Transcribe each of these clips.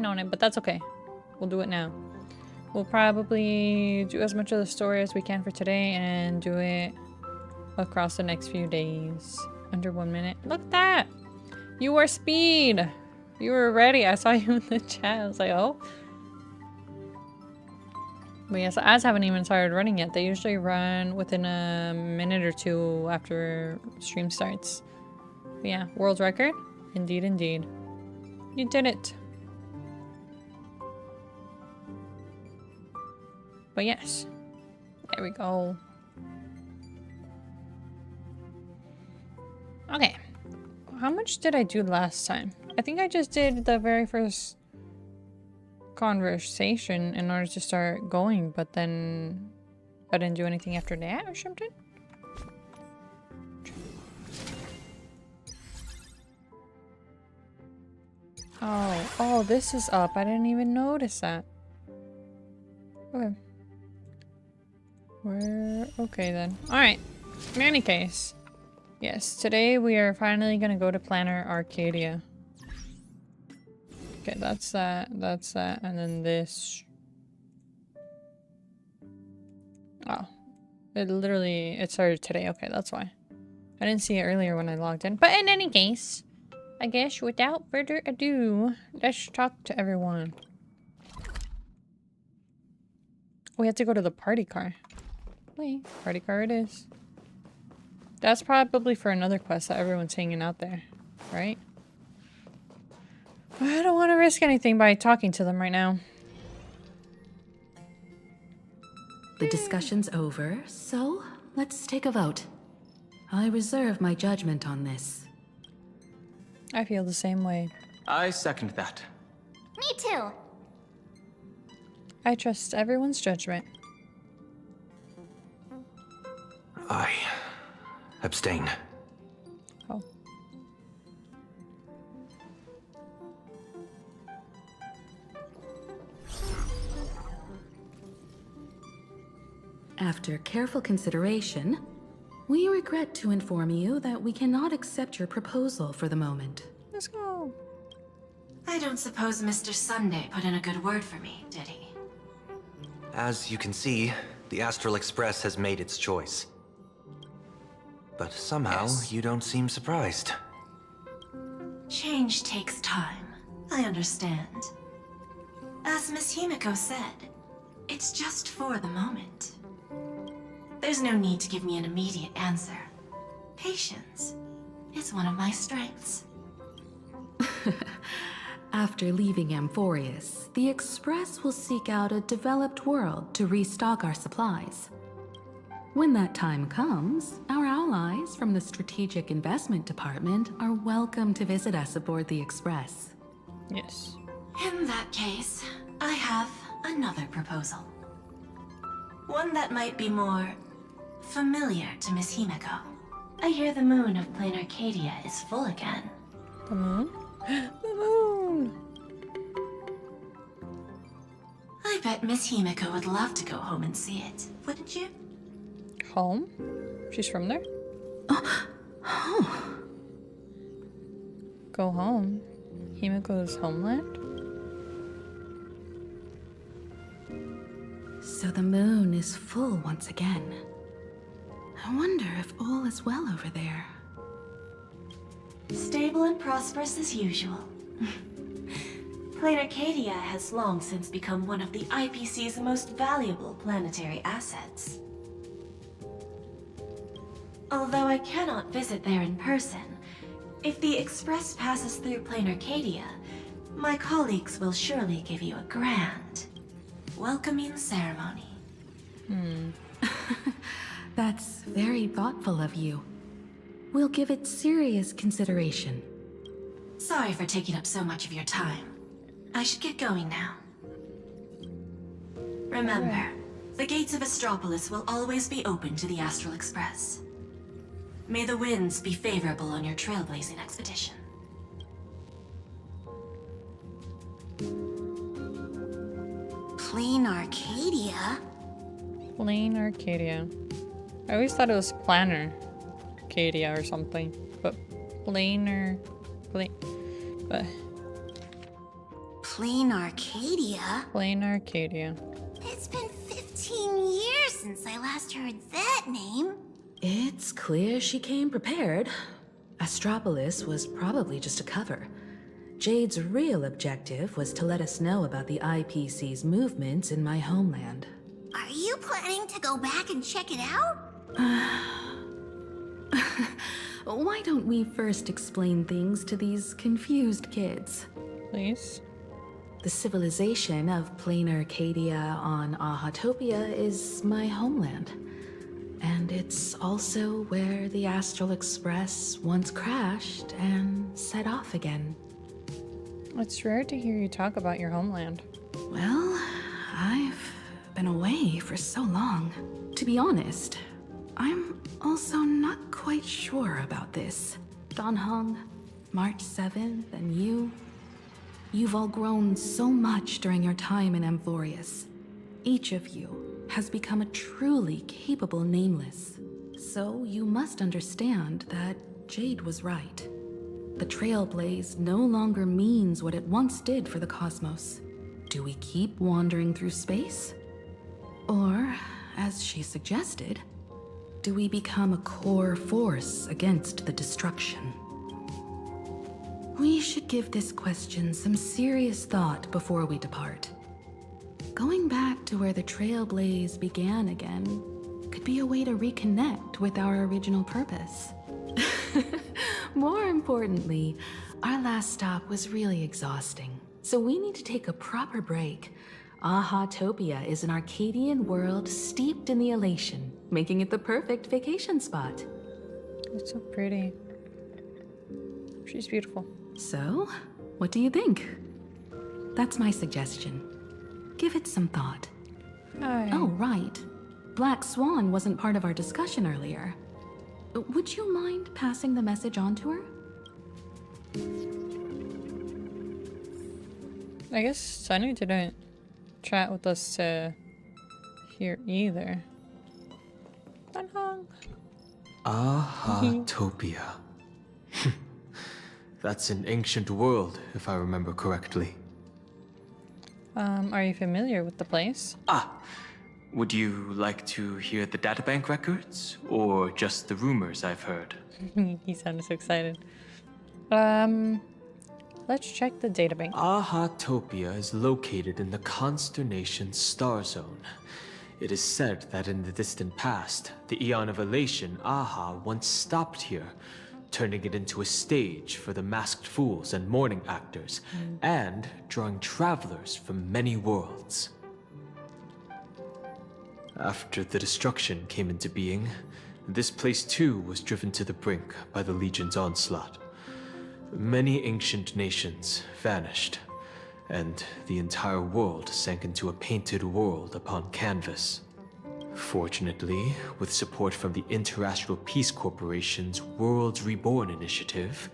waiting on it, but that's okay. We'll do it now. We'll probably do as much of the story as we can for today and do it across the next few days. Under 1 minute. Look at that! You are speed! You were ready. I saw you in the chat. I was like, oh. But yes, ads haven't even started running yet. They usually run within a minute or two after stream starts. But yeah, world record? Indeed, indeed. You did it. But yes. There we go. Okay. How much did I do last time? I think I just did the very first conversation in order to start going, but then I didn't do anything after that or something. Oh, this is up. I didn't even notice that. Okay. Okay then. Alright. In any case. Yes, today we are finally gonna go to Planarcadia. Okay, that's that, and then this. Oh. It started today. Okay, that's why. I didn't see it earlier when I logged in. But in any case, I guess without further ado, let's talk to everyone. We have to go to the party car. Wait, party car it is. That's probably for another quest that everyone's hanging out there, right? I don't want to risk anything by talking to them right now. The discussion's over, so let's take a vote. I reserve my judgment on this. I feel the same way. I second that. Me too. I trust everyone's judgment. I abstain. Oh. After careful consideration, we regret to inform you that we cannot accept your proposal for the moment. Let's go. I don't suppose Mr. Sunday put in a good word for me, did he? As you can see, the Astral Express has made its choice. But somehow, you don't seem surprised. Change takes time. I understand. As Miss Himiko said, it's just for the moment. There's no need to give me an immediate answer. Patience is one of my strengths. After leaving Amphorius, the Express will seek out a developed world to restock our supplies. When that time comes, our allies from the Strategic Investment Department are welcome to visit us aboard the Express. Yes. In that case, I have another proposal. One that might be more familiar to Miss Himiko. I hear the moon of Planarcadia is full again. The moon? The moon! I bet Miss Himiko would love to go home and see it, wouldn't you? Home? She's from there? Go home? Himiko's homeland? So the moon is full once again. I wonder if all is well over there. Stable and prosperous as usual. Planarcadia has long since become one of the IPC's most valuable planetary assets. Although I cannot visit there in person, if the Express passes through Planarcadia, my colleagues will surely give you a grand welcoming ceremony. That's very thoughtful of you. We'll give it serious consideration. Sorry for taking up so much of your time. I should get going now. Remember, the gates of Astropolis will always be open to the Astral Express. May the winds be favorable on your trailblazing expedition. Planarcadia? Planarcadia. I always thought it was Planarcadia or something, but but Planarcadia? Planarcadia. It's been 15 years since I last heard that name. It's clear she came prepared. Astropolis was probably just a cover. Jade's real objective was to let us know about the IPC's movements in my homeland. Are you planning to go back and check it out? Why don't we first explain things to these confused kids? Please. The civilization of Planarcadia on Ahatopia is my homeland. And it's also where the Astral Express once crashed and set off again. It's rare to hear you talk about your homeland. Well, I've been away for so long. To be honest, I'm also not quite sure about this. Dan Heng, March 7th, and you've all grown so much during your time in Amphorius. Each of you has become a truly capable Nameless. So you must understand that Jade was right. The Trailblaze no longer means what it once did for the cosmos. Do we keep wandering through space? Or, as she suggested, do we become a core force against the destruction? We should give this question some serious thought before we depart. Going back to where the Trailblaze began again could be a way to reconnect with our original purpose. More importantly, our last stop was really exhausting, so we need to take a proper break. Ahatopia is an Arcadian world steeped in the elation, making it the perfect vacation spot. It's so pretty. She's beautiful. So, what do you think? That's my suggestion. Give it some thought. Hi. Oh, right. Black Swan wasn't part of our discussion earlier. Would you mind passing the message on to her? I guess Sunny didn't chat with us here either. Danhong. Ahatopia. That's an ancient world, if I remember correctly. Are you familiar with the place? Would you like to hear the databank records, or just the rumors I've heard? He sounded so excited. Let's check the database. Ahatopia is located in the constellation Star Zone. It is said that in the distant past, the Eon of Elation, Aha, once stopped here, turning it into a stage for the masked fools and mourning actors, and drawing travelers from many worlds. After the destruction came into being, this place too was driven to the brink by the Legion's onslaught. Many ancient nations vanished, and the entire world sank into a painted world upon canvas. Fortunately, with support from the Interastral Peace Corporation's Worlds Reborn initiative,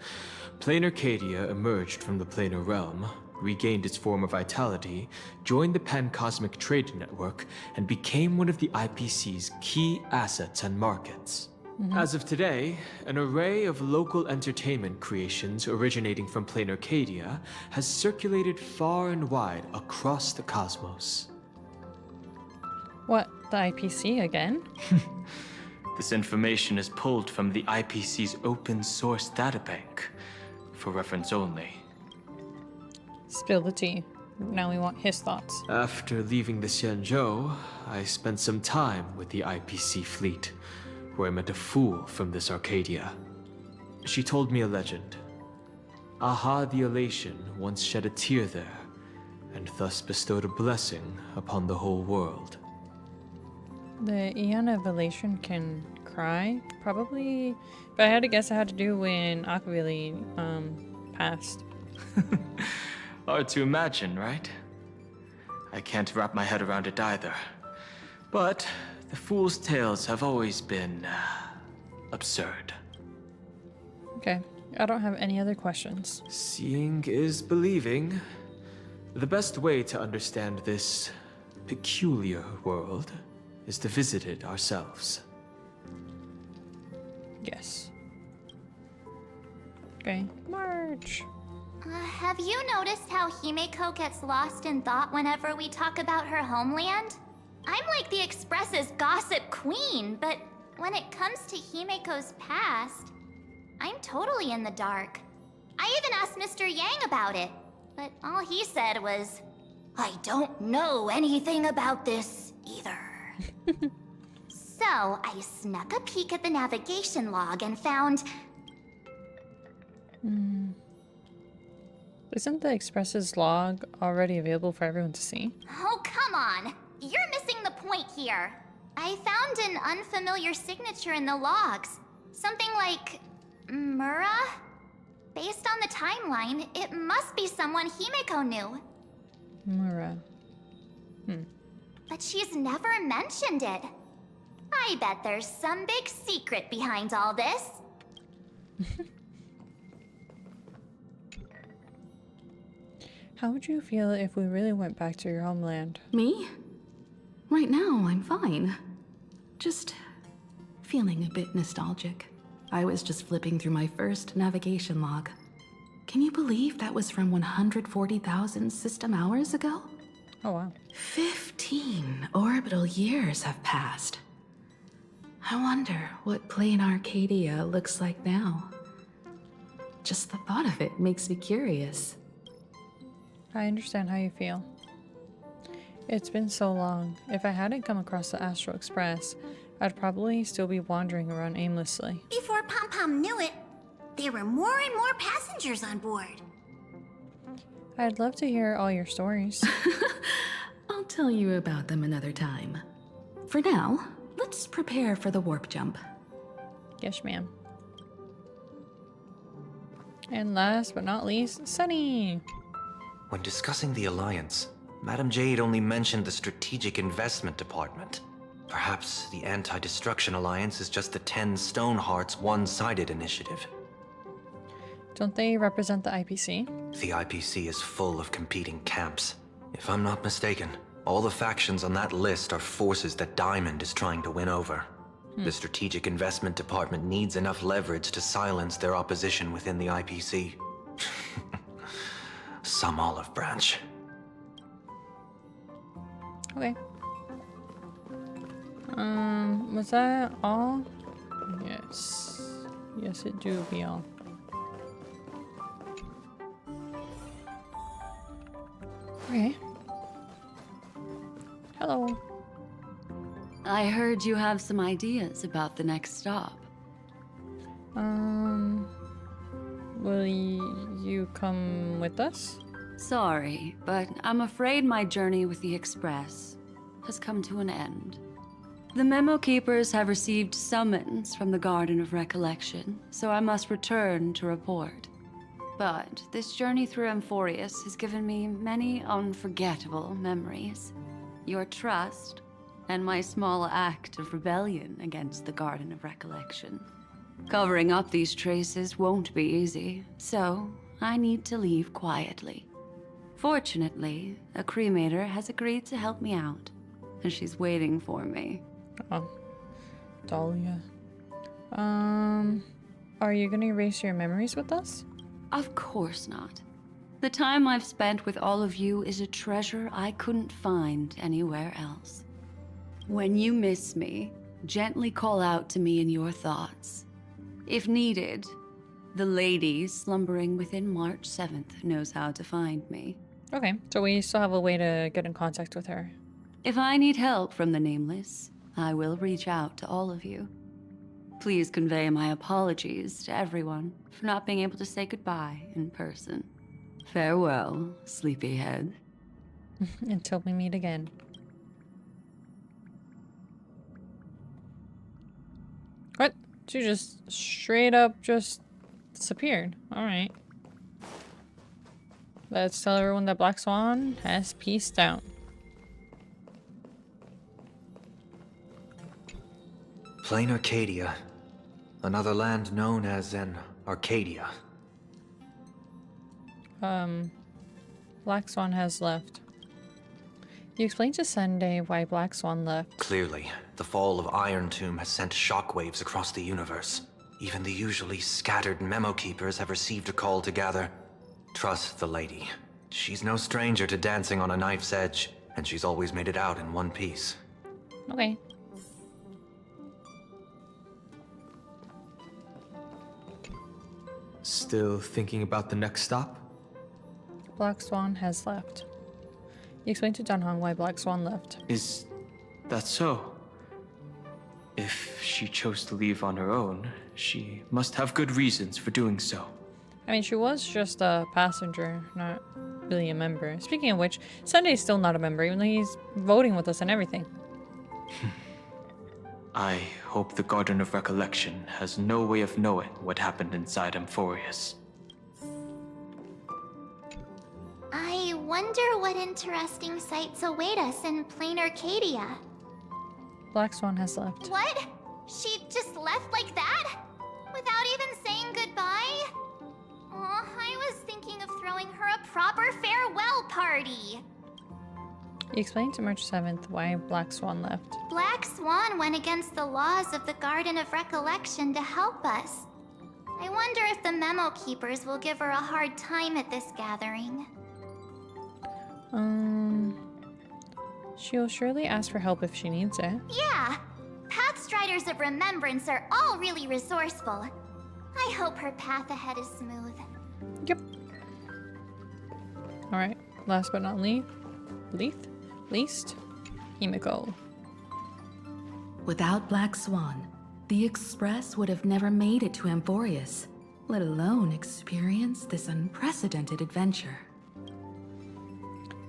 Planarcadia emerged from the planar realm, regained its former vitality, joined the Pan-Cosmic Trade Network, and became one of the IPC's key assets and markets. As of today, an array of local entertainment creations originating from Planarcadia has circulated far and wide across the cosmos. What, the IPC again? This information is pulled from the IPC's open source databank, for reference only. Spill the tea. Now we want his thoughts. After leaving the Xianzhou, I spent some time with the IPC fleet, where I met a fool from this Arcadia. She told me a legend. Aha the Elation once shed a tear there, and thus bestowed a blessing upon the whole world. The Eon of Elation can cry? Probably. But I had to guess it had to do when Akavili passed. Hard to imagine, right? I can't wrap my head around it either. But the fool's tales have always been absurd. Okay, I don't have any other questions. Seeing is believing. The best way to understand this peculiar world is to visit it ourselves. Yes. Okay, march. Have you noticed how Himeko gets lost in thought whenever we talk about her homeland? I'm like the Express's gossip queen, but when it comes to Himeko's past, I'm totally in the dark. I even asked Mr. Yang about it, but all he said was, I don't know anything about this either. So I snuck a peek at the navigation log and found... Isn't the Express's log already available for everyone to see? Oh, come on! You're missing the point here. I found an unfamiliar signature in the logs. Something like... Mura? Based on the timeline, it must be someone Himeko knew. Mura. But she's never mentioned it. I bet there's some big secret behind all this. How would you feel if we really went back to your homeland? Me? Right now, I'm fine. Just feeling a bit nostalgic. I was just flipping through my first navigation log. Can you believe that was from 140,000 system hours ago? Oh, wow. 15 orbital years have passed. I wonder what Planarcadia looks like now. Just the thought of it makes me curious. I understand how you feel. It's been so long. If I hadn't come across the Astral Express, I'd probably still be wandering around aimlessly. Before Pom Pom knew it, there were more and more passengers on board. I'd love to hear all your stories. I'll tell you about them another time. For now, let's prepare for the warp jump. Yes, ma'am. And last but not least, Sunny! When discussing the Alliance, Madame Jade only mentioned the Strategic Investment Department. Perhaps the Anti-Destruction Alliance is just the 10 Stonehearts one-sided initiative. Don't they represent the IPC? The IPC is full of competing camps. If I'm not mistaken, all the factions on that list are forces that Diamond is trying to win over. The Strategic Investment Department needs enough leverage to silence their opposition within the IPC. Some olive branch. Okay. Was that all? Yes. Yes, it do be all. Okay. Hello. I heard you have some ideas about the next stop. Will you come with us? Sorry, but I'm afraid my journey with the Express has come to an end. The Memo Keepers have received summons from the Garden of Recollection, so I must return to report. But this journey through Amphorius has given me many unforgettable memories. Your trust, and my small act of rebellion against the Garden of Recollection. Covering up these traces won't be easy, so I need to leave quietly. Fortunately, a cremator has agreed to help me out, and she's waiting for me. Oh. Dahlia. Are you gonna erase your memories with us? Of course not. The time I've spent with all of you is a treasure I couldn't find anywhere else. When you miss me, gently call out to me in your thoughts. If needed, the lady slumbering within March 7th knows how to find me. Okay, so we still have a way to get in contact with her. If I need help from the Nameless, I will reach out to all of you. Please convey my apologies to everyone for not being able to say goodbye in person. Farewell, sleepyhead. Until we meet again. What? She just straight up just disappeared. Alright. Let's tell everyone that Black Swan has peaced out. Planarcadia. Another land known as an Arcadia. Black Swan has left. You explained to Sunday why Black Swan left. Clearly, the fall of Iron Tomb has sent shockwaves across the universe. Even the usually scattered Memo Keepers have received a call to gather. Trust the lady. She's no stranger to dancing on a knife's edge, and she's always made it out in one piece. Okay. Still thinking about the next stop? Black Swan has left. You explained to Dan Hong why Black Swan left. Is that so? If she chose to leave on her own, she must have good reasons for doing so. I mean, she was just a passenger, not really a member. Speaking of which, Sunday's still not a member, even though he's voting with us and everything. I hope the Garden of Recollection has no way of knowing what happened inside Amphorius. I wonder what interesting sights await us in Planarcadia. Black Swan has left. What? She just left like that? Without even saying goodbye? Aw, I was thinking of throwing her a proper farewell party. You explained to March 7th why Black Swan left. Black Swan went against the laws of the Garden of Recollection to help us. I wonder if the memo keepers will give her a hard time at this gathering. She'll surely ask for help if she needs it. Yeah, Pathstriders of Remembrance are all really resourceful. I hope her path ahead is smooth. Yep. Alright, last but not least, Himiko. Without Black Swan, the Express would have never made it to Amphorius, let alone experience this unprecedented adventure.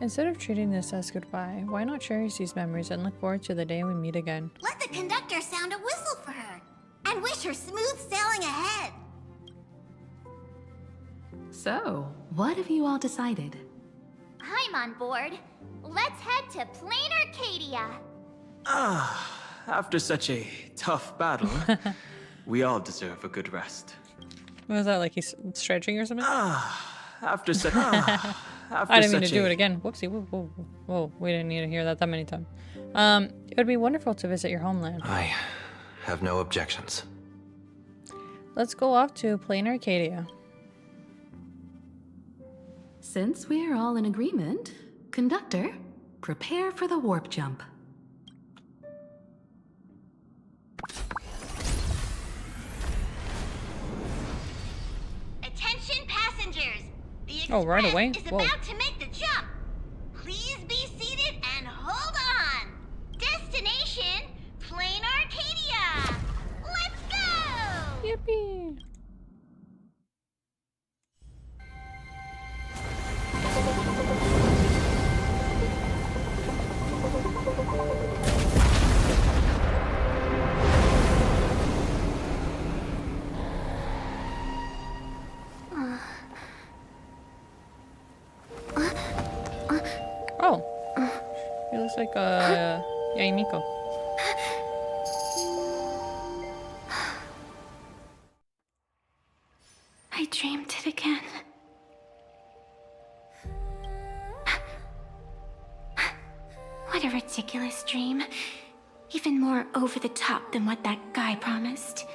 Instead of treating this as goodbye, why not cherish these memories and look forward to the day we meet again? Let the conductor sound a whistle for her, and wish her smooth sailing ahead. So, what have you all decided? I'm on board. Let's head to Planarcadia. After such a tough battle, we all deserve a good rest. Was that like he's stretching or something? After such I didn't mean to do it again. Whoopsie. Whoa, whoa, whoa. We didn't need to hear that many times. It would be wonderful to visit your homeland. I have no objections. Let's go off to Planarcadia. Since we're all in agreement, Conductor, prepare for the warp jump. Attention passengers! The Express Oh, right away? is Whoa. about to make the jump. Please be seated and hold on. Destination, Planarcadia. Let's go! Yippee! Oh, he looks like Yaimiko. I dreamed it again. What a ridiculous dream. Even more over the top than what that guy promised.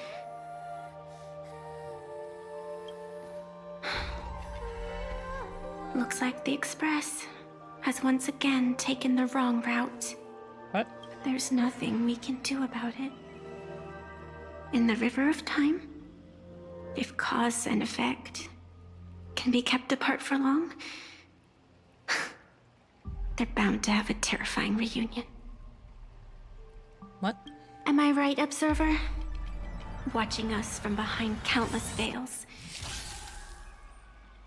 Looks like the Express has once again taken the wrong route. What? There's nothing we can do about it. In the river of time, if cause and effect can be kept apart for long, they're bound to have a terrifying reunion. What? Am I right, Observer? Watching us from behind countless veils.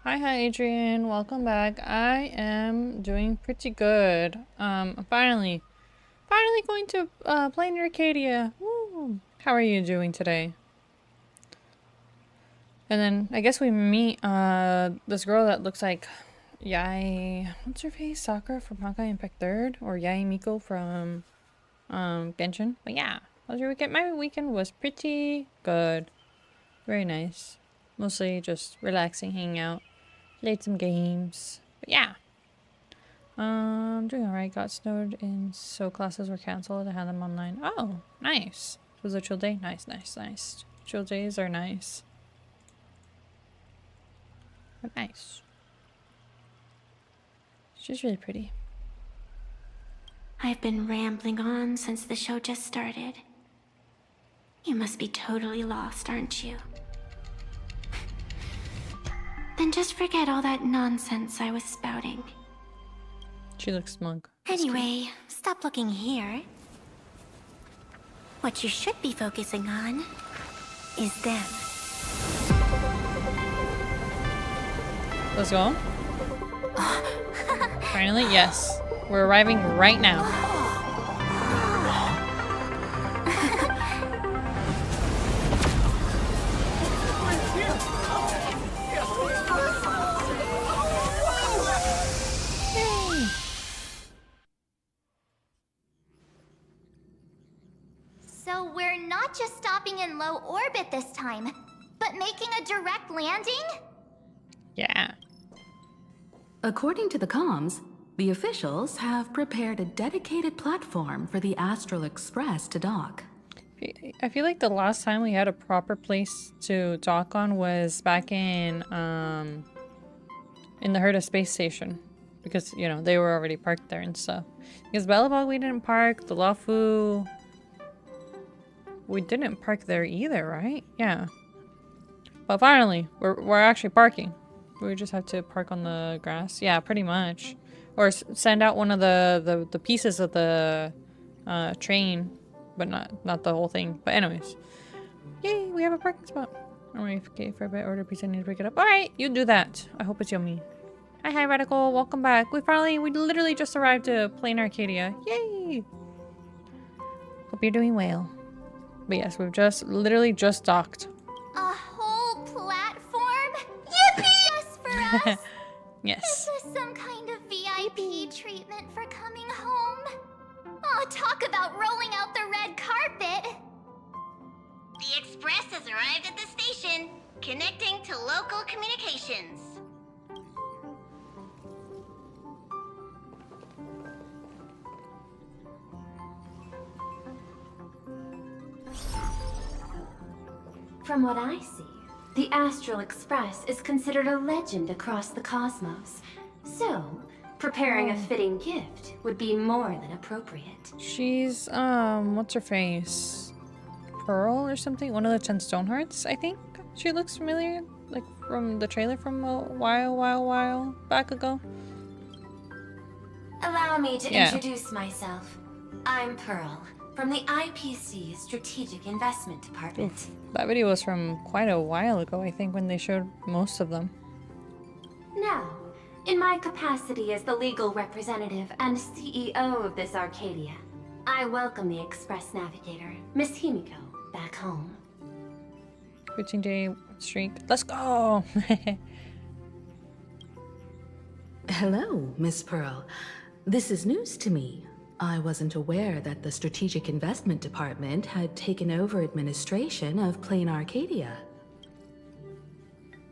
Hi, Adrian. Welcome back. I am doing pretty good. I'm finally going to Planarcadia. Woo! How are you doing today? And then I guess we meet this girl that looks like what's her face? Sakura from Honkai Impact 3rd, or Yai Miko from Genshin. But yeah, how was your weekend? My weekend was pretty good. Very nice. Mostly just relaxing, hanging out. Played some games. But yeah. Doing alright. Got snowed in, so classes were cancelled. I had them online. Oh, nice. Was it a chill day? Nice, nice, nice. Chill days are nice. But nice. She's really pretty. I've been rambling on since the show just started. You must be totally lost, aren't you? Then just forget all that nonsense I was spouting. She looks smug. That's cute. Anyway, stop looking here. What you should be focusing on is them. Let's go. Finally, yes. We're arriving right now. So we're not just stopping in low orbit this time, but making a direct landing? Yeah. According to the comms, the officials have prepared a dedicated platform for the Astral Express to dock. I feel like the last time we had a proper place to dock on was back in the Herta space station. Because, you know, they were already parked there and stuff. Because Belobog we didn't park, the Lafu we didn't park there either, right? Yeah. But finally, we're actually parking. We just have to park on the grass. Yeah, pretty much. Or send out one of the pieces of the train, but not the whole thing. But anyways, yay, we have a parking spot. I'm ready for a bit. Order pizza. I need to pick it up. All right, you do that. I hope it's yummy. Hi, Radical. Welcome back. We literally just arrived to Planarcadia. Yay! Hope you're doing well. But yes, we've literally just docked. A whole platform? Yippee! Just for us? Yes. Is this some kind of VIP treatment for coming home? Oh, talk about rolling out the red carpet! The express has arrived at the station, connecting to local communications. From what I see, the Astral Express is considered a legend across the cosmos. So, preparing a fitting gift would be more than appropriate. She's, what's her face? Pearl or something? One of the 10 Stonehearts, I think? She looks familiar, like from the trailer from a while back ago. Allow me to introduce myself. I'm Pearl, from the IPC Strategic Investment Department. Oof. That video was from quite a while ago, I think, when they showed most of them. Now, in my capacity as the legal representative and CEO of this Arcadia, I welcome the Express Navigator, Miss Himiko, back home. 15-day streak. Let's go! Hello, Miss Pearl. This is news to me. I wasn't aware that the Strategic Investment Department had taken over administration of Planarcadia.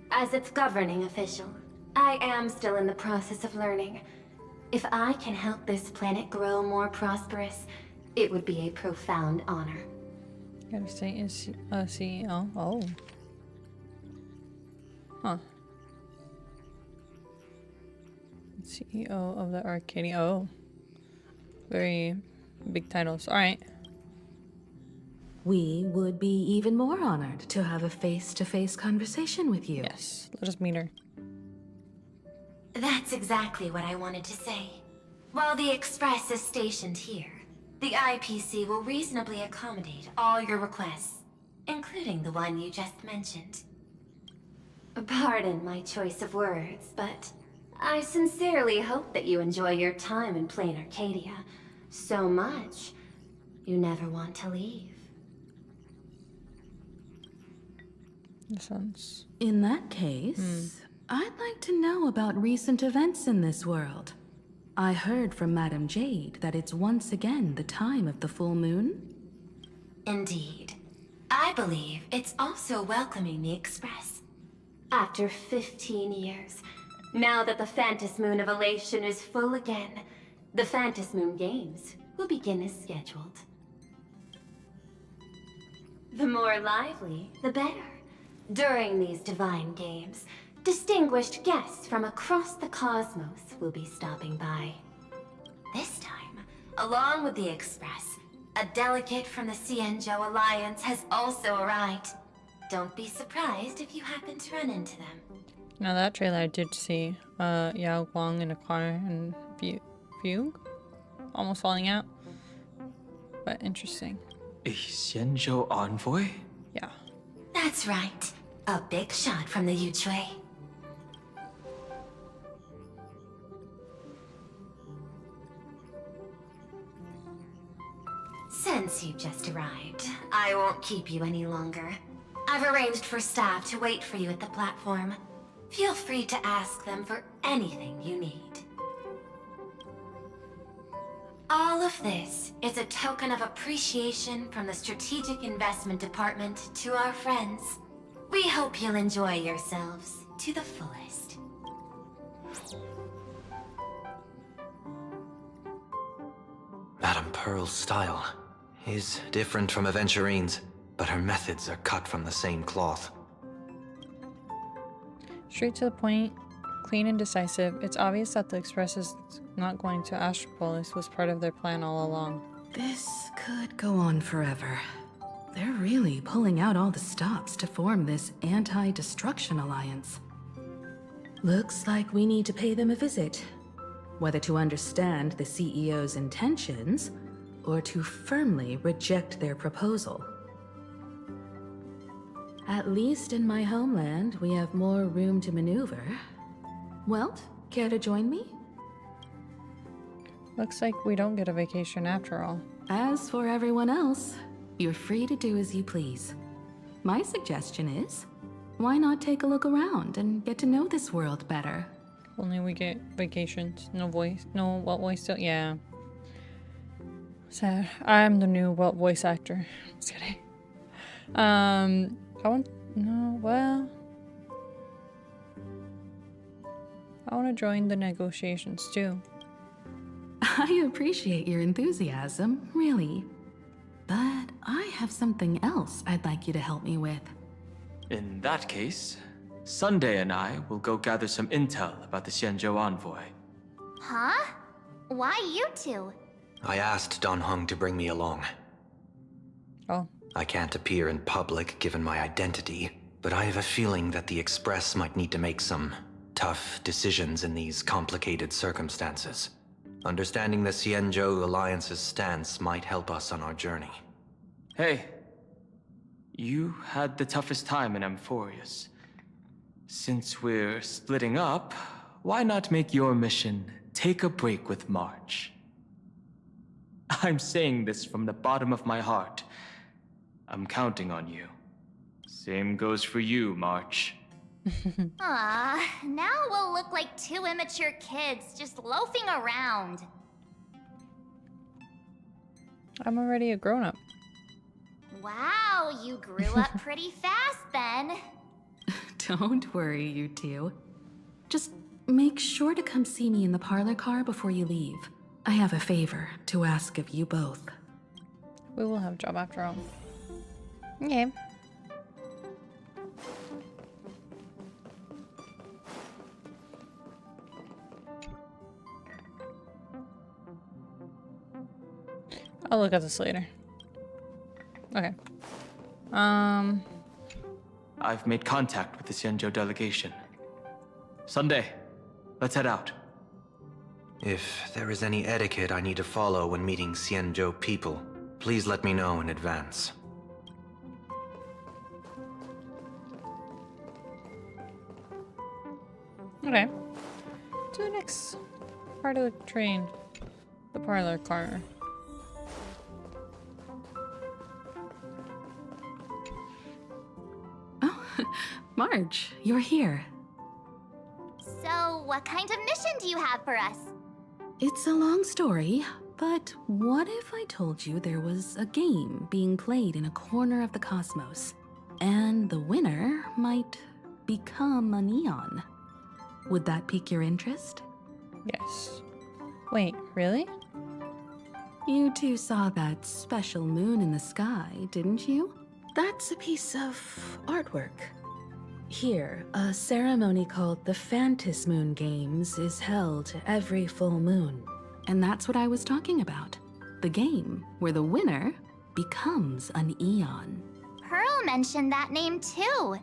As its governing official, I am still in the process of learning. If I can help this planet grow more prosperous, it would be a profound honor. Gotta say is CEO. Oh. Huh. CEO of the Arcadia. Oh. Very big titles. Alright. We would be even more honored to have a face-to-face conversation with you. Yes. Let us meet her. That's exactly what I wanted to say. While the Express is stationed here, the IPC will reasonably accommodate all your requests, including the one you just mentioned. Pardon my choice of words, but I sincerely hope that you enjoy your time in Planarcadia so much you never want to leave. That sounds... In that case, I'd like to know about recent events in this world. I heard from Madame Jade that it's once again the time of the full moon. Indeed. I believe it's also welcoming the Express. After 15 years, now that the Phantas Moon of Elation is full again, the Phantas Moon Games will begin as scheduled. The more lively, the better. During these divine games, Distinguished guests from across the cosmos will be stopping by. This time, along with the Express, a delegate from the Xianzhou Alliance has also arrived. Don't be surprised if you happen to run into them. Now that trailer I did see, Yao Guang in a car and Fugue almost falling out. But interesting. A Xianzhou envoy? Yeah. That's right. A big shot from the Yuchui. Since you just arrived, I won't keep you any longer. I've arranged for staff to wait for you at the platform. Feel free to ask them for anything you need. All of this is a token of appreciation from the Strategic Investment Department to our friends. We hope you'll enjoy yourselves to the fullest. Madame Pearl's style is different from Aventurine's, but her methods are cut from the same cloth. Straight to the point, clean and decisive. It's obvious that the Express is not going to Astropolis was part of their plan all along. This could go on forever. They're really pulling out all the stops to form this anti-destruction alliance. Looks like we need to pay them a visit. Whether to understand the CEO's intentions, or to firmly reject their proposal. At least in my homeland, we have more room to maneuver. Welt, care to join me? Looks like we don't get a vacation after all. As for everyone else, you're free to do as you please. My suggestion is, why not take a look around and get to know this world better? Only we get vacations. No voice. No, what voice still? Yeah. Sad. I'm the new Welt voice actor. Just kidding. I want to join the negotiations too. I appreciate your enthusiasm, really. But I have something else I'd like you to help me with. In that case, Sunday and I will go gather some intel about the Xianzhou envoy. Huh? Why you two? I asked Don Hung to bring me along. Oh. I can't appear in public given my identity, but I have a feeling that the Express might need to make some tough decisions in these complicated circumstances. Understanding the Xianzhou Alliance's stance might help us on our journey. Hey, you had the toughest time in Amphorius. Since we're splitting up, why not make your mission take a break with March? I'm saying this from the bottom of my heart. I'm counting on you. Same goes for you, March. Now we'll look like two immature kids just loafing around. I'm already a grown-up. Wow, you grew up pretty fast then. Don't worry, you two. Just make sure to come see me in the parlor car before you leave. I have a favor to ask of you both. We will have a job after all. Okay. I'll look at this later. Okay. I've made contact with the Xianzhou delegation. Sunday, let's head out. If there is any etiquette I need to follow when meeting Xianzhou people, please let me know in advance. Okay. To the next part of the train. The parlor car. Oh, Marge, you're here. So, what kind of mission do you have for us? It's a long story, but what if I told you there was a game being played in a corner of the cosmos, and the winner might become a neon? Would that pique your interest? Yes. Wait, really? You two saw that special moon in the sky, didn't you? That's a piece of artwork. Here, a ceremony called the Phantasmoon Moon Games is held every full moon. And that's what I was talking about. The game where the winner becomes an Eon. Pearl mentioned that name too.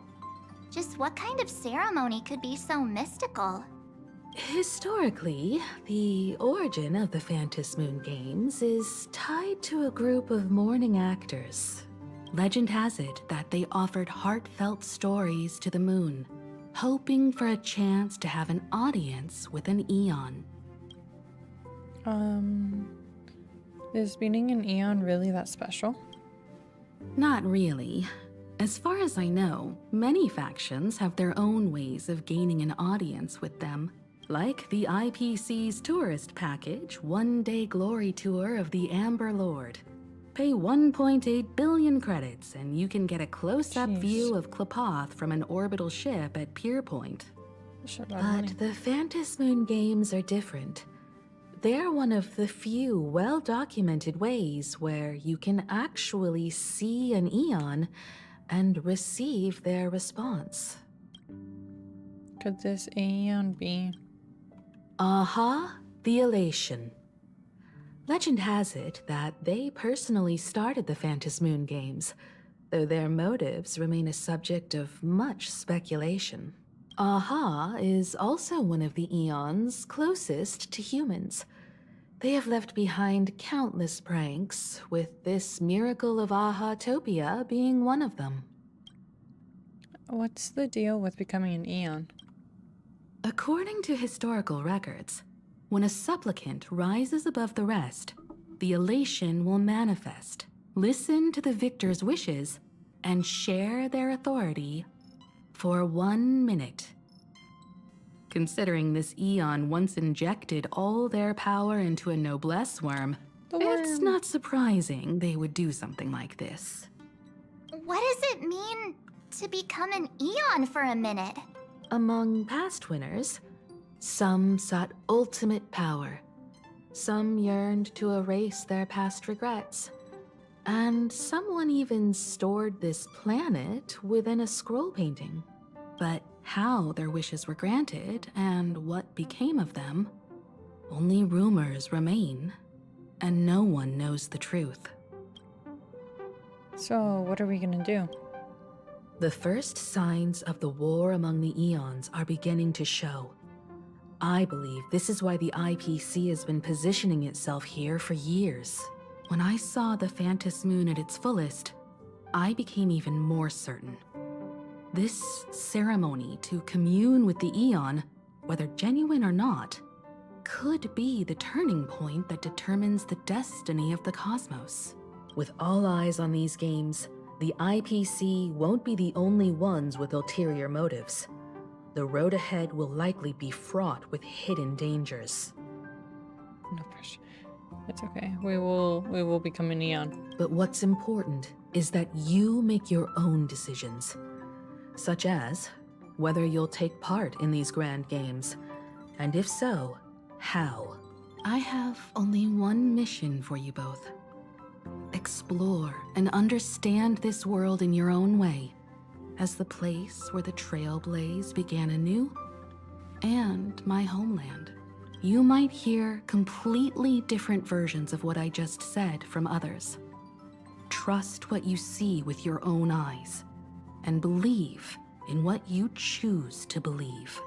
Just what kind of ceremony could be so mystical? Historically, the origin of the Phantasmoon Moon Games is tied to a group of mourning actors. Legend has it that they offered heartfelt stories to the moon, hoping for a chance to have an audience with an Eon. Is being an Eon really that special? Not really. As far as I know, many factions have their own ways of gaining an audience with them. Like the IPC's tourist package, one-day glory tour of the Amber Lord. Pay 1.8 billion credits and you can get a close-up Jeez. view of Klapoth from an orbital ship at Pier Point. But the Phantasmoon Games are different. They're one of the few well-documented ways where you can actually see an Eon and receive their response. Could this Eon be? Aha, the Elation. Legend has it that they personally started the Phantasmoon Games, though their motives remain a subject of much speculation. Aha is also one of the Eons closest to humans. They have left behind countless pranks, with this miracle of Aha-topia being one of them. What's the deal with becoming an Eon? According to historical records, when a supplicant rises above the rest, the elation will manifest, listen to the victor's wishes, and share their authority for 1 minute. Considering this Eon once injected all their power into a noblesse worm, it's not surprising they would do something like this. What does it mean to become an Eon for a minute? Among past winners, some sought ultimate power. Some yearned to erase their past regrets. And someone even stored this planet within a scroll painting. But how their wishes were granted and what became of them, only rumors remain, and no one knows the truth. So, what are we gonna do? The first signs of the war among the Eons are beginning to show. I believe this is why the IPC has been positioning itself here for years. When I saw the Phantasmoon at its fullest, I became even more certain. This ceremony to commune with the Eon, whether genuine or not, could be the turning point that determines the destiny of the cosmos. With all eyes on these games, the IPC won't be the only ones with ulterior motives. The road ahead will likely be fraught with hidden dangers. No pressure. It's okay. We will become an Eon. But what's important is that you make your own decisions, such as whether you'll take part in these grand games, and if so, how. I have only one mission for you both. Explore and understand this world in your own way, as the place where the Trailblaze began anew, and my homeland. You might hear completely different versions of what I just said from others. Trust what you see with your own eyes, and believe in what you choose to believe.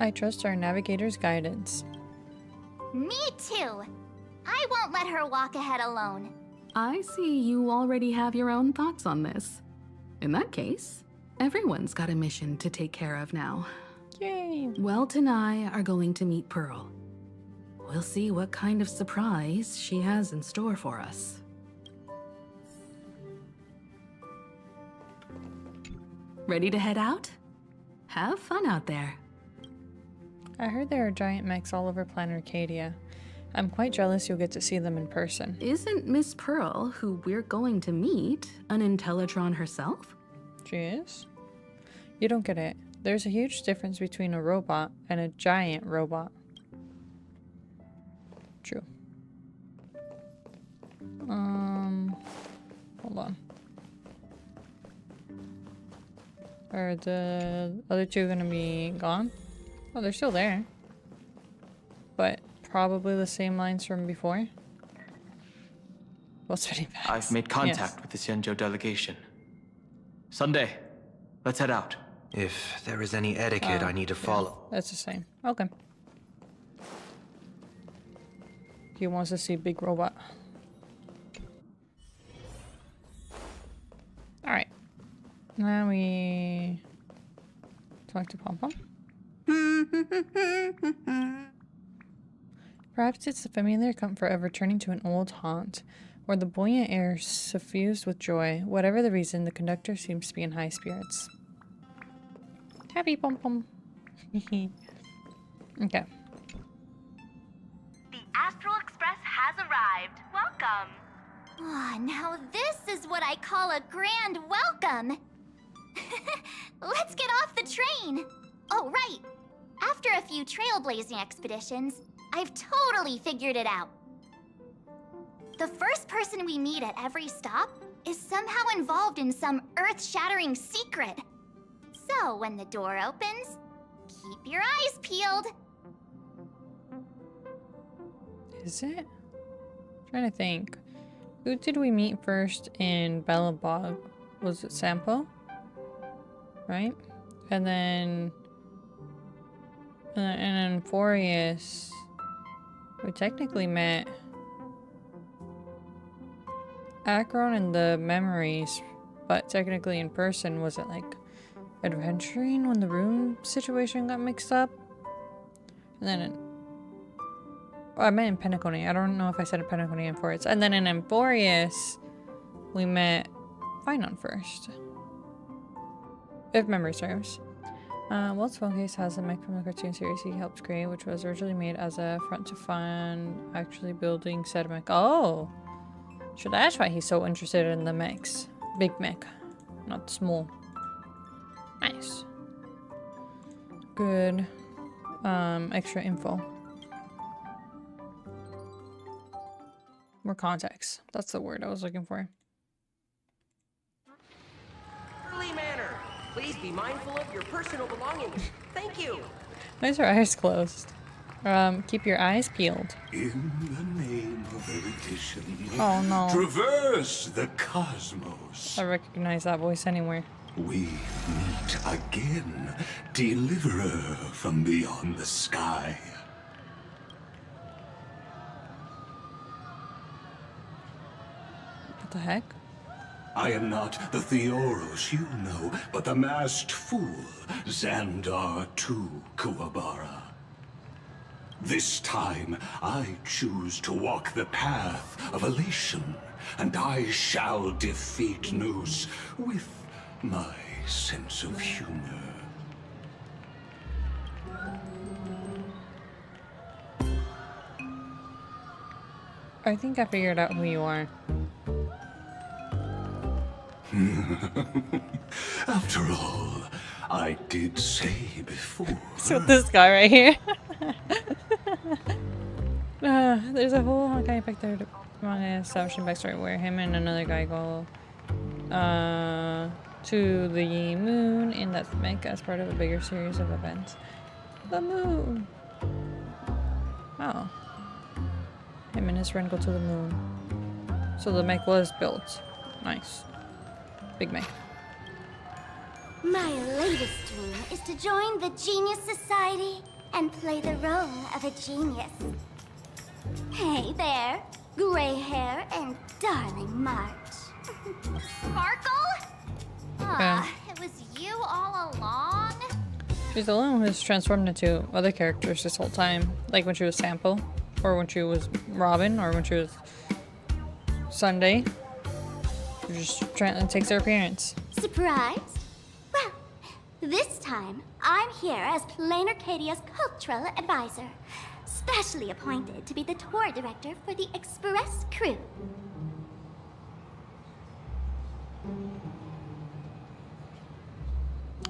I trust our navigator's guidance. Me too. I won't let her walk ahead alone. I see you already have your own thoughts on this. In that case, everyone's got a mission to take care of now. Yay! Welt and I are going to meet Pearl. We'll see what kind of surprise she has in store for us. Ready to head out? Have fun out there. I heard there are giant mechs all over Planarcadia. I'm quite jealous you'll get to see them in person. Isn't Miss Pearl, who we're going to meet, an Intellitron herself? She is? You don't get it. There's a huge difference between a robot and a giant robot. True. Hold on. Are the other two gonna be gone? Oh, they're still there. But probably the same lines from before. Well, spinning bags. I've made contact with the Xianzhou delegation. Sunday, let's head out. If there is any etiquette I need to follow. That's the same. Okay. He wants to see big robot. Alright. Now we talk to Pom Pom. Perhaps it's the familiar comfort of returning to an old haunt, where the buoyant air suffused with joy. Whatever the reason, the conductor seems to be in high spirits. Happy Pom Pom. Okay. The Astral Express has arrived. Welcome. Ah, now this is what I call a grand welcome. Let's get off the train. Oh, right. After a few trailblazing expeditions, I've totally figured it out. The first person we meet at every stop is somehow involved in some earth-shattering secret. So when the door opens, keep your eyes peeled. Is it? I'm trying to think. Who did we meet first in Bellabog? Was it Sampo? Right? And then in Forius, we technically met Akron in the memories, but technically in person, was it like adventuring when the room situation got mixed up? And then I met in Penacony. I don't know if I said in Penacony and Forius. And then in Emporius, we met Finon first. If memory serves. Walt's phone case has a mech from the cartoon series he helped create, which was originally made as a front to fund actually building said mech. Oh! So that's why he's so interested in the mechs. Big mech, not small. Nice. Good. Extra info. More context. That's the word I was looking for. Early manner. Please be mindful of your personal belongings. Thank you. Why is her eyes closed? Keep your eyes peeled. In the name of erudition, Oh no. traverse the cosmos. I recognize that voice anywhere. We meet again, deliverer from beyond the sky. What the heck? I am not the Theoros you know, but the masked fool, Xandar II Kuwabara. This time, I choose to walk the path of elation, and I shall defeat Noose with my sense of humor. I think I figured out who you are. After all, I did say before. So this guy right here. There's a whole Honkai Factor manga establishing backstory where him and another guy go to the moon in that mech as part of a bigger series of events. The moon! Oh. Him and his friend go to the moon. So the mech was built. Nice. Big mech. My latest dream is to join the Genius Society and play the role of a genius. Hey there, gray hair and darling March. Sparkle? It was you all along? She's the only one who's transformed into other characters this whole time. Like when she was Sampo, or when she was Robin, or when she was Sunday. She just takes her appearance. Surprised? Well, this time I'm here as Planarcadia's cultural advisor, specially appointed to be the tour director for the Express crew.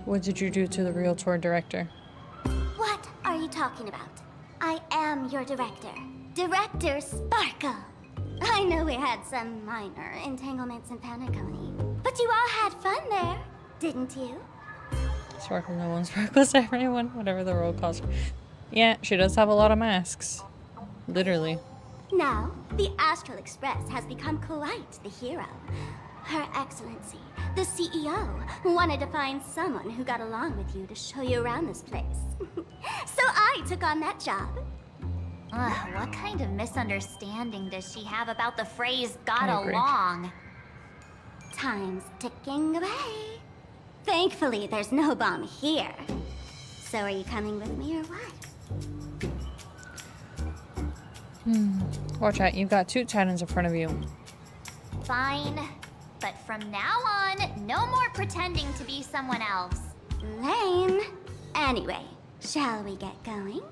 What did you do to the real tour director? What are you talking about? I am your director, Director Sparkle. I know we had some minor entanglements in Penacony, but you all had fun there, didn't you? Sparkle no one, sparkles everyone, whatever the role calls her. Yeah, she does have a lot of masks. Literally. Now, the Astral Express has become quite the hero. Her Excellency, the CEO, wanted to find someone who got along with you to show you around this place. So I took on that job. What kind of misunderstanding does she have about the phrase got I agree. along? Time's ticking away. Thankfully, there's no bomb here. So are you coming with me or what? Watch out, you've got two titans in front of you. Fine. But from now on, no more pretending to be someone else. Lame. Anyway, shall we get going?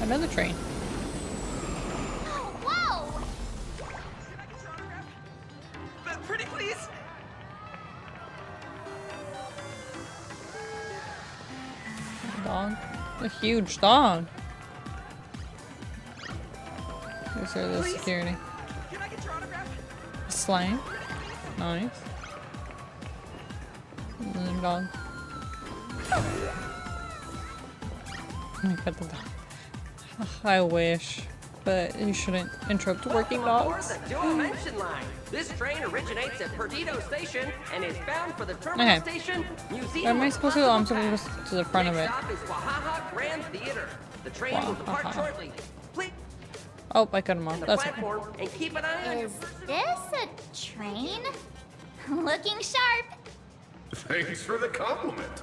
Another train. Oh, whoa! Pretty please? Dog. A huge dog. These are the security. Can I get your autograph? Slime. Nice. Another dog. I got the dog. I wish, but you shouldn't interrupt working dogs. Welcome aboard the Duo Mention line. This train originates at Perdido Station and is bound for the terminal Okay. station, Museum. Where am I of supposed to go? I'm Possible supposed to go Past. to the front of Next it. stop is Wahaha Grand Theater. The train will depart Wahaha. shortly. Please Oh, I cut him off. the That's okay. platform and keep an eye on your... Is this a train? Looking sharp. Thanks for the compliment.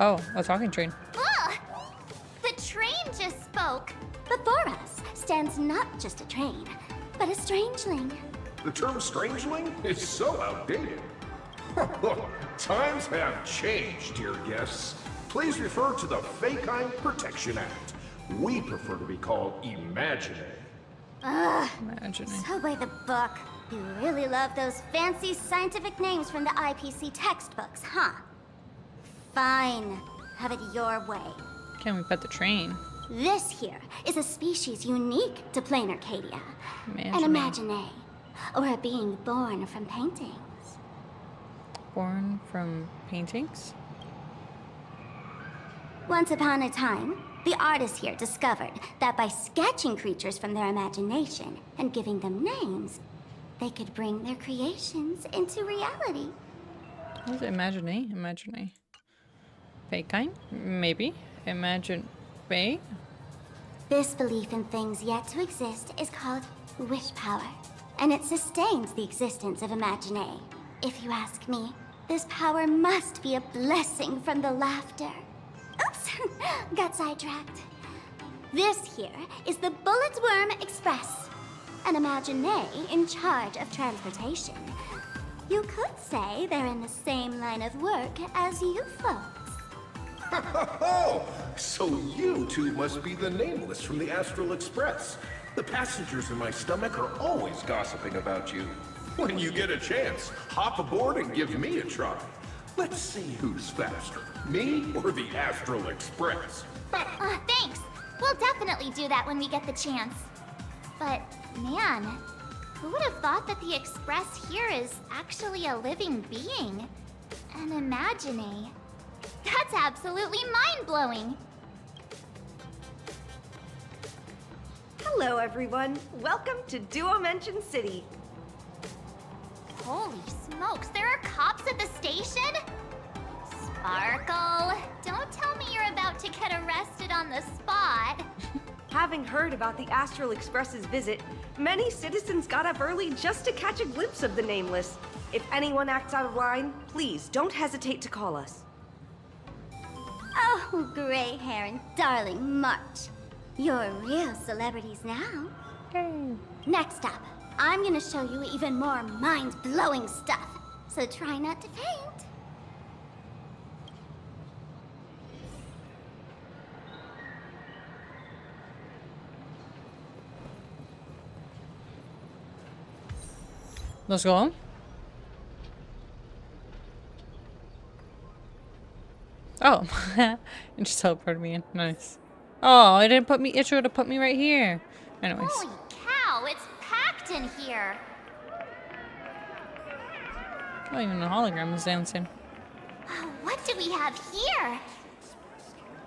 Oh, a talking train. Ugh! The train just spoke. Before us stands not just a train, but a strangeling. The term strangeling is so outdated. Times have changed, dear guests. Please refer to the Fekine Protection Act. We prefer to be called Imagine. Imagining. So by the book, you really love those fancy scientific names from the IPC textbooks, huh? Fine. Have it your way. Can we pet the train? This here is a species unique to Planarcadia. An imagine, or a being born from paintings. Born from paintings? Once upon a time, the artists here discovered that by sketching creatures from their imagination and giving them names, they could bring their creations into reality. What is it? Imagine? Imagine. Fake-kind? Maybe. Imagine. Bay? This belief in things yet to exist is called wish power, and it sustains the existence of Imagine. If you ask me, this power must be a blessing from the laughter. Oops, got sidetracked. This here is the Bullet Worm Express, an Imagine in charge of transportation. You could say they're in the same line of work as you folks. Oh, so you two must be the Nameless from the Astral Express. The passengers in my stomach are always gossiping about you. When you get a chance, hop aboard and give me a try. Let's see who's faster, me or the Astral Express. Thanks. We'll definitely do that when we get the chance. But, man, who would have thought that the Express here is actually a living being? An Imagine. That's absolutely mind-blowing. Hello, everyone. Welcome to Duo Mention City. Holy smokes, there are cops at the station? Sparkle, don't tell me you're about to get arrested on the spot. Having heard about the Astral Express's visit, many citizens got up early just to catch a glimpse of the Nameless. If anyone acts out of line, please don't hesitate to call us. Oh, gray hair and darling March. You're real celebrities now. Next up, I'm gonna show you even more mind-blowing stuff. So try not to faint. Let's go. Oh, it just teleported me in. Nice. Oh, it didn't put me. It should have put me right here. Anyways. Holy cow! packed in here. Oh, even the hologram is dancing. What do we have here?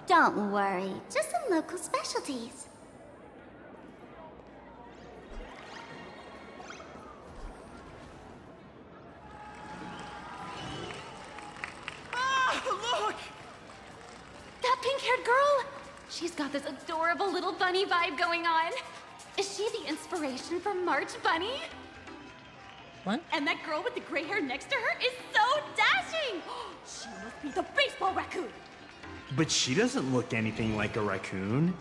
Don't worry, just some local specialties. Look! That pink-haired girl! She's got this adorable little bunny vibe going on. Is she the inspiration for March Bunny? What? And that girl with the gray hair next to her is so dashing! She must be the baseball raccoon! But she doesn't look anything like a raccoon.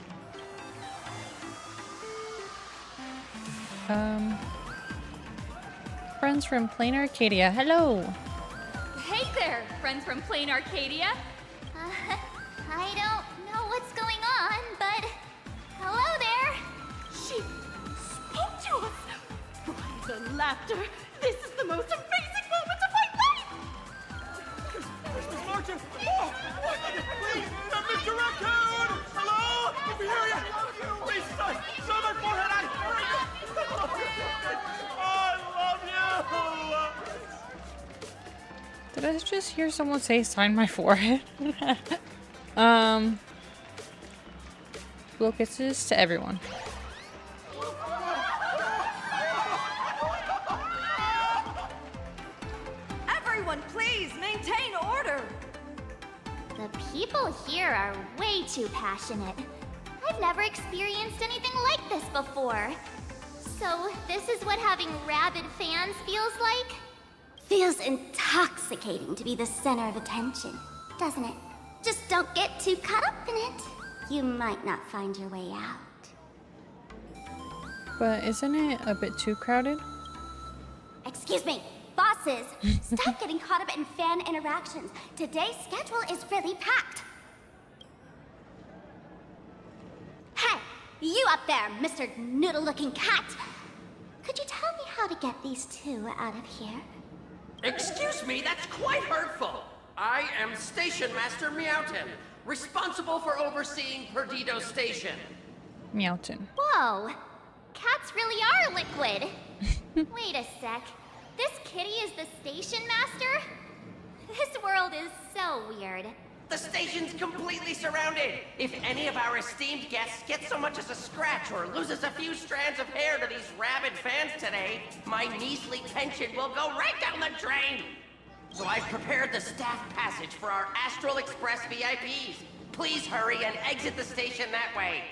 Friends from Planarcadia, hello! Hey there, friends from Planarcadia! I don't know what's going on, but hello there. She spoke to us! Cries and laughter! This is the most amazing moment of my life! Miss Martin! Oh! Please! Mr. Raccoon! Hello? If you hear you! Please, show my forehead! I love you! Did I just hear someone say sign my forehead? Blow kisses to everyone. Everyone, please maintain order. The people here are way too passionate. I've never experienced anything like this before. So, this is what having rabid fans feels like? Feels intoxicating to be the center of attention, doesn't it? Just don't get too caught up in it. You might not find your way out. But isn't it a bit too crowded? Excuse me, bosses, stop getting caught up in fan interactions. Today's schedule is really packed. Hey, you up there, Mr. Noodle-looking cat. Could you tell me how to get these two out of here? Excuse me, that's quite hurtful. I am Station Master Meowton, responsible for overseeing Perdido Station. Meowton. Whoa, cats really are liquid. Wait a sec, this kitty is the station master? This world is so weird. The station's completely surrounded. If any of our esteemed guests get so much as a scratch or loses a few strands of hair to these rabid fans today, my measly pension will go right down the drain. So I've prepared the staff passage for our Astral Express VIPs. Please hurry and exit the station that way.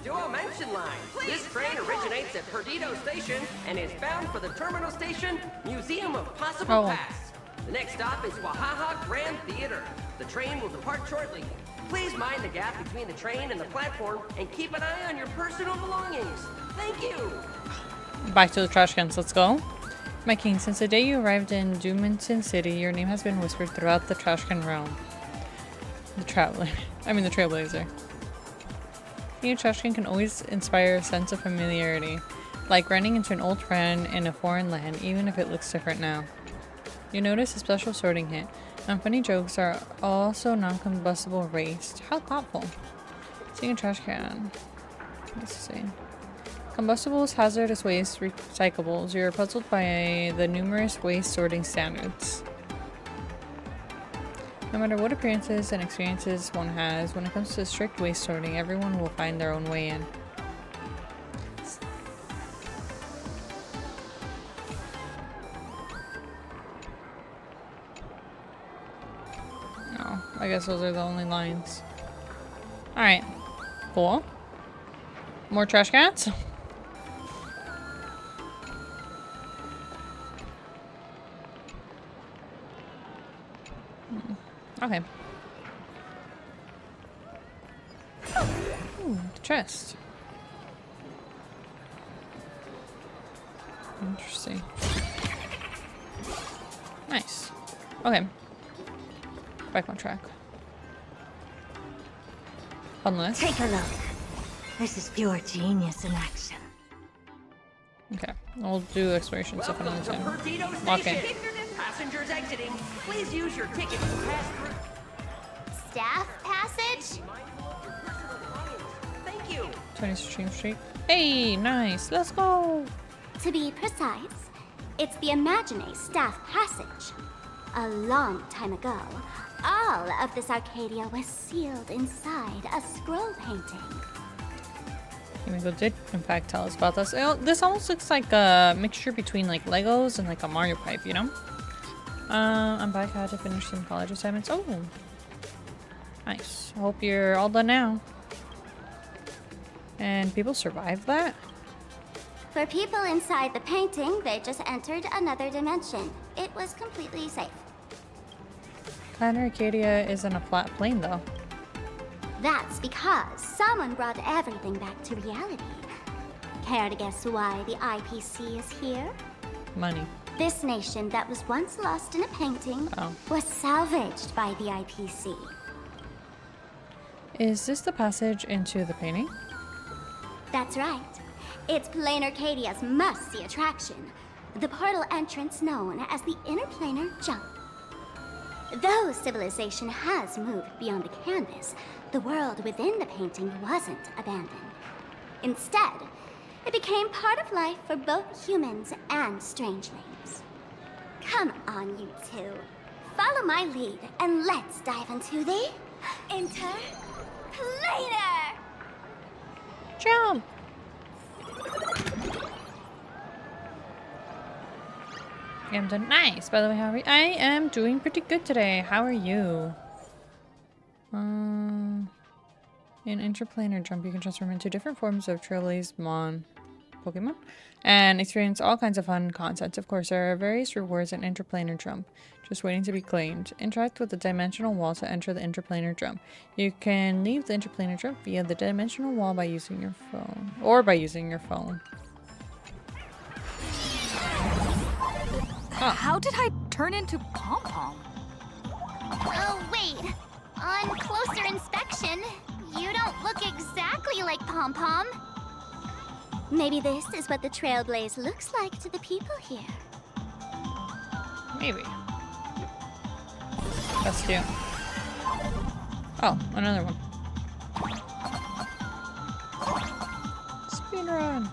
Duo mention line. This train originates at Perdido Station and is bound for the terminal station, Museum of Possible Past. The next stop is Wahaha Grand Theater. The train will depart shortly. Please mind the gap between the train and the platform and keep an eye on your personal belongings. Thank you. Back to the trash cans, let's go. My king, since the day you arrived in Doominton City, your name has been whispered throughout the trash can realm. The trailblazer. Being a trash can can always inspire a sense of familiarity, like running into an old friend in a foreign land, even if it looks different now. You notice a special sorting hit, and funny jokes are also non-combustible waste. How thoughtful. Seeing a trash can. Let's see. Combustibles, hazardous waste, recyclables. You're puzzled by the numerous waste sorting standards. No matter what appearances and experiences one has, when it comes to strict waste sorting, everyone will find their own way in. Oh, I guess those are the only lines. Alright. Cool. More trash cans? Okay. Ooh, the chest. Interesting. Nice. Okay. Back on track. Unless. Take a look. This is pure genius in action. Okay. We'll do exploration stuff another time. Perdido Okay. Station. Passengers exiting, please use your ticket to pass through. Staff passage? Thank you. 20th Stream Street. Hey, nice. Let's go. To be precise, it's the Imagine Staff Passage. A long time ago, all of this Arcadia was sealed inside a scroll painting. Himeko did in fact tell us about this. This almost looks like a mixture between like Legos and like a Mario pipe, you know? I'm back. I had to finish some college assignments. Oh, nice. I hope you're all done now. And people survived that? For people inside the painting, they just entered another dimension. It was completely safe. Planarcadia isn't a flat plane though. That's because someone brought everything back to reality. Care to guess why the IPC is here? Money. This nation that was once lost in a painting was salvaged by the IPC. Is this the passage into the painting? That's right. It's Planarcadia's must-see attraction. The portal entrance known as the Interplanar Jump. Though civilization has moved beyond the canvas, the world within the painting wasn't abandoned. Instead, it became part of life for both humans and strangelings. Come on, you two. Follow my lead, and let's dive into the Interplanar! Jump! I'm done. Nice. By the way, how are you? I am doing pretty good today. How are you? In Interplanar Jump, you can transform into different forms of Trailblaze Pokemon and experience all kinds of fun content. Of course, there are various rewards in Interplanar Jump, just waiting to be claimed. Interact with the dimensional wall to enter the Interplanar Jump. You can leave the Interplanar Jump via the dimensional wall by using your phone, or by using your phone. Oh. How did I turn into Pom Pom? Oh, wait. On closer inspection, you don't look exactly like Pom Pom. Maybe this is what the Trailblaze looks like to the people here. Maybe. That's cute. Oh, another one. Speedrun!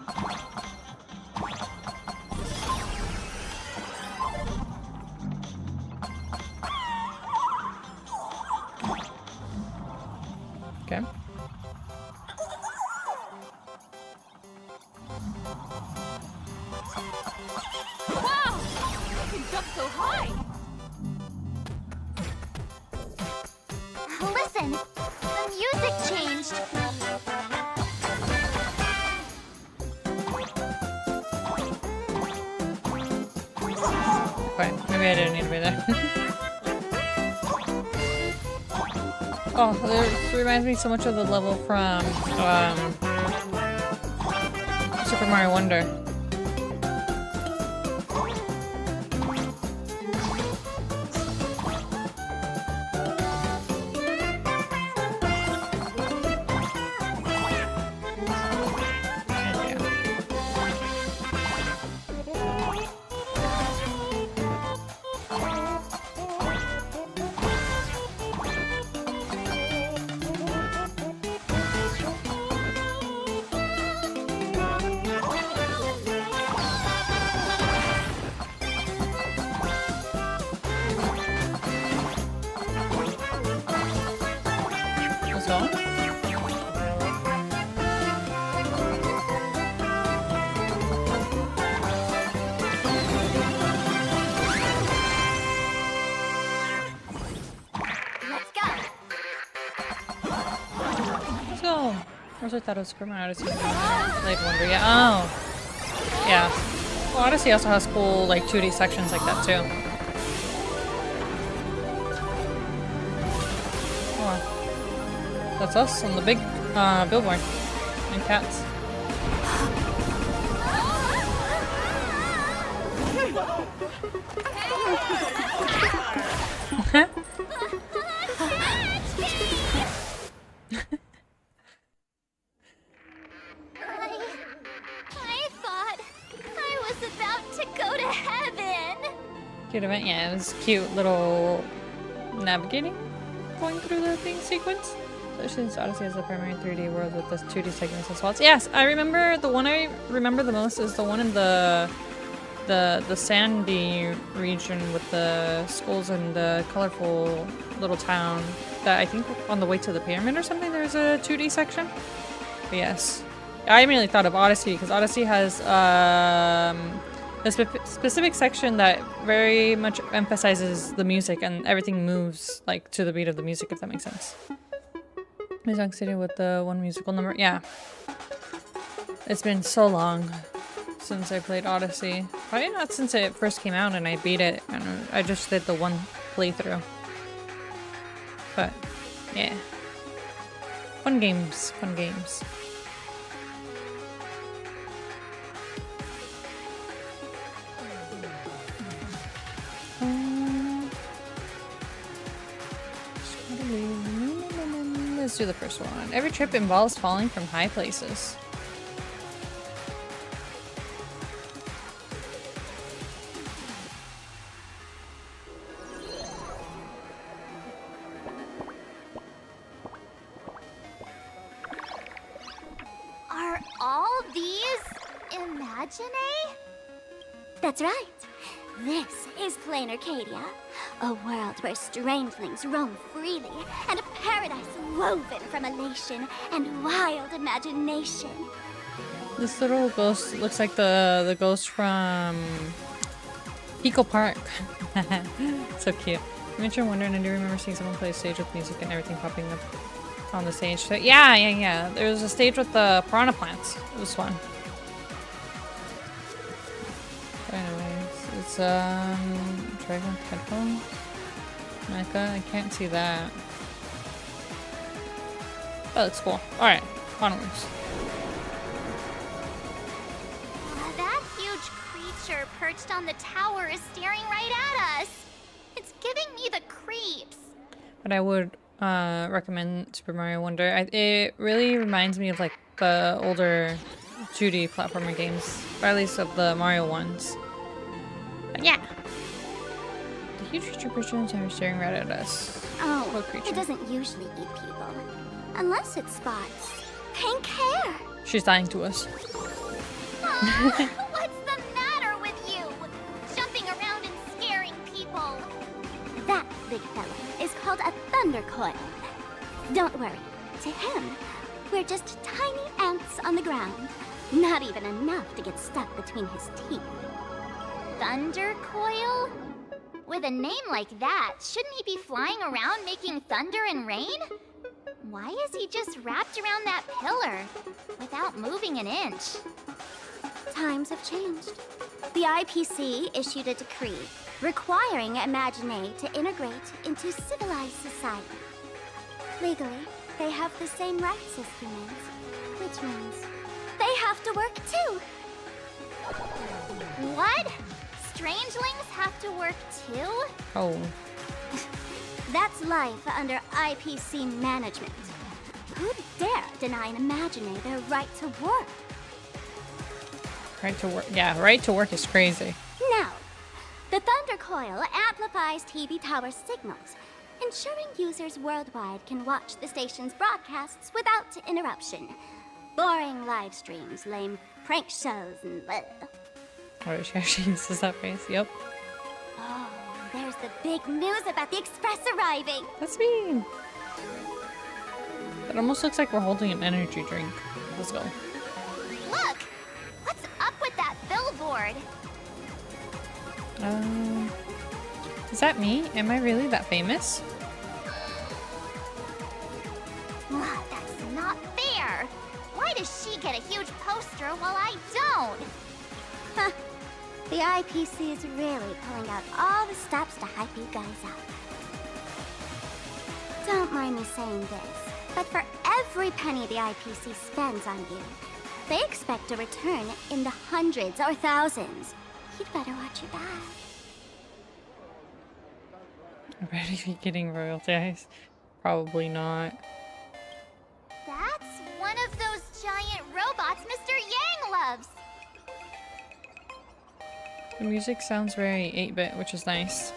Okay. Wow! I can jump so high! Listen, the music changed. Okay, maybe I didn't need to be there. Oh, this reminds me so much of the level from Super Mario Wonder. I thought it was Super Mario Odyssey. Played Wonder, yeah. Oh, yeah. Well, Odyssey also has cool like 2D sections like that too. Oh, that's us on the big billboard and cats. Cute event, yeah, it was cute little navigating, going through the thing sequence. Since Odyssey has the primary 3D world with the 2D segments and spots. Yes, I remember the one I remember the most is the one in the sandy region with the skulls and the colorful little town that I think on the way to the pyramid or something there's a 2D section. But yes. I immediately thought of Odyssey because Odyssey has a specific section that very much emphasizes the music and everything moves like to the beat of the music, if that makes sense. Music City with the one musical number. Yeah. It's been so long since I played Odyssey. Probably not since it first came out and I beat it. And I just did the one playthrough. But, yeah. Fun games. Fun games. Let's do the first one. Every trip involves falling from high places. Are all these Imagine? That's right. This is Planarcadia, a world where strangelings roam freely, and a paradise woven from elation and wild imagination. This little ghost looks like the ghost from Eco Park. So cute. You mentioned wondering, I do remember seeing someone play a stage with music and everything popping up on the stage. So yeah. There was a stage with the piranha plants. It was fun. But anyways, it's Dragon headphone. Mecha, I can't see that. Oh, that's cool. Alright, onwards. That huge creature perched on the tower is staring right at us. It's giving me the creeps. But I would recommend Super Mario Wonder. It really reminds me of like the older 2D platformer games, or at least of the Mario ones. But yeah. The huge creature perched on the tower staring right at us. Oh, what creature? It doesn't usually eat people. Unless it spots pink hair. She's dying to us. What's the matter with you? Jumping around and scaring people. That big fella is called a thunder coil. Don't worry. To him, we're just tiny ants on the ground. Not even enough to get stuck between his teeth. Thunder coil? With a name like that, shouldn't he be flying around making thunder and rain? Why is he just wrapped around that pillar without moving an inch? Times have changed. The IPC issued a decree requiring Imagine to integrate into civilized society. Legally, they have the same rights as humans, which means they have to work too. What? Strangelings have to work too? Oh. That's life under IPC management. Who'd dare deny an Imagine their right to work? Right to work. Yeah, right to work is crazy. Now, the Thunder Coil amplifies TV tower signals, ensuring users worldwide can watch the station's broadcasts without interruption. Boring live streams, lame prank shows, and Oh, she actually uses that phrase. Yep. Oh, there's the big news about the Express arriving. That's me. It almost looks like we're holding an energy drink. Let's go. Look! What's up with that billboard? Is that me? Am I really that famous? That's not fair! Why does she get a huge poster while I don't? Huh. The IPC is really pulling out all the stops to hype you guys up. Don't mind me saying this, but for every penny the IPC spends on you, they expect a return in the hundreds or thousands. You'd better watch your back. Already be getting royalties? Probably not. That's one of those giant robots Mr. Yang loves! The music sounds very 8-bit, which is nice.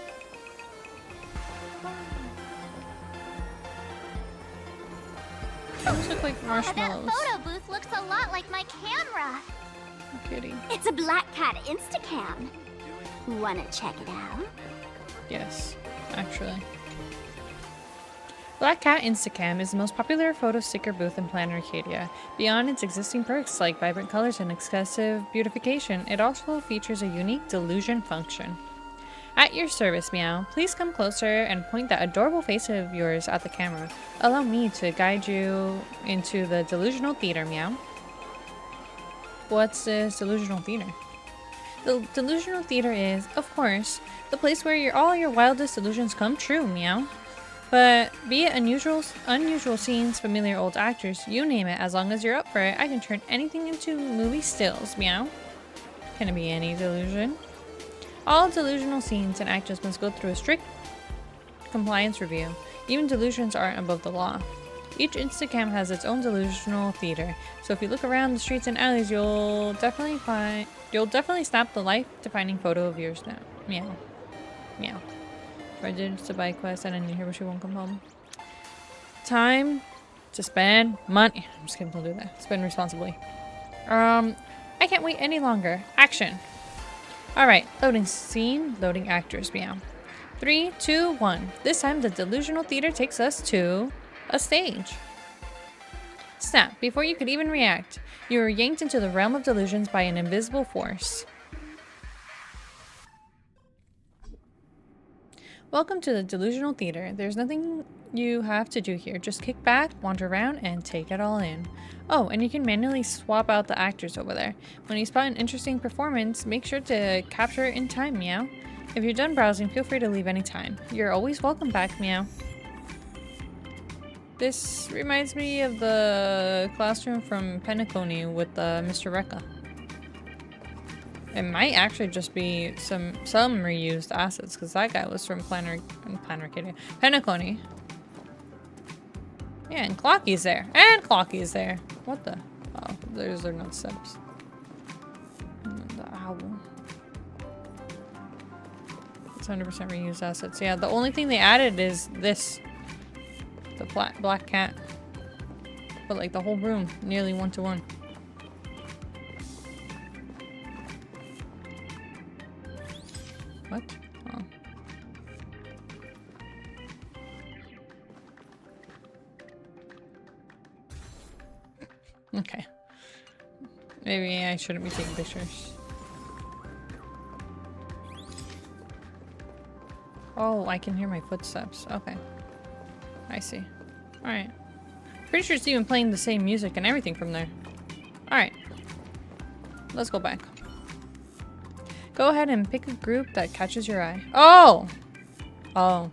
Those look like marshmallows. That photo booth looks a lot like my camera. Kitty. It's a Black Cat Instacam. Wanna check it out? Yes, actually. Black Cat Instacam is the most popular photo sticker booth in Planarcadia. Beyond its existing perks like vibrant colors and excessive beautification, it also features a unique delusion function. At your service, Meow. Please come closer and point that adorable face of yours at the camera. Allow me to guide you into the delusional theater, Meow. What's this delusional theater? The delusional theater is, of course, the place where all your wildest delusions come true, Meow. But be it unusual scenes, familiar old actors, you name it, as long as you're up for it, I can turn anything into movie stills, Meow. Can it be any delusion? All delusional scenes and actors must go through a strict compliance review. Even delusions aren't above the law. Each Instacam has its own delusional theater, so if you look around the streets and alleys, you'll definitely snap the life-defining photo of yours now. Meow. Meow. Registered to buy quest and I need her but she won't come home. Time to spend money. I'm just kidding, don't do that. Spend responsibly. I can't wait any longer. Action. Alright, loading scene, loading actors, Meow. 3, 2, 1. This time the delusional theater takes us to a stage. Snap, before you could even react, you were yanked into the realm of delusions by an invisible force. Welcome to the delusional theater. There's nothing you have to do here. Just kick back, wander around, and take it all in. Oh, and you can manually swap out the actors over there. When you spot an interesting performance, make sure to capture it in time, Meow. If you're done browsing, feel free to leave anytime. You're always welcome back, Meow. This reminds me of the classroom from Penacony with Mr. Rekka. It might actually just be some reused assets, because that guy was from Penacony. Yeah, and Clocky's there. And Clocky's there. What the? Oh, there's their note steps. The owl. It's 100% reused assets. Yeah, the only thing they added is this. The black cat. But like the whole room, nearly 1-to-1. What? Oh. Okay. Maybe I shouldn't be taking pictures. Oh, I can hear my footsteps. Okay. I see. Alright. Pretty sure it's even playing the same music and everything from there. Alright. Let's go back. Go ahead and pick a group that catches your eye. Oh! Oh.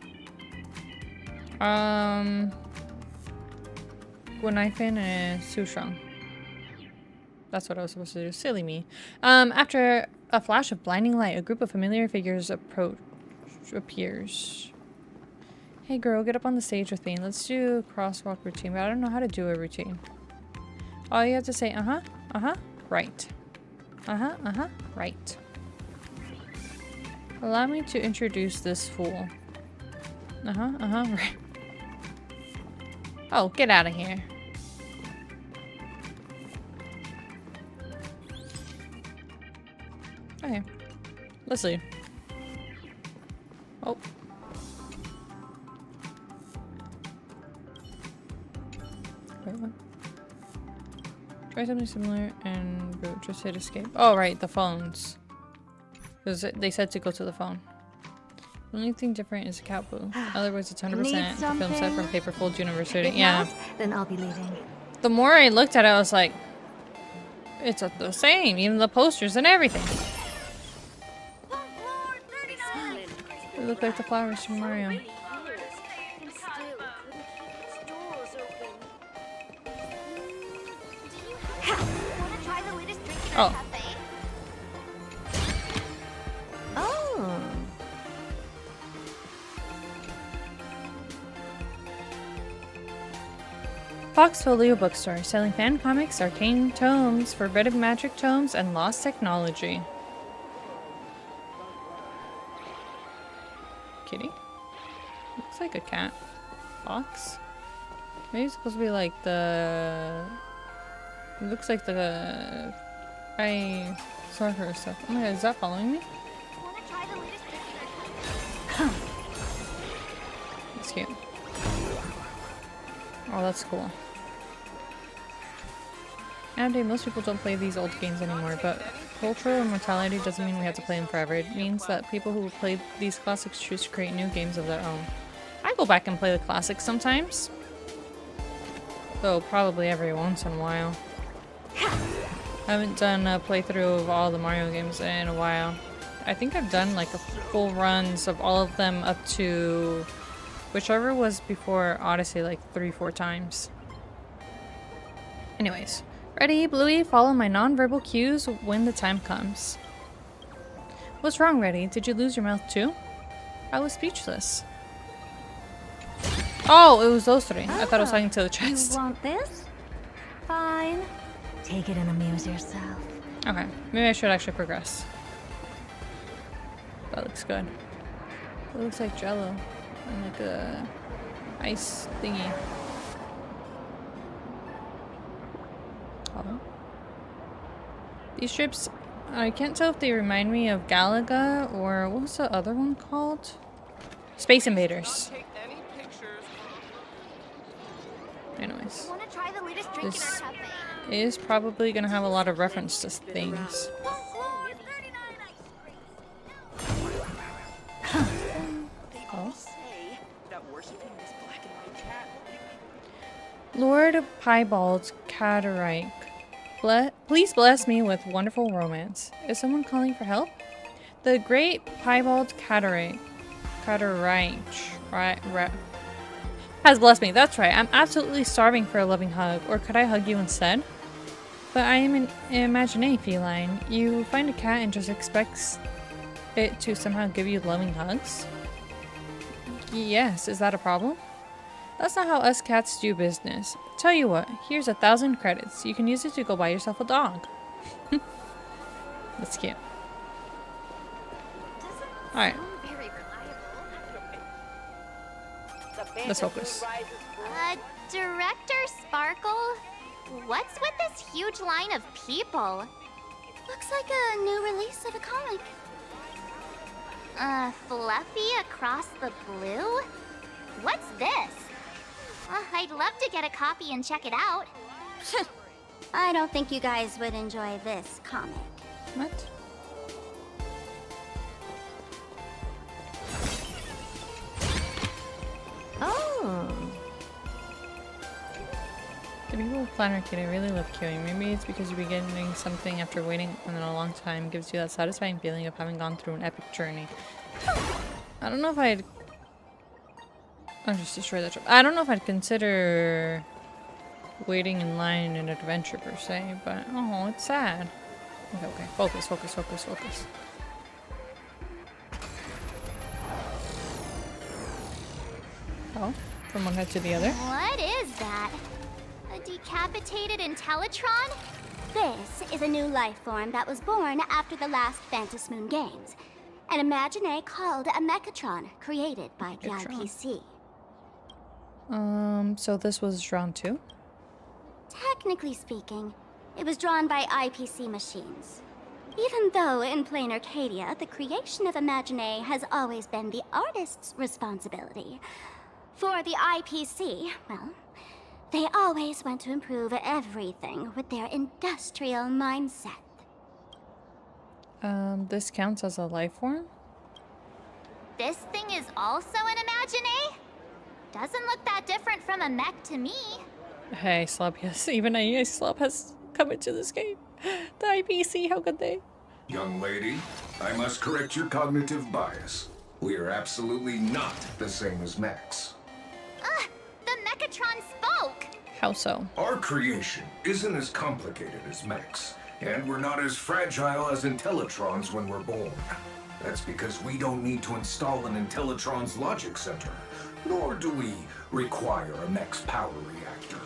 Guanifin and Sushang. That's what I was supposed to do. Silly me. After a flash of blinding light, a group of familiar figures appears. Hey girl, get up on the stage with me. Let's do a crosswalk routine, but I don't know how to do a routine. All you have to say, right. Right. Allow me to introduce this fool. Right. Oh, get out of here. Okay. Let's leave. Oh. Wait, what? Try something similar and go just hit escape. Oh, right, the phones. Because they said to go to the phone. The only thing different is the cat boo. Otherwise, it's 100% the film set from Paperfold University. If yeah. not, then I'll be leaving. The more I looked at it, I was like, it's the same. Even the posters and everything. They look like the flowers from Mario. Oh. Oh. Fox Folio Bookstore, selling fan comics, arcane tomes, forbidden magic tomes, and lost technology. Kitty? Looks like a cat. Fox? Maybe it's supposed to be like the... It looks like the... I saw her stuff. Oh my god, is that following me? That's cute. Oh, that's cool. Nowadays, most people don't play these old games anymore, but cultural immortality doesn't mean we have to play them forever. It means that people who played these classics choose to create new games of their own. I go back and play the classics sometimes. Though probably every once in a while. I haven't done a playthrough of all the Mario games in a while. I think I've done like a full runs of all of them up to whichever was before Odyssey like 3-4 times. Anyways. Ready, Bluey? Follow my non-verbal cues when the time comes. What's wrong, Reddy? Did you lose your mouth too? I was speechless. Oh, it was those three. I thought I was talking to the chest. You want this? Fine. Take it and amuse yourself. Okay, maybe I should actually progress. That looks good. It looks like Jello and like a ice thingy. Oh. These ships, I can't tell if they remind me of Galaga or what was the other one called? Space Invaders. Anyways, this is probably gonna have a lot of reference to things. Oh. Lord Piebald Cataract, please bless me with wonderful romance. Is someone calling for help? The great Piebald Cataract has blessed me. That's right. I'm absolutely starving for a loving hug. Or could I hug you instead? But I am an imaginae feline. You find a cat and just expects it to somehow give you loving hugs? Yes, is that a problem? That's not how us cats do business. Tell you what, here's 1,000 credits. You can use it to go buy yourself a dog. That's cute. Alright. Let's focus. Director Sparkle? What's with this huge line of people? Looks like a new release of a comic. Fluffy across the blue? What's this? I'd love to get a copy and check it out. I don't think you guys would enjoy this comic. What? Oh. The people of Planarcadia really love queuing. Maybe it's because you're beginning something after waiting and then a long time gives you that satisfying feeling of having gone through an epic journey. I don't know if I'd... I'll just destroy that trip. I don't know if I'd consider waiting in line an adventure per se, but oh, it's sad. Okay, okay. Focus, focus, focus, focus. Oh, from one head to the other. What is that? A decapitated Intellitron? This is a new life form that was born after the last Phantom Moon Games. An imaginae called a Mechatron, created by the IPC. So this was drawn too? Technically speaking, it was drawn by IPC machines. Even though in Planarcadia, the creation of imaginae has always been the artist's responsibility. For the IPC, well, they always want to improve everything with their industrial mindset. This counts as a life form? This thing is also an imaginae? Doesn't look that different from a mech to me. Hey, Slub, yes, even a Slub has come into this game. The IPC, how could they? Young lady, I must correct your cognitive bias. We are absolutely not the same as mechs. The Mechatron spoke! How so? Our creation isn't as complicated as mechs, and we're not as fragile as Intellitrons when we're born. That's because we don't need to install an Intellitron's logic center, nor do we require a mech's power reactor.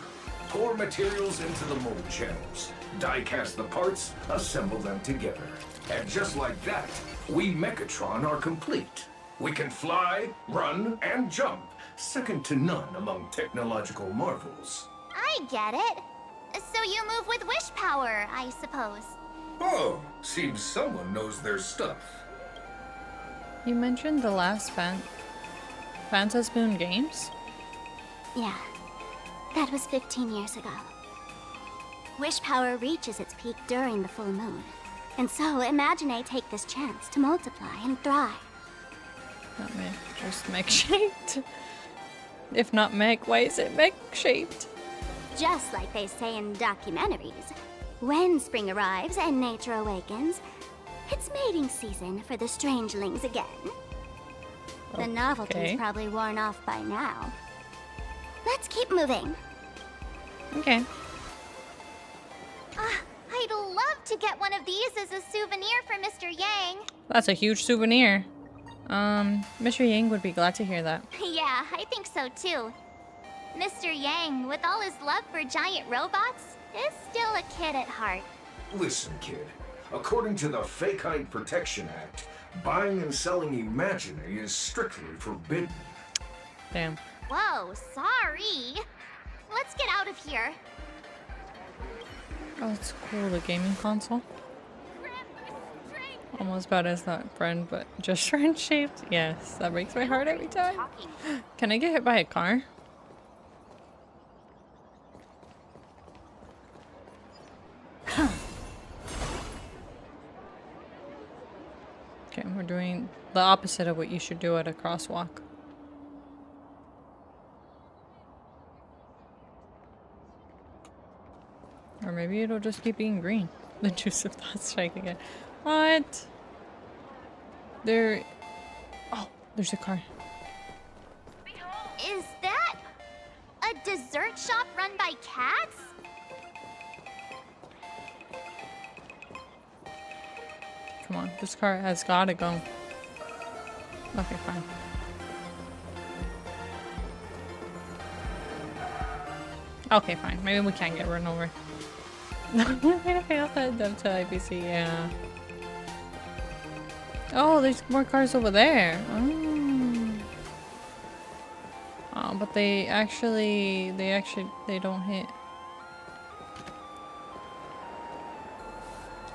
Pour materials into the mold channels, die-cast the parts, assemble them together. And just like that, we Mechatron are complete. We can fly, run, and jump, second to none among technological marvels. I get it. So you move with wish power, I suppose. Oh, seems someone knows their stuff. You mentioned the last Phantasm Moon games? Yeah, that was 15 years ago. Wish power reaches its peak during the full moon. And so, Imagine take this chance to multiply and thrive. Not mech, just mech-shaped. If not mech, why is it mech-shaped? Just like they say in documentaries, when spring arrives and nature awakens, it's mating season for the strangelings again. The novelty's probably worn off by now. Let's keep moving. Okay. I'd love to get one of these as a souvenir for Mr. Yang. That's a huge souvenir. Mr. Yang would be glad to hear that. Yeah, I think so too. Mr. Yang, with all his love for giant robots, is still a kid at heart. Listen, kid. According to the Fakite Protection Act, buying and selling Imagine is strictly forbidden. Damn. Whoa, sorry. Let's get out of here. Oh, it's cool, the gaming console. Almost bad as that friend, but just friend-shaped. Yes, that breaks my heart every time. Can I get hit by a car? Okay, we're doing the opposite of what you should do at a crosswalk. Or maybe it'll just keep being green. The juice of thought strike again. What? There... Oh, there's a car. Is that a dessert shop run by cats? Come on, this car has gotta go. Okay, fine. Okay, fine. Maybe we can't get run over. No, I'm gonna pay off that dev to IPC, yeah. Oh, there's more cars over there. Oh. Oh, but they don't hit.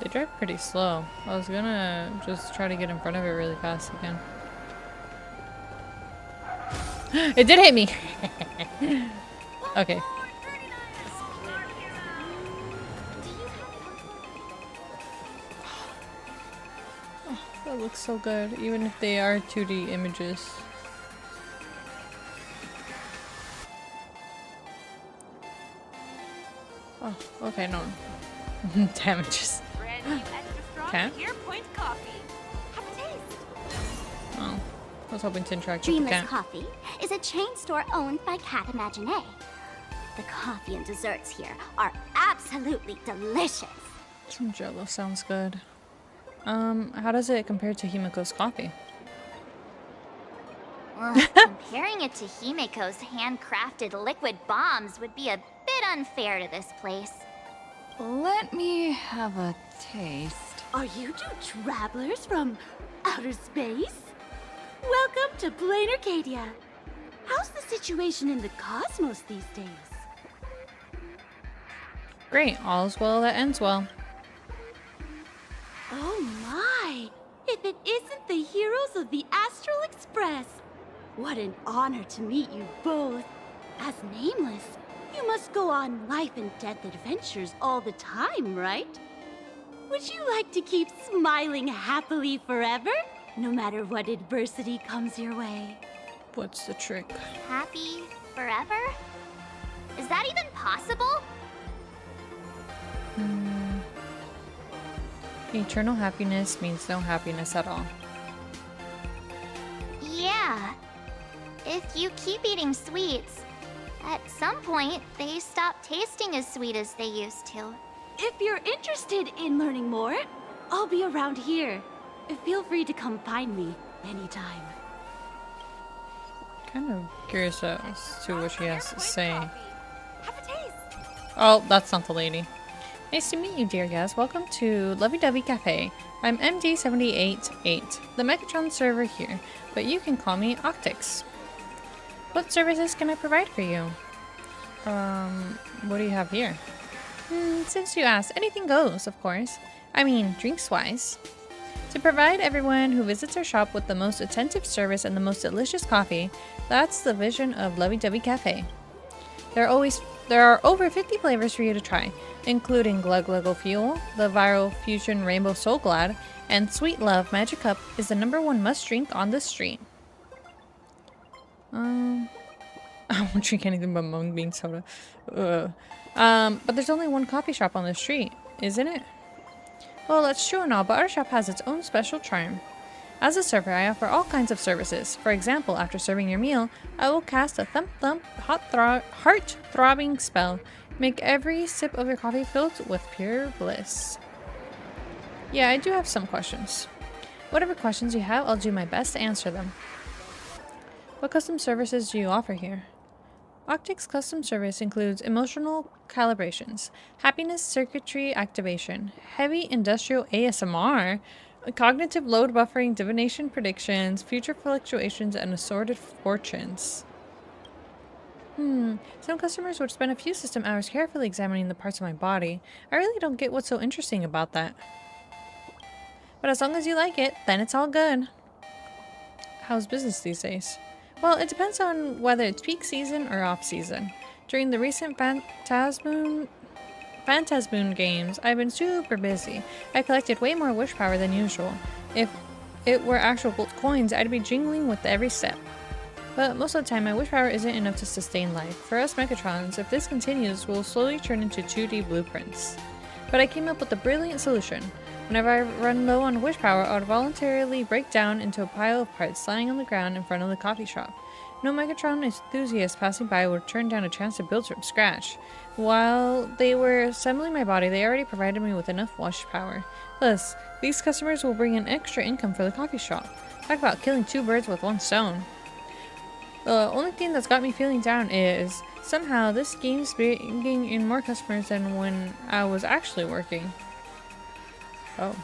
They drive pretty slow. I was gonna just try to get in front of it really fast again. It did hit me! Okay. Oh, that looks so good, even if they are 2D images. Oh, okay, no. Damages. Okay. Oh, I was hoping to interact with the Dreamless cat. Coffee is a chain store owned by Cat Imagine. The coffee and desserts here are absolutely delicious. Some Jello sounds good. How does it compare to Himiko's coffee? Well, comparing it to Himiko's handcrafted liquid bombs would be a bit unfair to this place. Let me have a taste. Are you two travelers from outer space? Welcome to Planarcadia. How's the situation in the cosmos these days? Great, all's well that ends well. Oh my! If it isn't the heroes of the Astral Express! What an honor to meet you both. As Nameless, you must go on life and death adventures all the time, right? Would you like to keep smiling happily forever? No matter what adversity comes your way. What's the trick? Happy forever? Is that even possible? Eternal happiness means no happiness at all. Yeah. If you keep eating sweets, at some point they stop tasting as sweet as they used to. If you're interested in learning more, I'll be around here. Feel free to come find me anytime. Kind of curious as to what she has to say. Oh, that's not the lady. Nice to meet you, dear guest. Welcome to Lovey-Dovey Cafe. I'm MD788, the Megatron server here, but you can call me Octix. What services can I provide for you? What do you have here? Since you asked, anything goes, of course. I mean, drinks-wise. To provide everyone who visits our shop with the most attentive service and the most delicious coffee, that's the vision of Lovey Dovey Cafe. There are over 50 flavors for you to try, including Glug Gluggle Fuel, the viral fusion Rainbow Soul Glad, and Sweet Love Magic Cup is the #1 must drink on the street. I won't drink anything but mung bean soda. But there's only one coffee shop on the street, isn't it? Well, that's true and all, but our shop has its own special charm. As a server, I offer all kinds of services. For example, after serving your meal, I will cast a thump-thump, heart-throbbing spell. Make every sip of your coffee filled with pure bliss. Yeah, I do have some questions. Whatever questions you have, I'll do my best to answer them. What custom services do you offer here? Octic's custom service includes emotional calibrations, happiness circuitry activation, heavy industrial ASMR, cognitive load buffering, divination predictions, future fluctuations, and assorted fortunes. Some customers would spend a few system hours carefully examining the parts of my body. I really don't get what's so interesting about that. But as long as you like it, then it's all good. How's business these days? Well, it depends on whether it's peak season or off season. During the recent Phantasmoon games, I've been super busy. I collected way more wish power than usual. If it were actual gold coins, I'd be jingling with every step. But most of the time, my wish power isn't enough to sustain life. For us Mechatrons, if this continues, we'll slowly turn into 2D blueprints. But I came up with a brilliant solution. Whenever I run low on wish power, I would voluntarily break down into a pile of parts lying on the ground in front of the coffee shop. No Megatron enthusiast passing by would turn down a chance to build from scratch. While they were assembling my body, they already provided me with enough wish power. Plus, these customers will bring in extra income for the coffee shop. Talk about killing 2 birds with 1 stone. The only thing that's got me feeling down is, somehow this game's bringing in more customers than when I was actually working. Oh.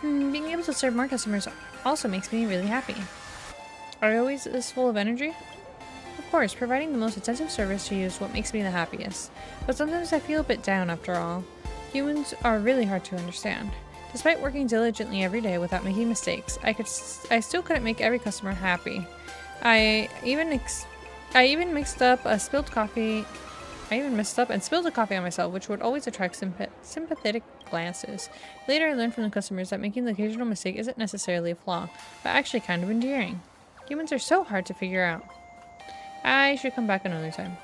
Being able to serve more customers also makes me really happy. Are you always this full of energy? Of course, providing the most attentive service to you is what makes me the happiest. But sometimes I feel a bit down after all. Humans are really hard to understand. Despite working diligently every day without making mistakes, I still couldn't make every customer happy. I even mixed up and spilled a coffee on myself, which would always attract sympathetic glances. Later, I learned from the customers that making the occasional mistake isn't necessarily a flaw, but actually kind of endearing. Humans are so hard to figure out. I should come back another time.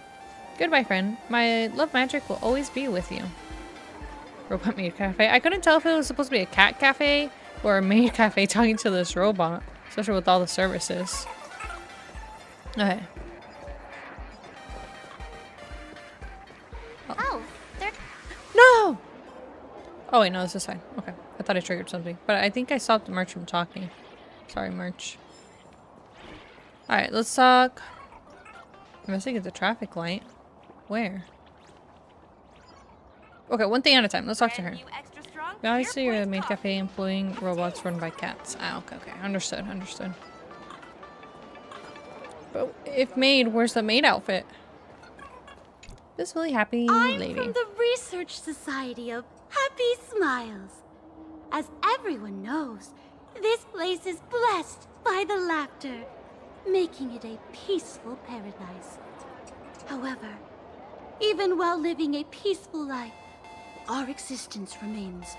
Goodbye, friend. My love magic will always be with you. Robot maid cafe. I couldn't tell if it was supposed to be a cat cafe or a maid cafe talking to this robot, especially with all the services. Okay. Oh, they're... No! Oh wait, no, this is fine. Okay. I thought I triggered something. But I think I stopped Merch from talking. Sorry, Merch. Alright, let's talk. I'm missing at the traffic light. Where? Okay, one thing at a time. Let's talk to her. Obviously, you're a maid cafe employing robots run by cats. Ah, okay, okay. Understood, understood. But if maid, where's the maid outfit? This really happy lady. I'm from the Research Society of Happy Smiles. As everyone knows, this place is blessed by the laughter, making it a peaceful paradise. However, even while living a peaceful life, our existence remains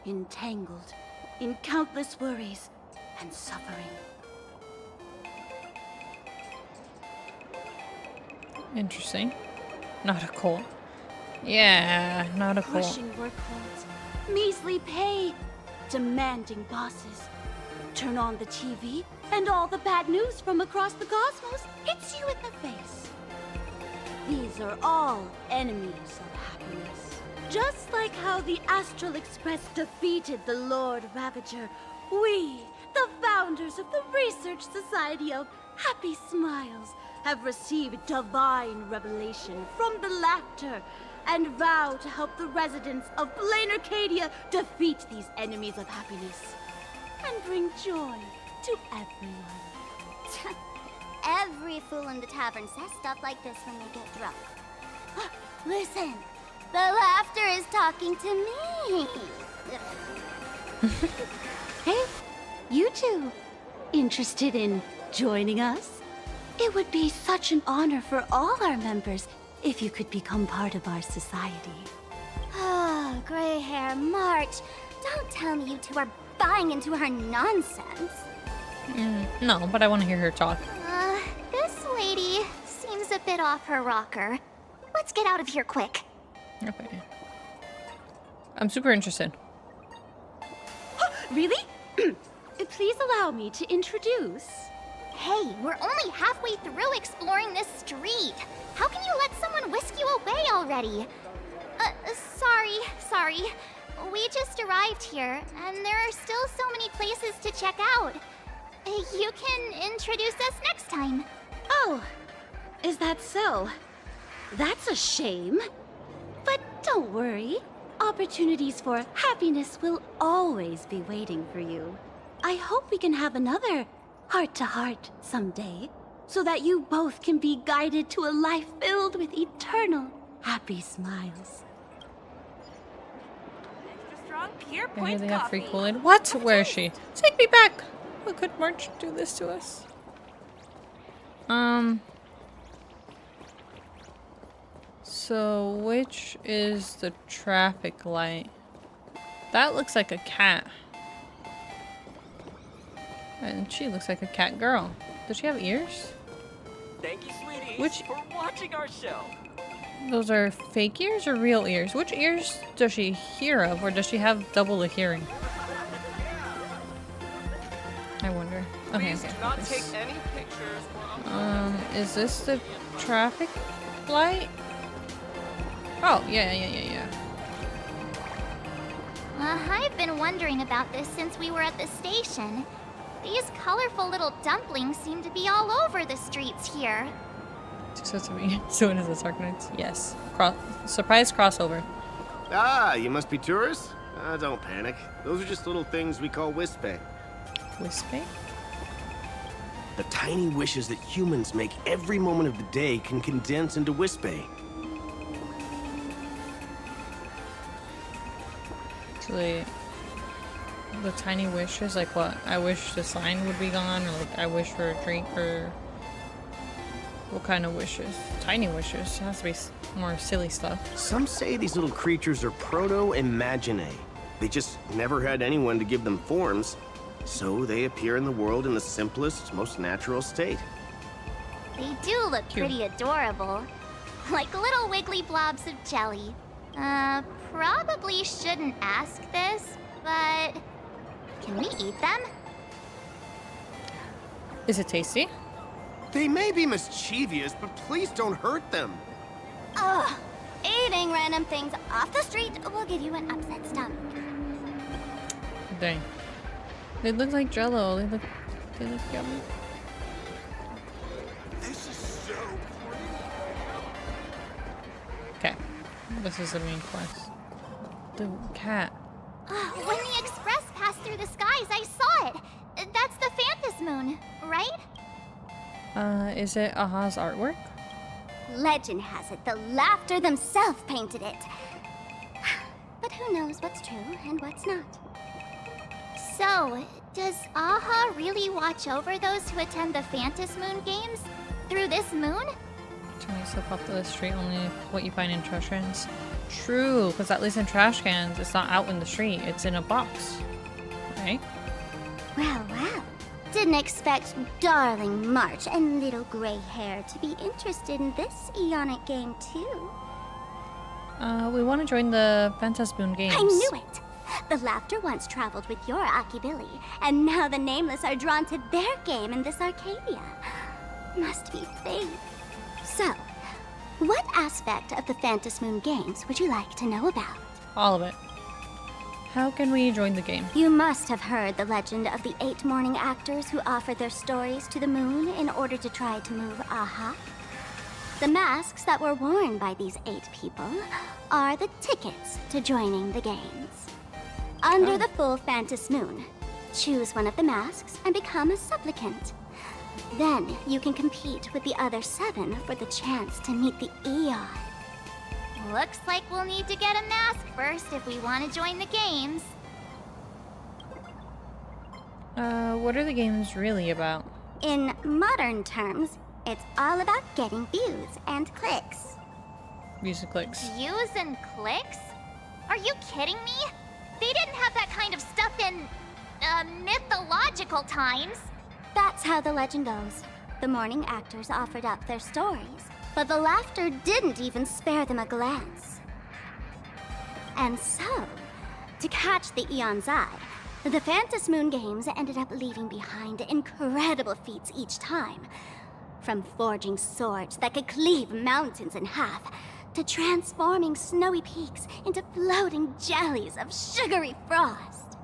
entangled in countless worries and suffering. Interesting. Not a cult. Yeah, not a cult. Pushing workloads, measly pay, demanding bosses. Turn on the TV, and all the bad news from across the cosmos hits you in the face. These are all enemies of happiness. Just like how the Astral Express defeated the Lord Ravager, we, the founders of the Research Society of Happy Smiles, have received divine revelation from the laughter and vow to help the residents of Planarcadia defeat these enemies of happiness and bring joy to everyone. every fool in the tavern says stuff like this when they get drunk. Listen, the laughter is talking to me. Hey, you two, interested in joining us? It would be such an honor for all our members if you could become part of our society. Oh, gray hair March. Don't tell me you two are buying into her nonsense. No, but I want to hear her talk. This lady seems a bit off her rocker. Let's get out of here quick. Okay. I'm super interested. Really? Please allow me to introduce. Hey, we're only halfway through exploring this street. How can you let someone whisk you away already? Sorry. We just arrived here, and there are still so many places to check out. You can introduce us next time. Oh, is that so? That's a shame. But don't worry. Opportunities for happiness will always be waiting for you. I hope we can have another heart-to-heart someday, so that you both can be guided to a life filled with eternal happy smiles. I hear they have free Kool-Aid. What? Where is she? Take me back! How could March do this to us? So which is the traffic light? That looks like a cat. And she looks like a cat girl. Does she have ears? Thank you, sweeties, Which- for watching our show. Those are fake ears or real ears? Which ears does she hear of, or does she have double the hearing? I wonder. Okay, Please okay. do not This- take any pictures is this the traffic light? Oh, yeah. I've been wondering about this since we were at the station. These colorful little dumplings seem to be all over the streets here. So it is the Dark Knights? Yes. Surprise crossover. Ah, you must be tourists? Don't panic. Those are just little things we call wispe. Wispe? The tiny wishes that humans make every moment of the day can condense into wispe. So the tiny wishes, like what? I wish the sign would be gone, or like I wish for a drink, or what kind of wishes? Tiny wishes. It has to be more silly stuff. Some say these little creatures are proto-imaginae. They just never had anyone to give them forms, so they appear in the world in the simplest, most natural state. They do look pretty adorable. Like little wiggly blobs of jelly. Probably shouldn't ask this, but can we eat them? Is it tasty? They may be mischievous, but please don't hurt them. Ugh. Eating random things off the street will give you an upset stomach. Dang. They look like Jello. They look yummy. This is so Okay. This is the main quest. The cat. When the express passed through the skies, I saw it. That's the Phantas Moon, right? Is it Aha's artwork? Legend has it the Laughter themselves painted it. But who knows what's true and what's not. So, does Aha really watch over those who attend the Phantas Moon games? Through this moon? Turn yourself off to the street, only what you find in trash cans. True, because at least in trash cans, it's not out in the street. It's in a box. Right? Well. Didn't expect darling March and little gray hair to be interested in this Eonic game too. We want to join the Phantasmoon games. I knew it! The Laughter once traveled with your Akibili, and now the Nameless are drawn to their game in this Arcadia. Must be fate. So, what aspect of the Phantasmoon games would you like to know about? All of it. How can we join the game? You must have heard the legend of the 8 morning actors who offered their stories to the moon in order to try to move Aha. The masks that were worn by these 8 people are the tickets to joining the games. Under the full Phantas Moon, choose one of the masks and become a supplicant. Then you can compete with the other 7 for the chance to meet the Eon. Looks like we'll need to get a mask first if we want to join the games. What are the games really about? In modern terms, it's all about getting views and clicks. Views and clicks. Views and clicks? Are you kidding me? They didn't have that kind of stuff in, mythological times. That's how the legend goes. The morning actors offered up their stories, but the laughter didn't even spare them a glance. And so, to catch the Eon's eye, the Phantas Moon Games ended up leaving behind incredible feats each time. From forging swords that could cleave mountains in half, to transforming snowy peaks into floating jellies of sugary frost.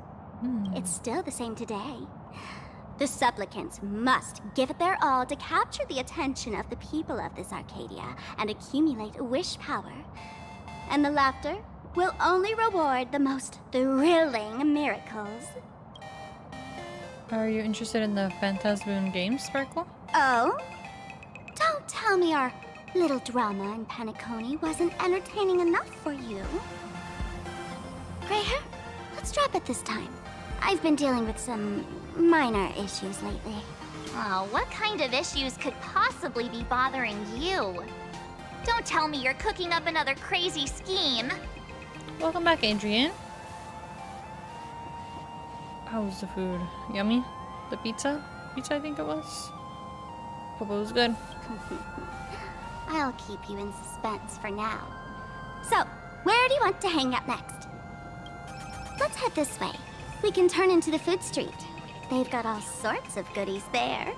It's still the same today. The supplicants must give it their all to capture the attention of the people of this Arcadia and accumulate wish power. And the laughter will only reward the most thrilling miracles. Are you interested in the Phantasmoon Games, Sparkle? Oh? Don't tell me our little drama in Penacony wasn't entertaining enough for you. Gray hair, let's drop it this time. I've been dealing with some minor issues lately. Oh, what kind of issues could possibly be bothering you? Don't tell me you're cooking up another crazy scheme. Welcome back, Adrian. How was the food? Yummy? The pizza? Pizza, I think it was. Hope it was good. I'll keep you in suspense for now. So, where do you want to hang out next? Let's head this way. We can turn into the food street. They've got all sorts of goodies there.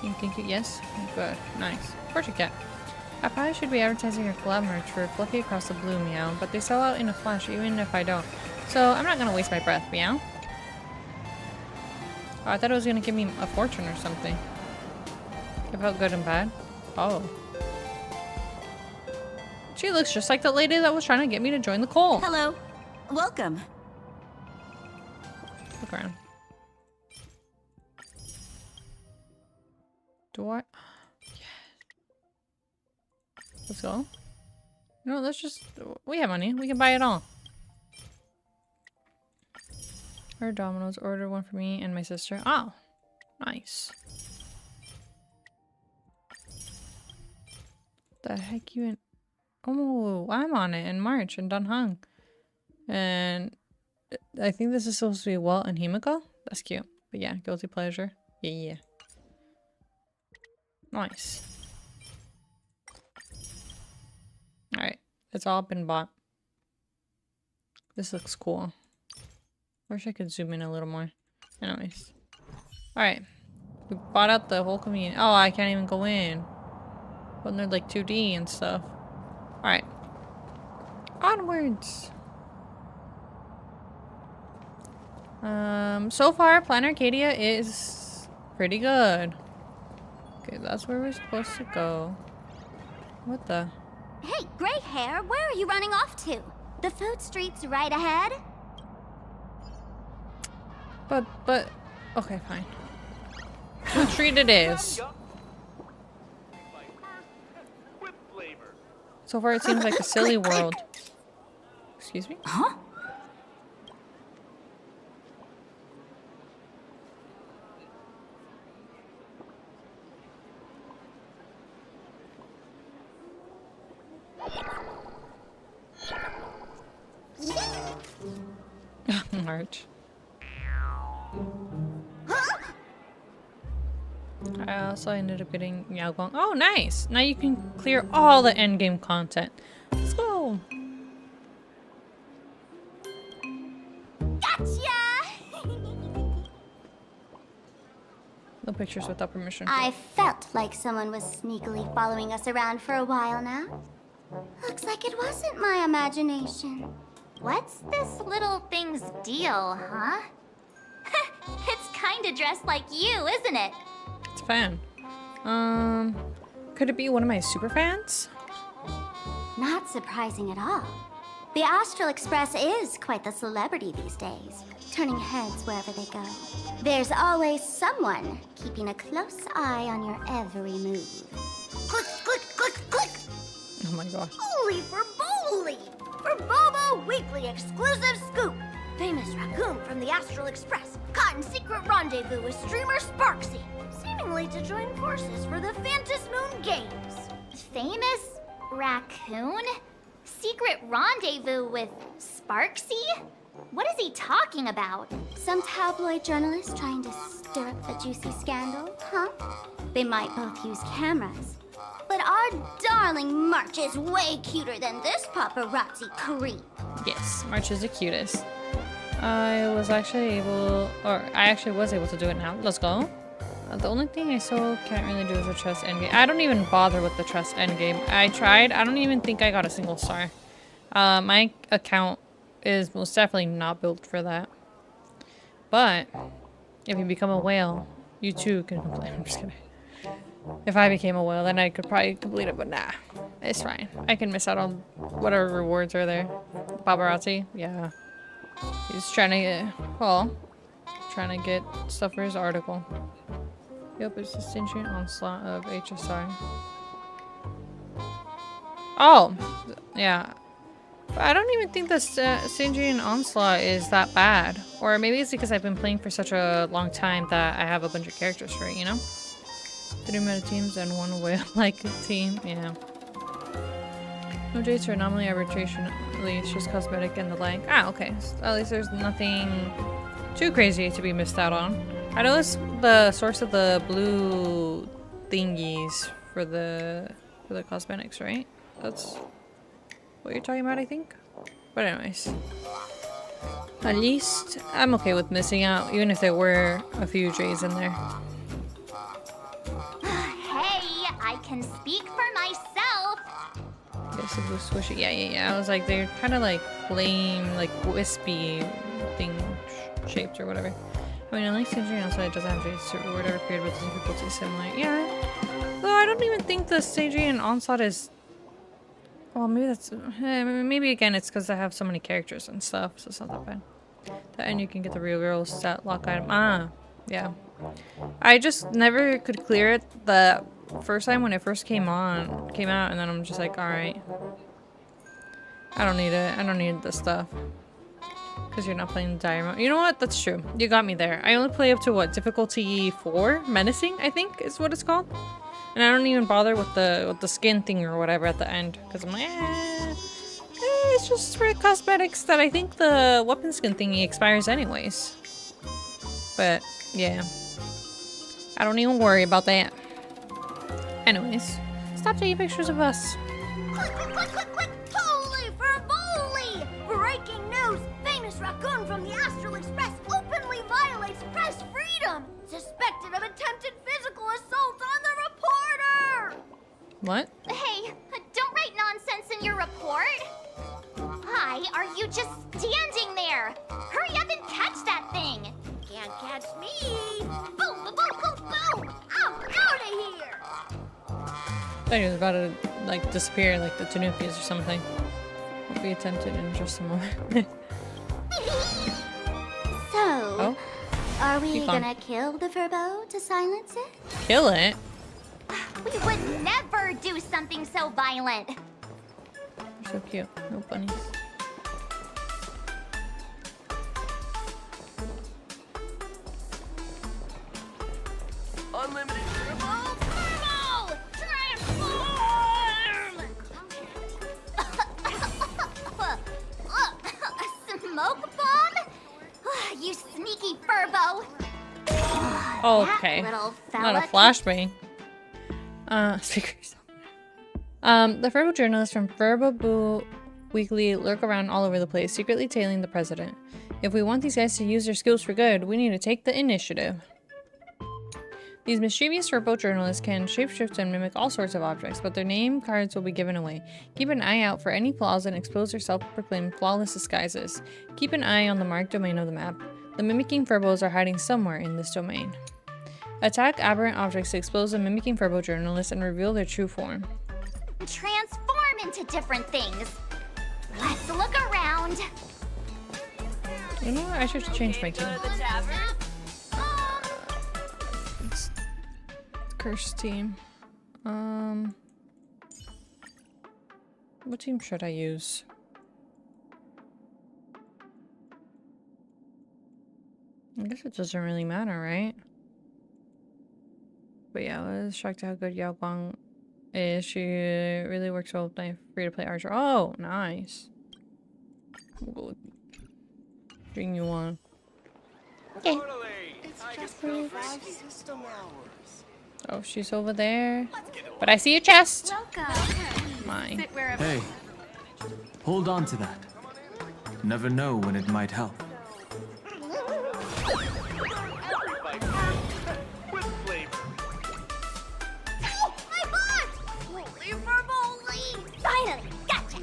Thank you. Yes? Good. Nice. Fortune cat. I probably should be advertising your collab merch for Fluffy Across the Blue, meow, but they sell out in a flash even if I don't. So I'm not gonna waste my breath, meow. Oh, I thought it was gonna give me a fortune or something. It felt good and bad. Oh. She looks just like the lady that was trying to get me to join the cult. Hello. Welcome. Look around. Do I? Yeah. Let's go. No, let's just... We have money. We can buy it all. Order Domino's. Order one for me and my sister. Oh. Nice. The heck you in... Oh, I'm on it in March in Dunhung. And I think this is supposed to be Walt and Himiko. That's cute. But yeah, guilty pleasure. Yeah. Nice. Alright. It's all been bought. This looks cool. Wish I could zoom in a little more. Anyways. Alright. We bought out the whole community. Oh, I can't even go in. When they're like 2D and stuff. Alright. Onwards! So far, Planarcadia is pretty good. Okay, that's where we're supposed to go. What the? Hey, gray hair, where are you running off to? The food street's right ahead. But, okay, fine. Food street it is. So far, it seems like a silly world. Excuse me? Huh? March. I also ended up getting Yaoguang. Oh, nice! Now you can clear all the endgame content. Let's go! Gotcha! No pictures without permission. I felt like someone was sneakily following us around for a while now. Looks like it wasn't my imagination. What's this little thing's deal, huh? It's kinda dressed like you, isn't it? It's a fan. Could it be one of my super fans? Not surprising at all. The Astral Express is quite the celebrity these days, turning heads wherever they go. There's always someone keeping a close eye on your every move. Click, click, click, click! Oh my god. Holy for Bowly! For Bobo Weekly exclusive scoop! Famous raccoon from the Astral Express caught in secret rendezvous with streamer Sparksy, seemingly to join forces for the Phantom Moon Games. Famous raccoon? Secret rendezvous with Sparksy? What is he talking about? Some tabloid journalist trying to stir up the juicy scandal, huh? They might both use cameras. But our darling March is way cuter than this paparazzi creep. Yes, March is the cutest. I was actually able to do it now. Let's go. The only thing I still can't really do is the trust endgame. I don't even bother with the trust endgame. I tried. I don't even think I got a single star. My account is most definitely not built for that. But if you become a whale, you too can complete. I'm just kidding. If I became a whale, then I could probably complete it, but nah. It's fine. I can miss out on whatever rewards are there. Paparazzi? Yeah. He's trying to get, trying to get stuff for his article. Yep, it's a sentient onslaught of HSI. Oh! Yeah. But I don't even think the Stygian Onslaught is that bad. Or maybe it's because I've been playing for such a long time that I have a bunch of characters for it, you know? 3 meta teams and 1 whale-like team, yeah. No dates or anomaly arbitration, it's just cosmetic and the like. Ah, okay. So at least there's nothing too crazy to be missed out on. I know it's the source of the blue thingies for the cosmetics, right? That's what you're talking about, I think. But anyways, at least I'm okay with missing out, even if there were a few J's in there. Hey, I can speak for myself. Yes, the blue squishy. Yeah. I was like, they're kind of like lame, like wispy thing shaped or whatever. I mean, at least Stygian Onslaught doesn't have J's to reward every period with the difficulty similar. Yeah. Though I don't even think the Stygian Onslaught is. Well, maybe that's. Maybe again, it's because I have so many characters and stuff, so it's not that bad. And you can get the real girl stat lock item. Ah, yeah. I just never could clear it the first time when it first came out, and then I'm just like, all right. I don't need it. I don't need this stuff. Because you're not playing the dire mode. You know what? That's true. You got me there. I only play up to what? Difficulty 4? Menacing, I think is what it's called. And I don't even bother with the skin thing or whatever at the end. Because I'm like, it's just for cosmetics that I think the weapon skin thingy expires anyways. But, yeah. I don't even worry about that. Anyways, stop taking pictures of us. Click, click, click, click, click! Holy for Bowly! Breaking news! Famous raccoon from the Astral Express openly violates press freedom! Suspected of attempted physical assault on the reporter! What? Hey, don't write nonsense in your report. Why are you just standing there? Hurry up and catch that thing! Can't catch me! Boom, boom, boom, boom, boom! I'm out of here! I thought he was about to like disappear like the Tanuki's or something. Will be attempted in just a moment. So, are we gonna kill the Furbo to silence it? Kill it? We would never do something so violent. You're so cute. No bunnies. Unlimited Turbo! Transform! A smoke bomb? You sneaky Furbo. Okay. Little Not a fella. flashbang. Speak for yourself. The Furbo journalists from Furbo Weekly lurk around all over the place, secretly tailing the president. If we want these guys to use their skills for good, we need to take the initiative. These mischievous Furbo journalists can shapeshift and mimic all sorts of objects, but their name cards will be given away. Keep an eye out for any flaws and expose their self-proclaimed flawless disguises. Keep an eye on the marked domain of the map. The mimicking Furbos are hiding somewhere in this domain. Attack aberrant objects to expose the mimicking Furbo journalists and reveal their true form. Transform into different things. Let's Let's look around. You know what? I should change my team. It's cursed team. What team should I use? I guess it doesn't really matter, right? But yeah, I was shocked at how good Yao Guang is. She really works well with my free-to-play Archer. Oh, nice. We'll go bring you on. Okay. It's just for 5 system hours. Oh, she's over there. But I see your chest. Mine. Hey, hold on to that. Never know when it might help. Finally, gotcha.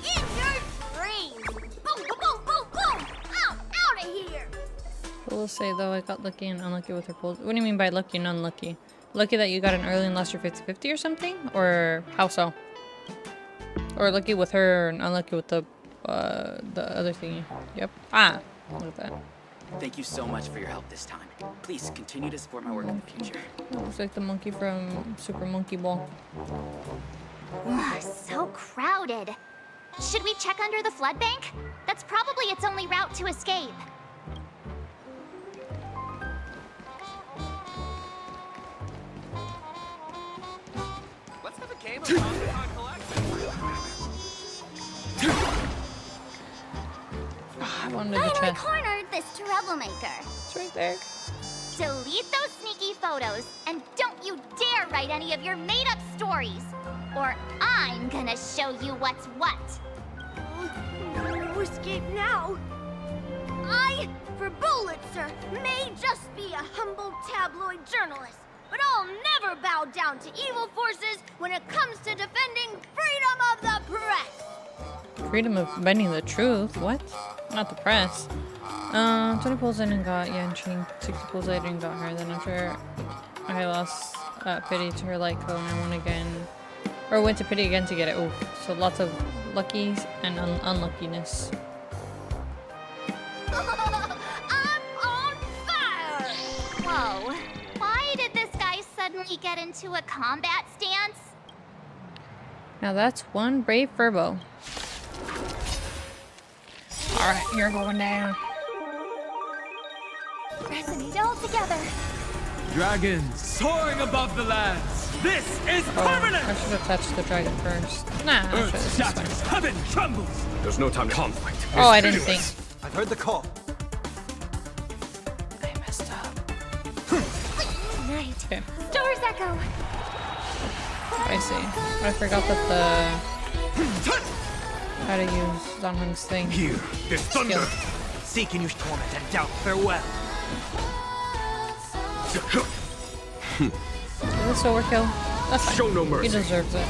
In your dreams. Boom, boom, boom, boom, boom. Out of here. I will say though, I got lucky and unlucky with her pulls. What do you mean by lucky and unlucky? Lucky that you got an early and lost your 50-50 or something? Or how so? Or lucky with her and unlucky with the other thingy. Yep. Ah, look at that. Thank you so much for your help this time. Please continue to support my work in the future. Looks like the monkey from Super Monkey Ball. Ugh, so crowded. Should we check under the flood bank? That's probably its only route to escape. Let's have a game of Honkai Collection. I wanted the Finally chest. cornered this troublemaker. It's right there. Delete those sneaky photos, and don't you dare write any of your made-up stories, or I'm gonna show you what's what. No escape now. I, for Bullitzer, may just be a humble tabloid journalist, but I'll never bow down to evil forces when it comes to defending freedom of the press. Freedom of bending the truth. What? Not the press. 20 pulls in and got Yanqing. 60 pulls later and got her. Then after I lost pity to her light cone, I won again. Or went to pity again to get it. Oof. So lots of luckies and unluckiness. I'm on fire! Whoa. Why did this guy suddenly get into a combat stance? Now that's one brave Furbo. Alright, you're going down. Pressing it all together. Dragons soaring above the lands. This is Oh, permanent! I should have touched the dragon first. Nah, actually, this is fine. Shatters, heaven trembles. There's no time to conflict. Oh, I didn't think. I've heard the call. I messed up. Night. Okay. Stars echo. I see. I forgot that how to use Zanheng's thing. Here, this thunder. Skill. Seek in your torment and doubt. Farewell. Is this overkill? That's fine. Show no mercy. He deserves it.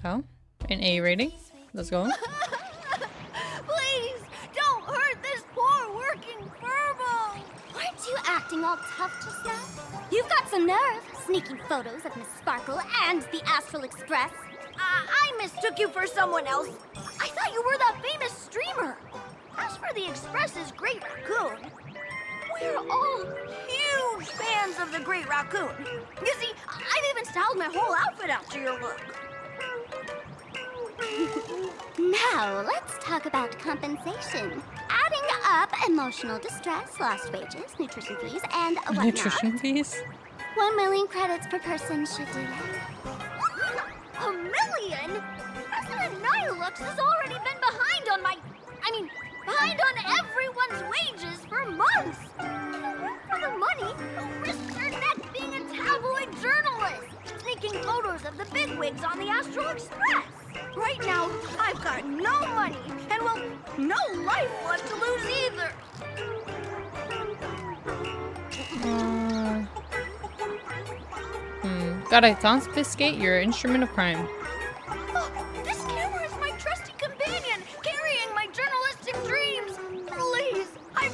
Oh? An A rating? Let's go. Please, don't hurt this poor working Furbo. Aren't you acting all tough just now? You've got some nerve, sneaking photos of Miss Sparkle and the Astral Express. I mistook you for someone else. I thought you were that famous streamer. As for the Express's Great Raccoon, we're all huge fans of the Great Raccoon. You see, I've even styled my whole outfit after your look. Now, let's talk about compensation. Adding up emotional distress, lost wages, nutrition fees, and whatnot. Nutrition fees? 1 million credits per person should do that. A million? President Nihilux has already been behind on behind on everyone's wages for months. If it weren't for the money, who risked their neck being a tabloid journalist? Sneaking photos of the bigwigs on the Astral Express. Right now, I've got no money, and well, no life left to lose either. Gotta confiscate your instrument of crime. Oh, this camera is my trusty companion, carrying my journalistic dreams. Please, I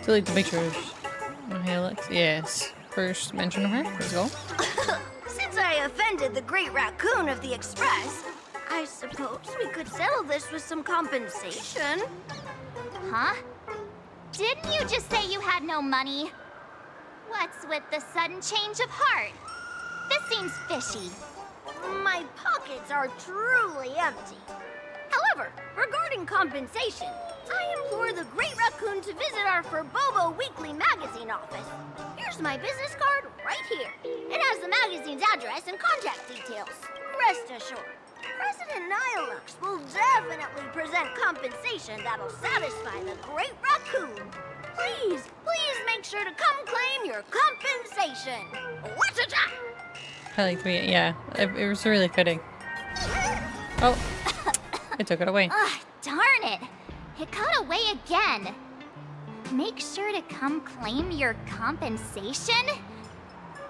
Delete the pictures. Okay, Alex. Yes. First mention of her. Let's go. Since I offended the Great Raccoon of the Express, I suppose we could settle this with some compensation. Huh? Didn't you just say you had no money? What's with the sudden change of heart? This seems fishy. My pockets are truly empty. However, regarding compensation, I implore the Great Raccoon to visit our Furbobo Weekly magazine office. Here's my business card right here. It has the magazine's address and contact details. Rest assured, President Nihilux will definitely present compensation that'll satisfy the Great Raccoon. Please make sure to come claim your compensation. What's it? I like the yeah. It was really fitting. Oh, it took it away. Ugh, darn it! It got away again. Make sure to come claim your compensation?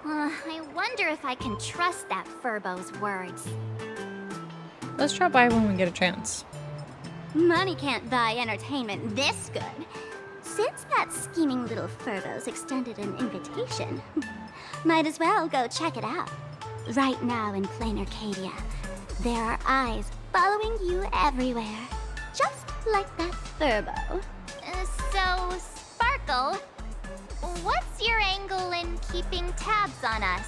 I wonder if I can trust that Furbo's words. Let's drop by when we get a chance. Money can't buy entertainment this good. Since that scheming little Furbo's extended an invitation, might as well go check it out. Right now in Planarcadia, there are eyes following you everywhere. Just like that Furbo. So, Sparkle, what's your angle in keeping tabs on us?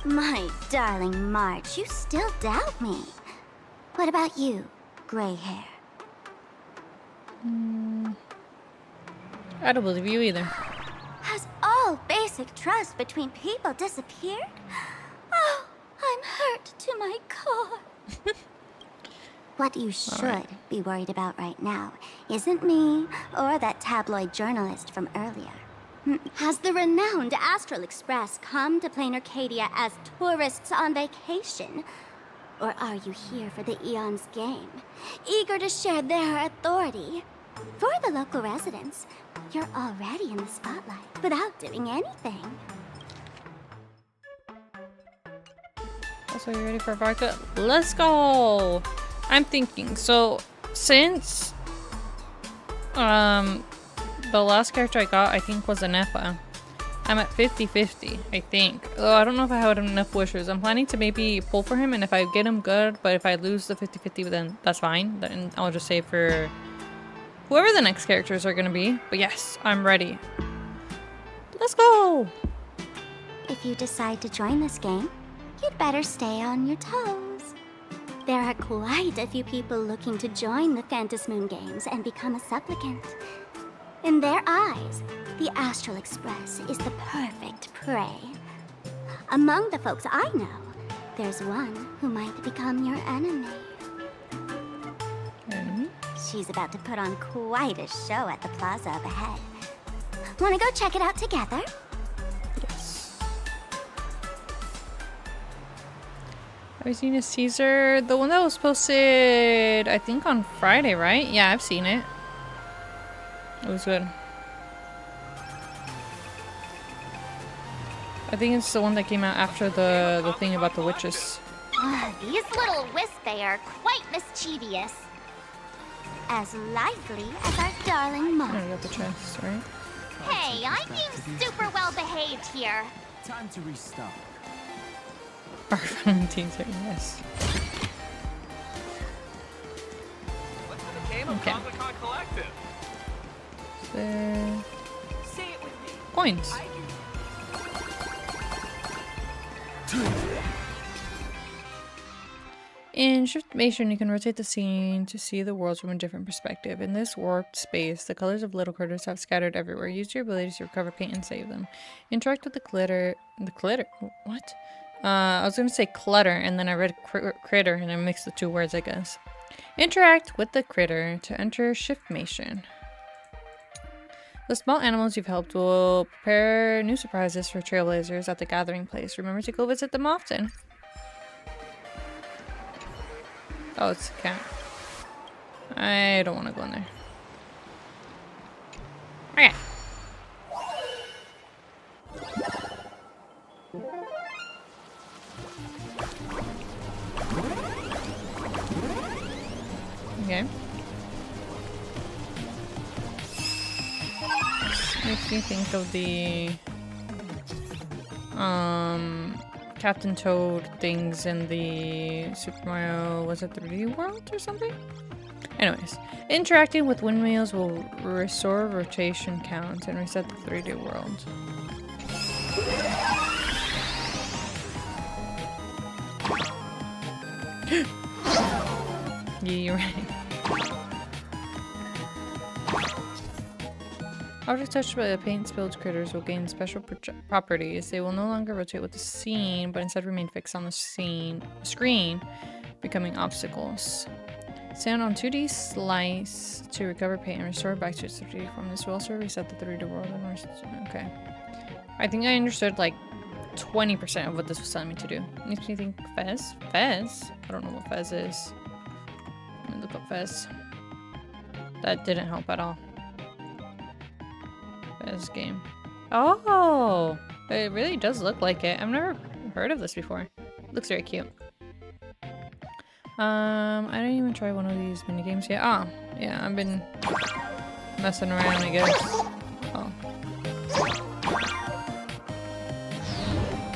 My darling March, you still doubt me. What about you, gray hair? I don't believe you either. Has all basic trust between people disappeared? Oh, I'm hurt to my core. What you should be worried about right now isn't me or that tabloid journalist from earlier. Has the renowned Astral Express come to Planarcadia as tourists on vacation? Or are you here for the Eon's game, eager to share their authority? For the local residents, you're already in the spotlight without doing anything. Also, you ready for a vodka? Let's go! I'm thinking, so since the last character I got, I think, was a Nepha. I'm at 50-50, I think. Oh, I don't know if I have enough wishes. I'm planning to maybe pull for him, and if I get him, good. But if I lose the 50-50, then that's fine. Then I'll just save for whoever the next characters are gonna be. But yes, I'm ready. Let's go! If you decide to join this game, you'd better stay on your toes. There are quite a few people looking to join the Phantom Moon Games and become a supplicant. In their eyes, the Astral Express is the perfect prey. Among the folks I know, there's one who might become your enemy. Enemy? She's about to put on quite a show at the plaza up ahead. Wanna go check it out together? Yes. Have you seen a Caesar? The one that was posted, I think, on Friday, right? Yeah, I've seen it. It was good. I think it's the one that came out after the thing about the witches. These little Wispy are quite mischievous. As lively as our darling mom. I got the chest, right? Hey, I'm being super well behaved here. Time to restock. Our teaser, yes. What's in the game of Okay. Comic-Con Collective? Say it with me. Coins. In Shiftmation, you can rotate the scene to see the world from a different perspective. In this warped space, the colors of little critters have scattered everywhere. Use your abilities to recover paint and save them. Interact with the glitter. What? I was gonna say clutter, and then I read critter, and I mixed the two words, I guess. Interact with the critter to enter Shiftmation. The small animals you've helped will prepare new surprises for trailblazers at the gathering place. Remember to go visit them often. Oh, it's a cat. I don't want to go in there. Okay. Okay. Makes me think of the Captain Toad things in the Super Mario, was it 3D World or something? Anyways, interacting with windmills will restore rotation count and reset the 3D world. Yeah, you're right. Objects touched by the paint-spilled critters will gain special properties. They will no longer rotate with the scene, but instead remain fixed on the screen, becoming obstacles. Stand on 2D slice to recover paint and restore back to its 3D form. This will also reset the 3D world. Okay. I think I understood like 20% of what this was telling me to do. Makes me think Fez? Fez? I don't know what Fez is. Let me look up Fez. That didn't help at all. Fez game. Oh! It really does look like it. I've never heard of this before. It looks very cute. I didn't even try one of these mini games yet. Oh, yeah, I've been messing around, I guess. Oh.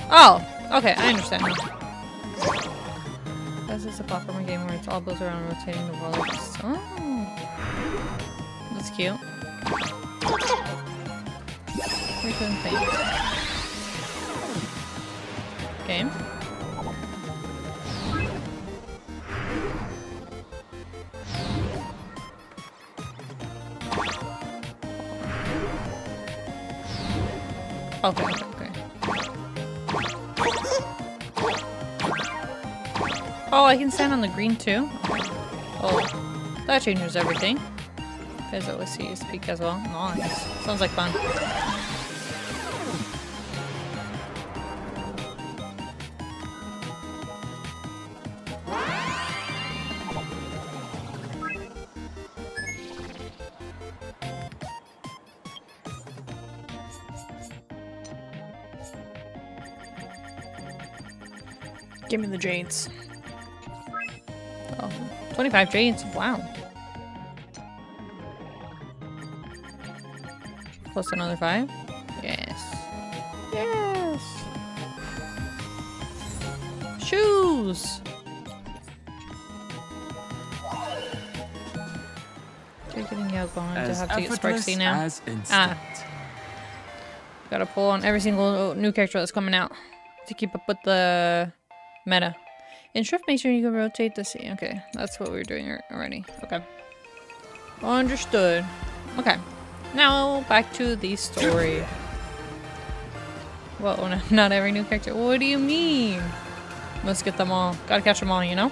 Oh! Okay, I understand now. This is a platformer game where it's all built around rotating the world. Oh! That's cute. Freaking thing. Game. Okay, okay. Oh, I can stand on the green too? Okay. Oh, that changes everything. Fez always sees peak as well. Nice. Sounds like fun. Give me the jades. Oh, 25 jades. Wow. Plus another 5? Yes. Yes! Shoes! Okay, getting Yalgon to have to get Sparksy now. Ah. Gotta pull on every single new character that's coming out to keep up with the meta. In Shift, make sure you can rotate the scene. Okay, that's what we were doing already. Okay. Understood. Okay. Now, back to the story. Whoa, no, not every new character. What do you mean? Let's get them all. Gotta catch them all, you know?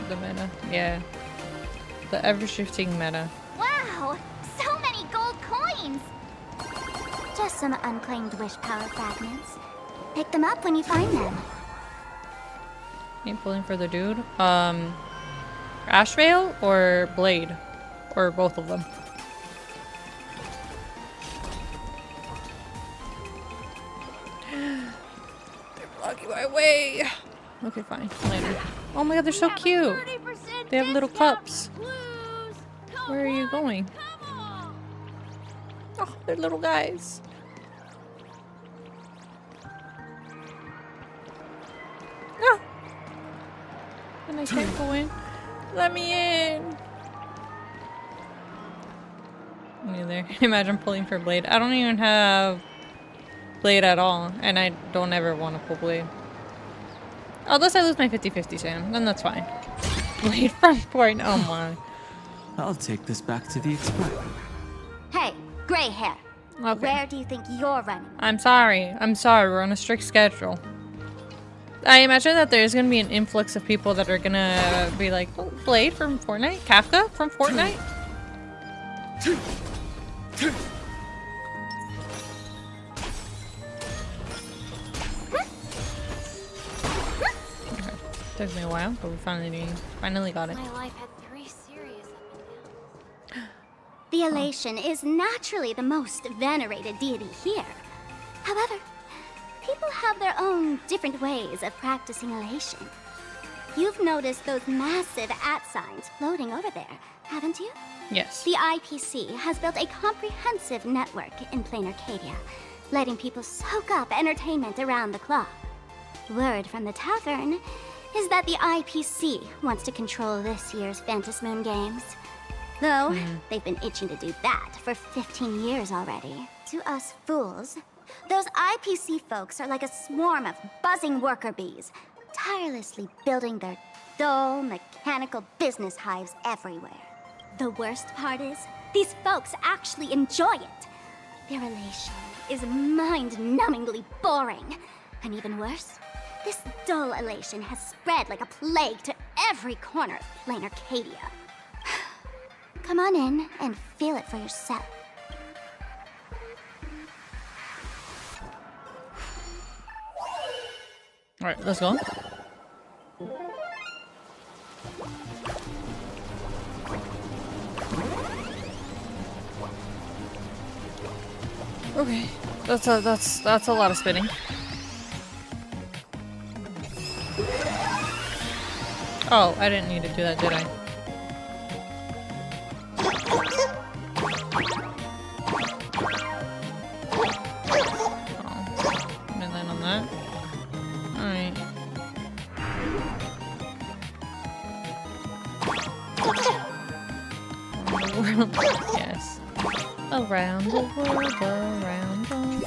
The meta. Yeah. The ever-shifting meta. Wow! So many gold coins! Just some unclaimed wish power fragments. Pick them up when you find them. Ain't pulling for the dude. Ashvale or Blade? Or both of them? They're blocking my way. Okay, fine. Later. Oh my god, they're so cute. They have little cups. Where are you going? Oh, they're little guys. No. And I can't go in. Let me in. Neither. Imagine pulling for Blade. I don't even have Blade at all, and I don't ever want to pull Blade. Unless I lose my 50-50 Sam, then that's fine. Blade from Fortnite. Oh my. I'll take this back to the express. Hey, gray hair. Okay. Where do you think you're running? I'm sorry. I'm sorry. We're on a strict schedule. I imagine that there's gonna be an influx of people that are gonna be like, oh, Blade from Fortnite? Kafka from Fortnite? Okay. Took me a while, but we finally got it. My life had 3 serious up and downs. The elation is naturally the most venerated deity here. However, people have their own different ways of practicing elation. You've noticed those massive @ signs floating over there, haven't you? Yes. The IPC has built a comprehensive network in Planarcadia, letting people soak up entertainment around the clock. Word from the tavern is that the IPC wants to control this year's Phantom Moon Games. Though, they've been itching to do that for 15 years already. To us fools, those IPC folks are like a swarm of buzzing worker bees, tirelessly building their dull, mechanical business hives everywhere. The worst part is, these folks actually enjoy it. Their relation is mind-numbingly boring. And even worse, this dull elation has spread like a plague to every corner of Planarcadia. Come on in and feel it for yourself. Alright, let's go. Okay, that's a lot of spinning. Oh, I didn't need to do that, did I? Oh, and then on that. Alright. Yes. Around the world, around the world.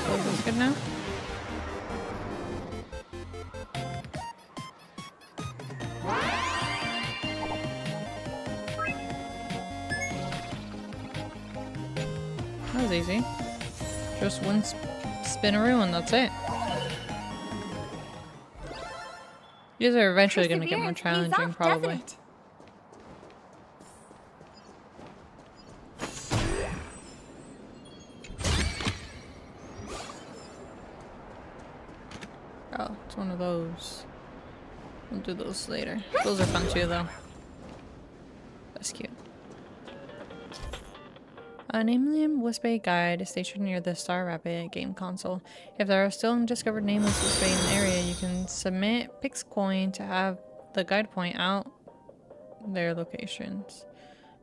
Oh, is this good now? That was easy. Just one spinaroo and that's it. These are eventually going to get more challenging, probably. Oh, it's one of those. We'll do those later. Those are fun too, though. That's cute. A nameless Wispay guide is stationed near the Star Rabbit game console. If there are still undiscovered nameless Wispay in the area, you can submit Pix coin to have the guide point out their locations.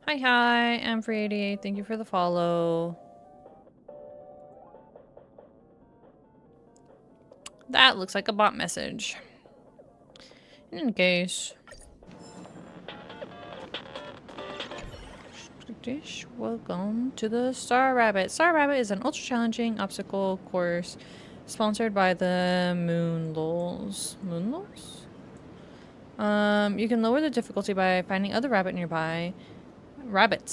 Hi, I'm Free88. Thank you for the follow. That looks like a bot message. In any case. Welcome to the Star Rabbit. Star Rabbit is an ultra challenging obstacle course sponsored by the Moonlols. Moonlols? You can lower the difficulty by finding other rabbits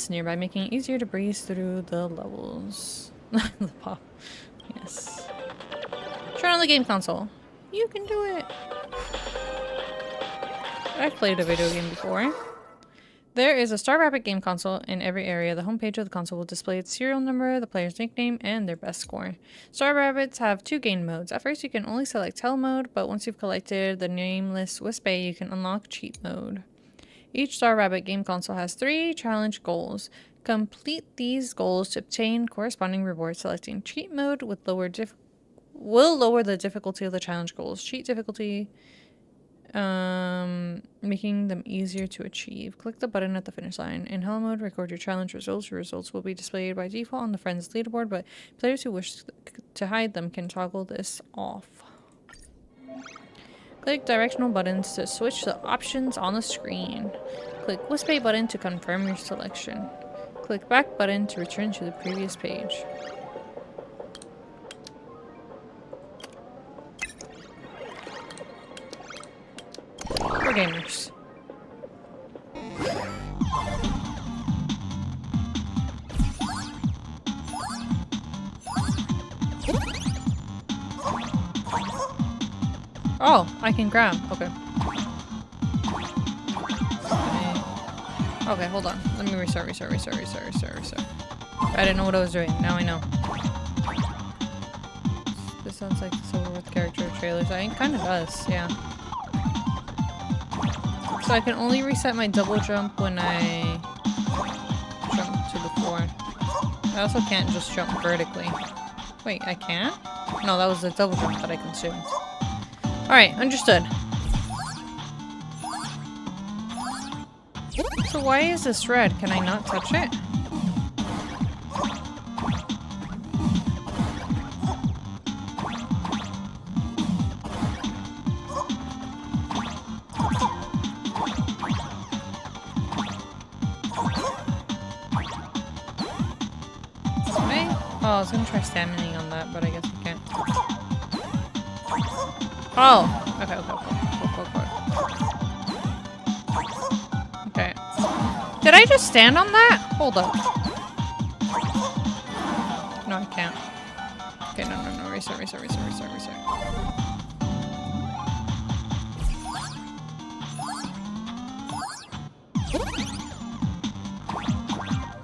nearby, making it easier to breeze through the levels. The pop. Yes. Turn on the game console. You can do it. I've played a video game before. There is a Star Rabbit game console in every area. The homepage of the console will display its serial number, the player's nickname, and their best score. Star Rabbits have two game modes. At first, you can only select Hell mode, but once you've collected the nameless Wispay, you can unlock Cheat mode. Each Star Rabbit game console has 3 challenge goals. Complete these goals to obtain corresponding rewards. Selecting Cheat mode with will lower the difficulty of the challenge goals. Cheat difficulty, making them easier to achieve. Click the button at the finish line. In Hell mode, record your challenge results. Your results will be displayed by default on the friends leaderboard, but players who wish to hide them can toggle this off. Click directional buttons to switch the options on the screen. Click Wispay button to confirm your selection. Click back button to return to the previous page. For gamers. Oh, I can grab. Okay. Okay, hold on. Let me restart. I didn't know what I was doing. Now I know. This sounds like the Silverworth character trailers. It kind of does, yeah. So I can only reset my double jump when I jump to the floor. I also can't just jump vertically. Wait, I can't? No, that was the double jump that I consumed. Alright, understood. So why is this red? Can I not touch it? Oh, I was gonna try staminaing on that, but I guess I can't. Oh! Okay, okay. Okay. Did I just stand on that? Hold up. No, I can't. Okay, no. Reset.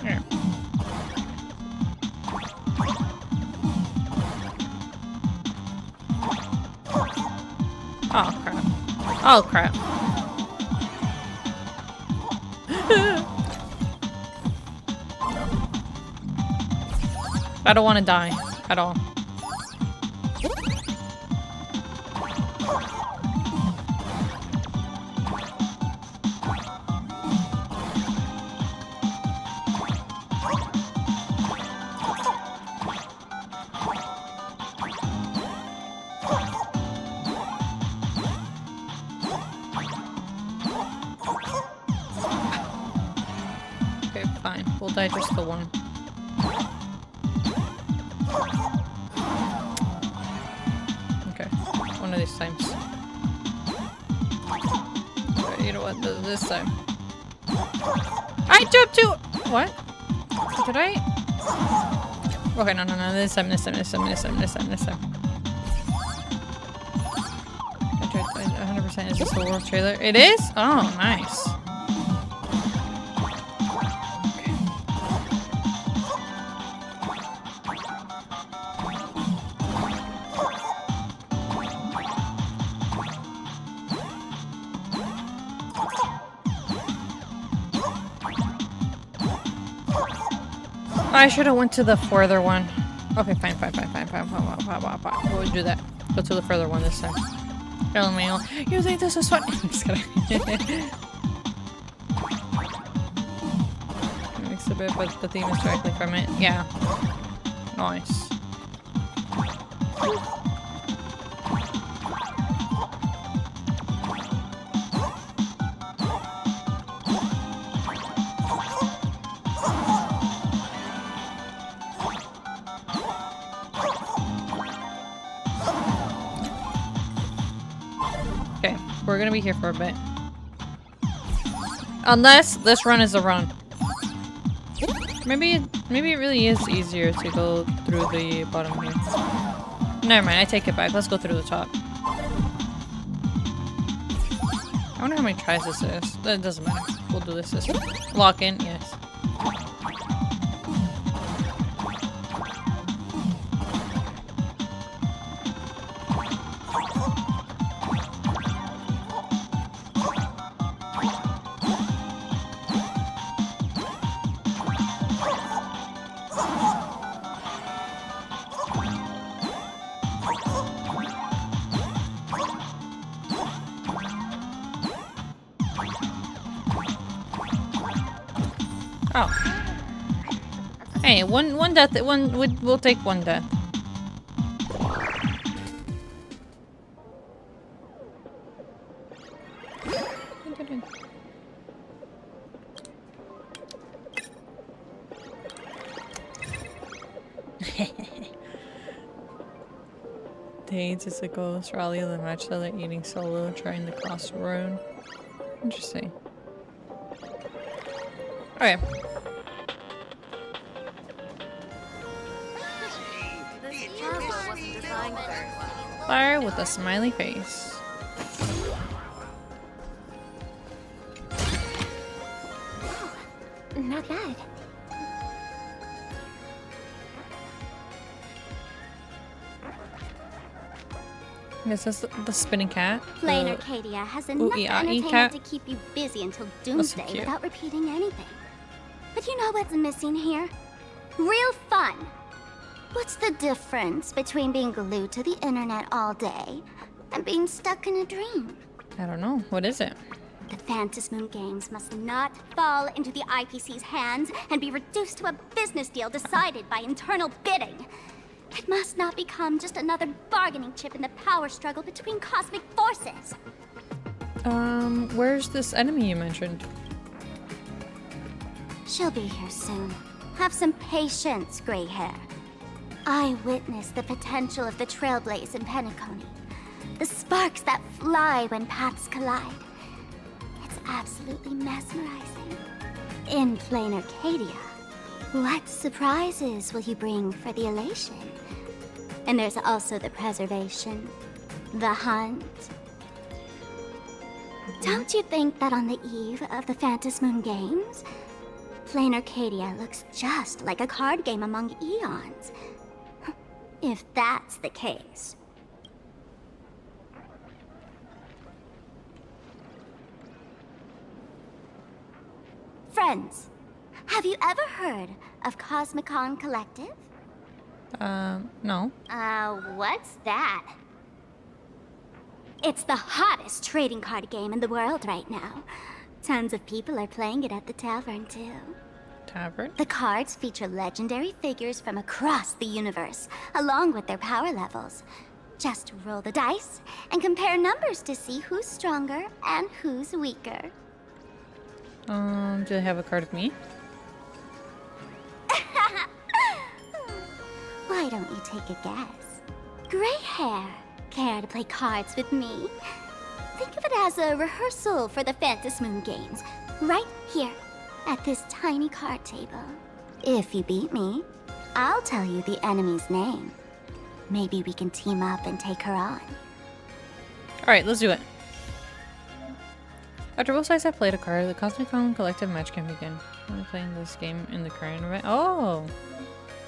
Here. Oh crap. Oh crap. I don't want to die at all. Okay, fine. We'll die just the one. Okay, one of these times. Okay, you know what? This time. I jumped to. What? Did I? Okay, no. This time. 100% is this the world trailer? It is? Oh, nice. I should have went to the further one. Okay, fine. We'll do that. Go to the further one this time. LMAO. You think this is fun? I'm just kidding. It makes a bit, but the theme is directly from it. Yeah. Nice. Okay, we're gonna be here for a bit. Unless this run is a run. Maybe it really is easier to go through the bottom here. Never mind, I take it back. Let's go through the top. I wonder how many tries this is. That doesn't matter. We'll do this one. Lock in, yes. Oh. Hey, one death. We'll take one death. Dates is a ghost. Raleigh the match that they're eating solo, trying to cross the road. Interesting. Okay. Fire with a smiley face. Not bad. Is this the spinning cat? Planarcadia has enough entertainment to keep you busy until doomsday without repeating anything. But you know what's missing here? Real fun! What's the difference between being glued to the internet all day and being stuck in a dream? I don't know. What is it? The Phantasm Moon Games must not fall into the IPC's hands and be reduced to a business deal decided by internal bidding. It must not become just another bargaining chip in the power struggle between cosmic forces. Where's this enemy you mentioned? She'll be here soon. Have some patience, gray hair. I witnessed the potential of the Trailblaze in Penacony. The sparks that fly when paths collide. It's absolutely mesmerizing. In Planarcadia, what surprises will you bring for the elation? And there's also the preservation, the hunt. Don't you think that on the eve of the Phantasm Moon Games, Planarcadia looks just like a card game among eons? If that's the case. Friends, have you ever heard of Cosmicon Collective? No. What's that? It's the hottest trading card game in the world right now. Tons of people are playing it at the tavern, too. Tavern? The cards feature legendary figures from across the universe, along with their power levels. Just roll the dice and compare numbers to see who's stronger and who's weaker. Do they have a card of me? Why don't you take a guess? Gray hair, care to play cards with me? Think of it as a rehearsal for the Phantasm Moon Games, right here, at this tiny card table. If you beat me, I'll tell you the enemy's name. Maybe we can team up and take her on. Alright, let's do it. After both sides have played a card, the Cosmicon Collective match can begin. I'm playing this game in the current event. Oh!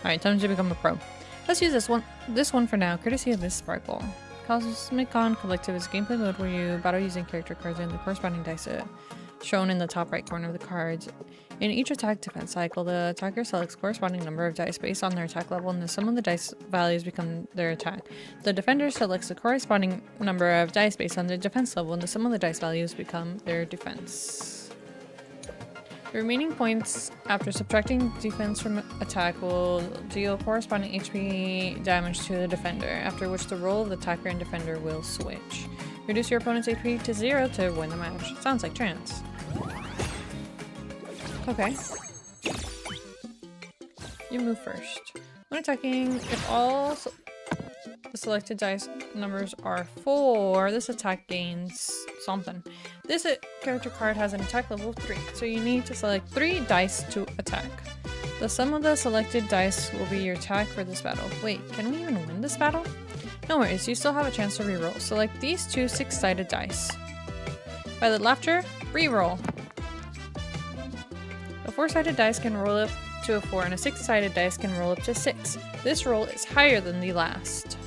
Alright, time to become a pro. Let's use this one for now, courtesy of this Sparkle. Cosmicon Collective is a gameplay mode where you battle using character cards and the corresponding dice shown in the top right corner of the cards. In each attack defense cycle, the attacker selects corresponding number of dice based on their attack level, and the sum of the dice values become their attack. The defender selects the corresponding number of dice based on their defense level, and the sum of the dice values become their defense. The remaining points after subtracting defense from attack will deal corresponding HP damage to the defender, after which the role of the attacker and defender will switch. Reduce your opponent's HP to 0 to win the match. Sounds like trance. Okay. You move first. When attacking, if all the selected dice numbers are 4, this attack gains something. This character card has an attack level of 3, so you need to select 3 dice to attack. The sum of the selected dice will be your attack for this battle. Wait, can we even win this battle? No worries, you still have a chance to reroll. Select these 2 6-sided dice. By the laughter, reroll. A 4-sided dice can roll up to a 4, and a 6-sided dice can roll up to 6. This roll is higher than the last.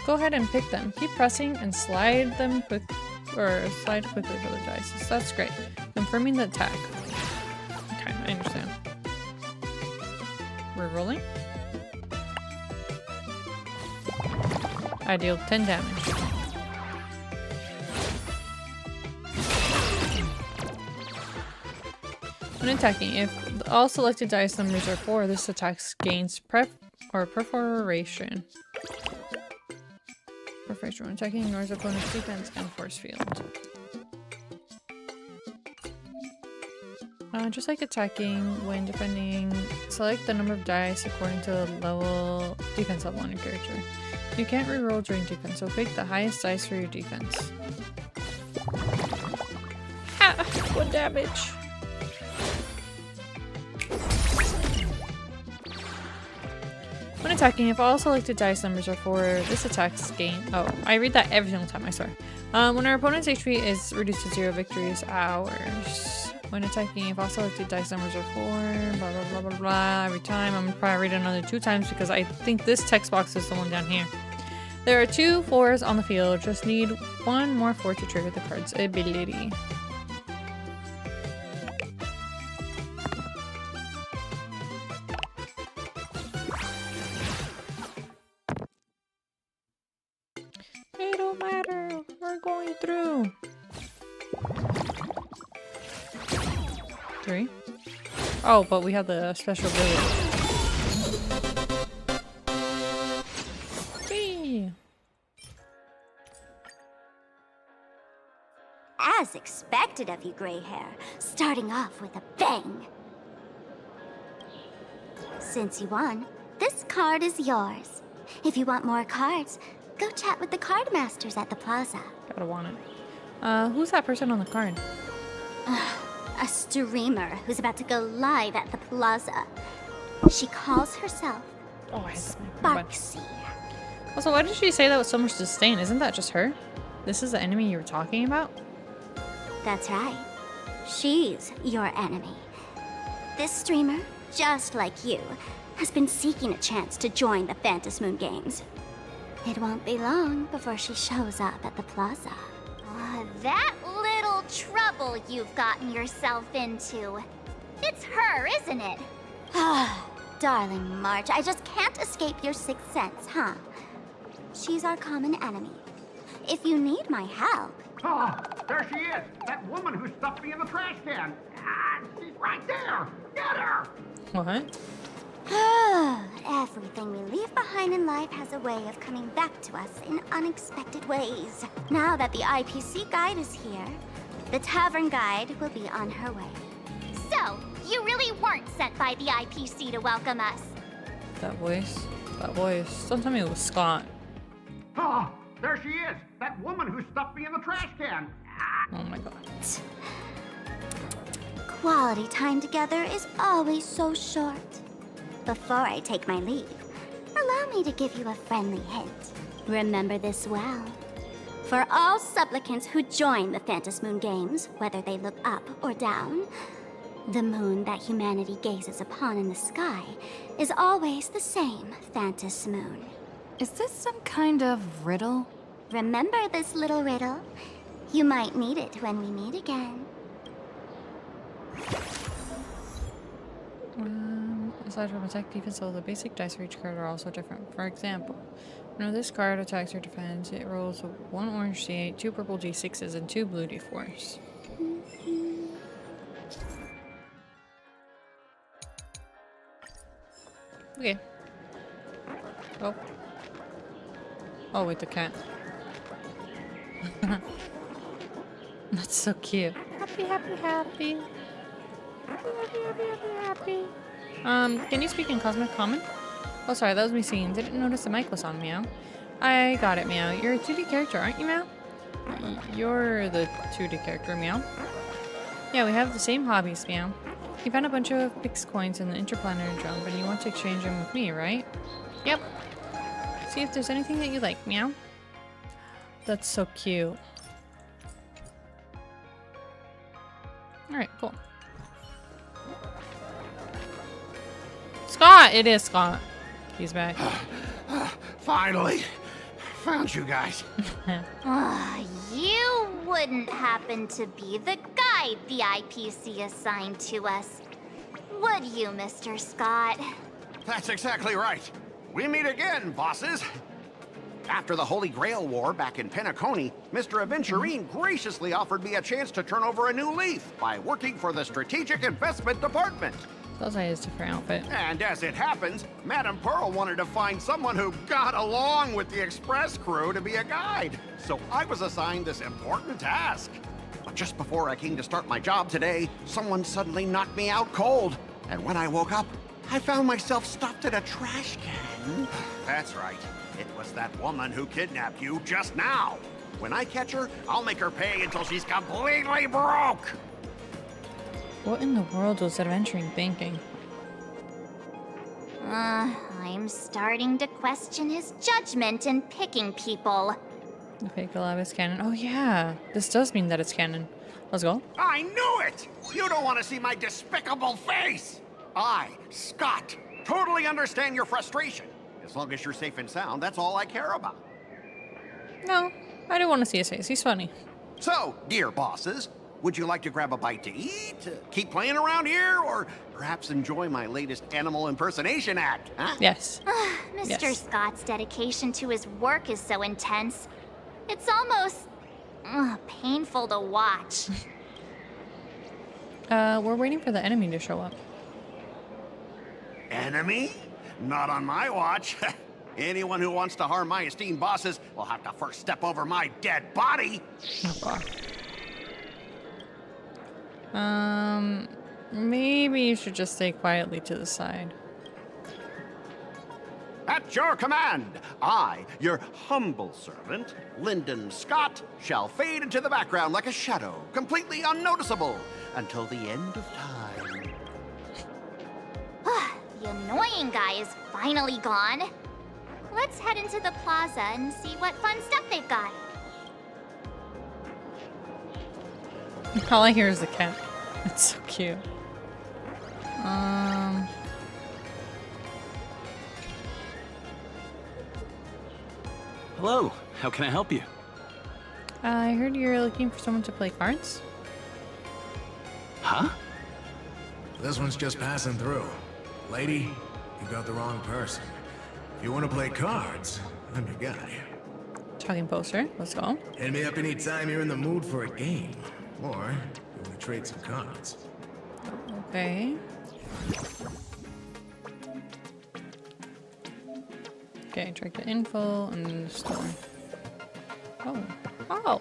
Go ahead and pick them. Keep pressing and slide them quickly for the dice. That's great. Confirming the attack. Okay, I understand. We're rolling. I deal 10 damage. When attacking, if all selected dice numbers are 4, this attack gains perforation. Perforation. When attacking, ignores opponent's defense and force field. Just like attacking, when defending, select the number of dice according to the defense level on your character. You can't reroll during defense, so pick the highest dice for your defense. Ha! What damage? When attacking, if all selected dice numbers are 4, this attack's gain. Oh, I read that every single time, I swear. When our opponent's HP is reduced to 0, victory is ours. When attacking, if all selected dice numbers are 4, blah blah blah blah blah. Every time, I'm gonna probably read it another 2 times because I think this text box is the one down here. There are 2 4s on the field. Just need 1 more 4 to trigger the card's ability. It don't matter. We're going through. 3. Oh, but we have the special ability. Whee! As expected of you, gray hair, starting off with a bang. Since you won, this card is yours. If you want more cards, go chat with the card masters at the plaza. Gotta want it. Who's that person on the card? A streamer who's about to go live at the plaza. She calls herself Sparksy. Also, why did she say that with so much disdain? Isn't that just her? This is the enemy you were talking about? That's right. She's your enemy. This streamer, just like you, has been seeking a chance to join the Phantom Moon Games. It won't be long before she shows up at the plaza. That little trouble you've gotten yourself into. It's her, isn't it? Darling March, I just can't escape your sixth sense, huh? She's our common enemy. If you need my help... Oh, there she is! That woman who stuffed me in the trash can! She's right there! Get her! What? Everything we leave behind in life has a way of coming back to us in unexpected ways. Now that the IPC guide is here, the tavern guide will be on her way. So, you really weren't sent by the IPC to welcome us? That voice. That voice. Don't tell me it was Scott. Oh, there she is! That woman who stuffed me in the trash can! Oh my god. Quality time together is always so short. Before I take my leave, allow me to give you a friendly hint. Remember this well. For all supplicants who join the Phantom Moon Games, whether they look up or down, the moon that humanity gazes upon in the sky is always the same Phantom Moon. Is this some kind of riddle? Remember this little riddle? You might need it when we meet again. Aside from attack, defense, all the basic dice for each card are also different. For example, when this card attacks or defends, it rolls 1 orange d8, 2 purple d6s, and 2 blue d4s. Okay. Oh. Oh, wait, the cat. That's so cute. Happy, happy, happy. Happy, happy, happy, happy. Can you speak in Cosmic Common? Oh, sorry, that was me singing. Didn't notice the mic was on, Meow. I got it, Meow. You're a 2D character, aren't you, Meow? You're the 2D character, Meow. Yeah, we have the same hobbies, Meow. You found a bunch of Pix coins in the interplanetary jump, and you want to exchange them with me, right? Yep. See if there's anything that you like, Meow. That's so cute. Alright, cool. Scott! It is Scott. He's back. Finally! Found you guys. You wouldn't happen to be the guide the IPC assigned to us, would you, Mr. Scott? That's exactly right. We meet again, bosses. After the Holy Grail War back in Penacony, Mr. Aventurine graciously offered me a chance to turn over a new leaf by working for the Strategic Investment Department. Those are his different outfit. And as it happens, Madame Pearl wanted to find someone who got along with the Express crew to be a guide. So I was assigned this important task. But just before I came to start my job today, someone suddenly knocked me out cold. And when I woke up, I found myself stuffed in a trash can. That's right. It was that woman who kidnapped you just now. When I catch her, I'll make her pay until she's completely broke. What in the world was Aventurine thinking? I'm starting to question his judgment in picking people. The fake alive is canon. Oh yeah, this does mean that it's canon. Let's go. I knew it! You don't want to see my despicable face! I, Scott, totally understand your frustration. As long as you're safe and sound, that's all I care about. No, I do want to see his face. He's funny. So, dear bosses, would you like to grab a bite to eat, keep playing around here, or perhaps enjoy my latest animal impersonation act, huh? Yes. Mr. Scott's dedication to his work is so intense. It's almost painful to watch. We're waiting for the enemy to show up. Enemy? Not on my watch. Anyone who wants to harm my esteemed bosses will have to first step over my dead body. Maybe you should just stay quietly to the side. At your command, I, your humble servant, Lyndon Scott, shall fade into the background like a shadow, completely unnoticeable, until the end of time. The annoying guy is finally gone. Let's head into the plaza and see what fun stuff they've got. All I hear is the cat. It's so cute. Hello, how can I help you? I heard you're looking for someone to play cards. Huh? This one's just passing through. Lady, you got the wrong person. If you want to play cards, I'm your guy. Talking poster, let's go. Hit me up anytime you're in the mood for a game. Or you want to trade some cards. Okay. Okay, track the info and the store. Oh. Oh!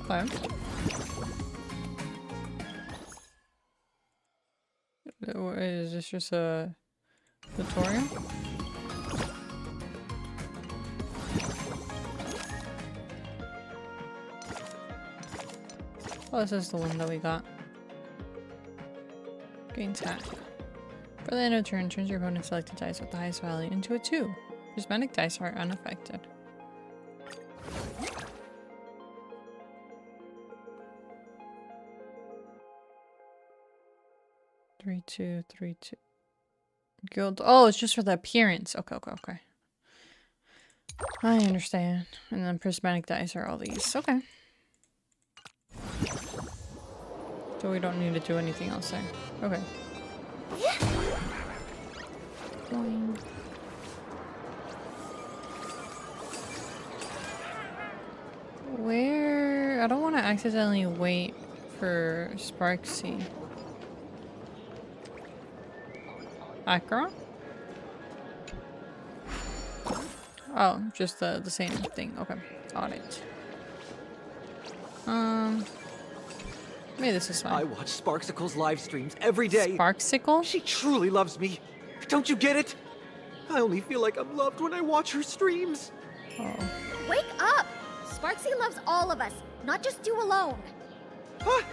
Okay. Is this just a tutorial? Oh, this is the one that we got. Gain tap. For the end of turn, turns your opponent's selected dice with the highest value into a 2. Prismatic dice are unaffected. Three, two, 3, 2. Guild. Oh, it's just for the appearance. Okay, okay, okay. I understand. And then prismatic dice are all these. Okay. So we don't need to do anything else there. Okay. Boing. Where? I don't want to accidentally wait for Sparksy. Akron? Oh, just the same thing. Okay, got it. Maybe this is fine. I watch Sparksicle's live streams every day. Sparksicle? She truly loves me. Don't you get it? I only feel like I'm loved when I watch her streams. Oh. Wake up! Sparksy loves all of us, not just you alone. Huh?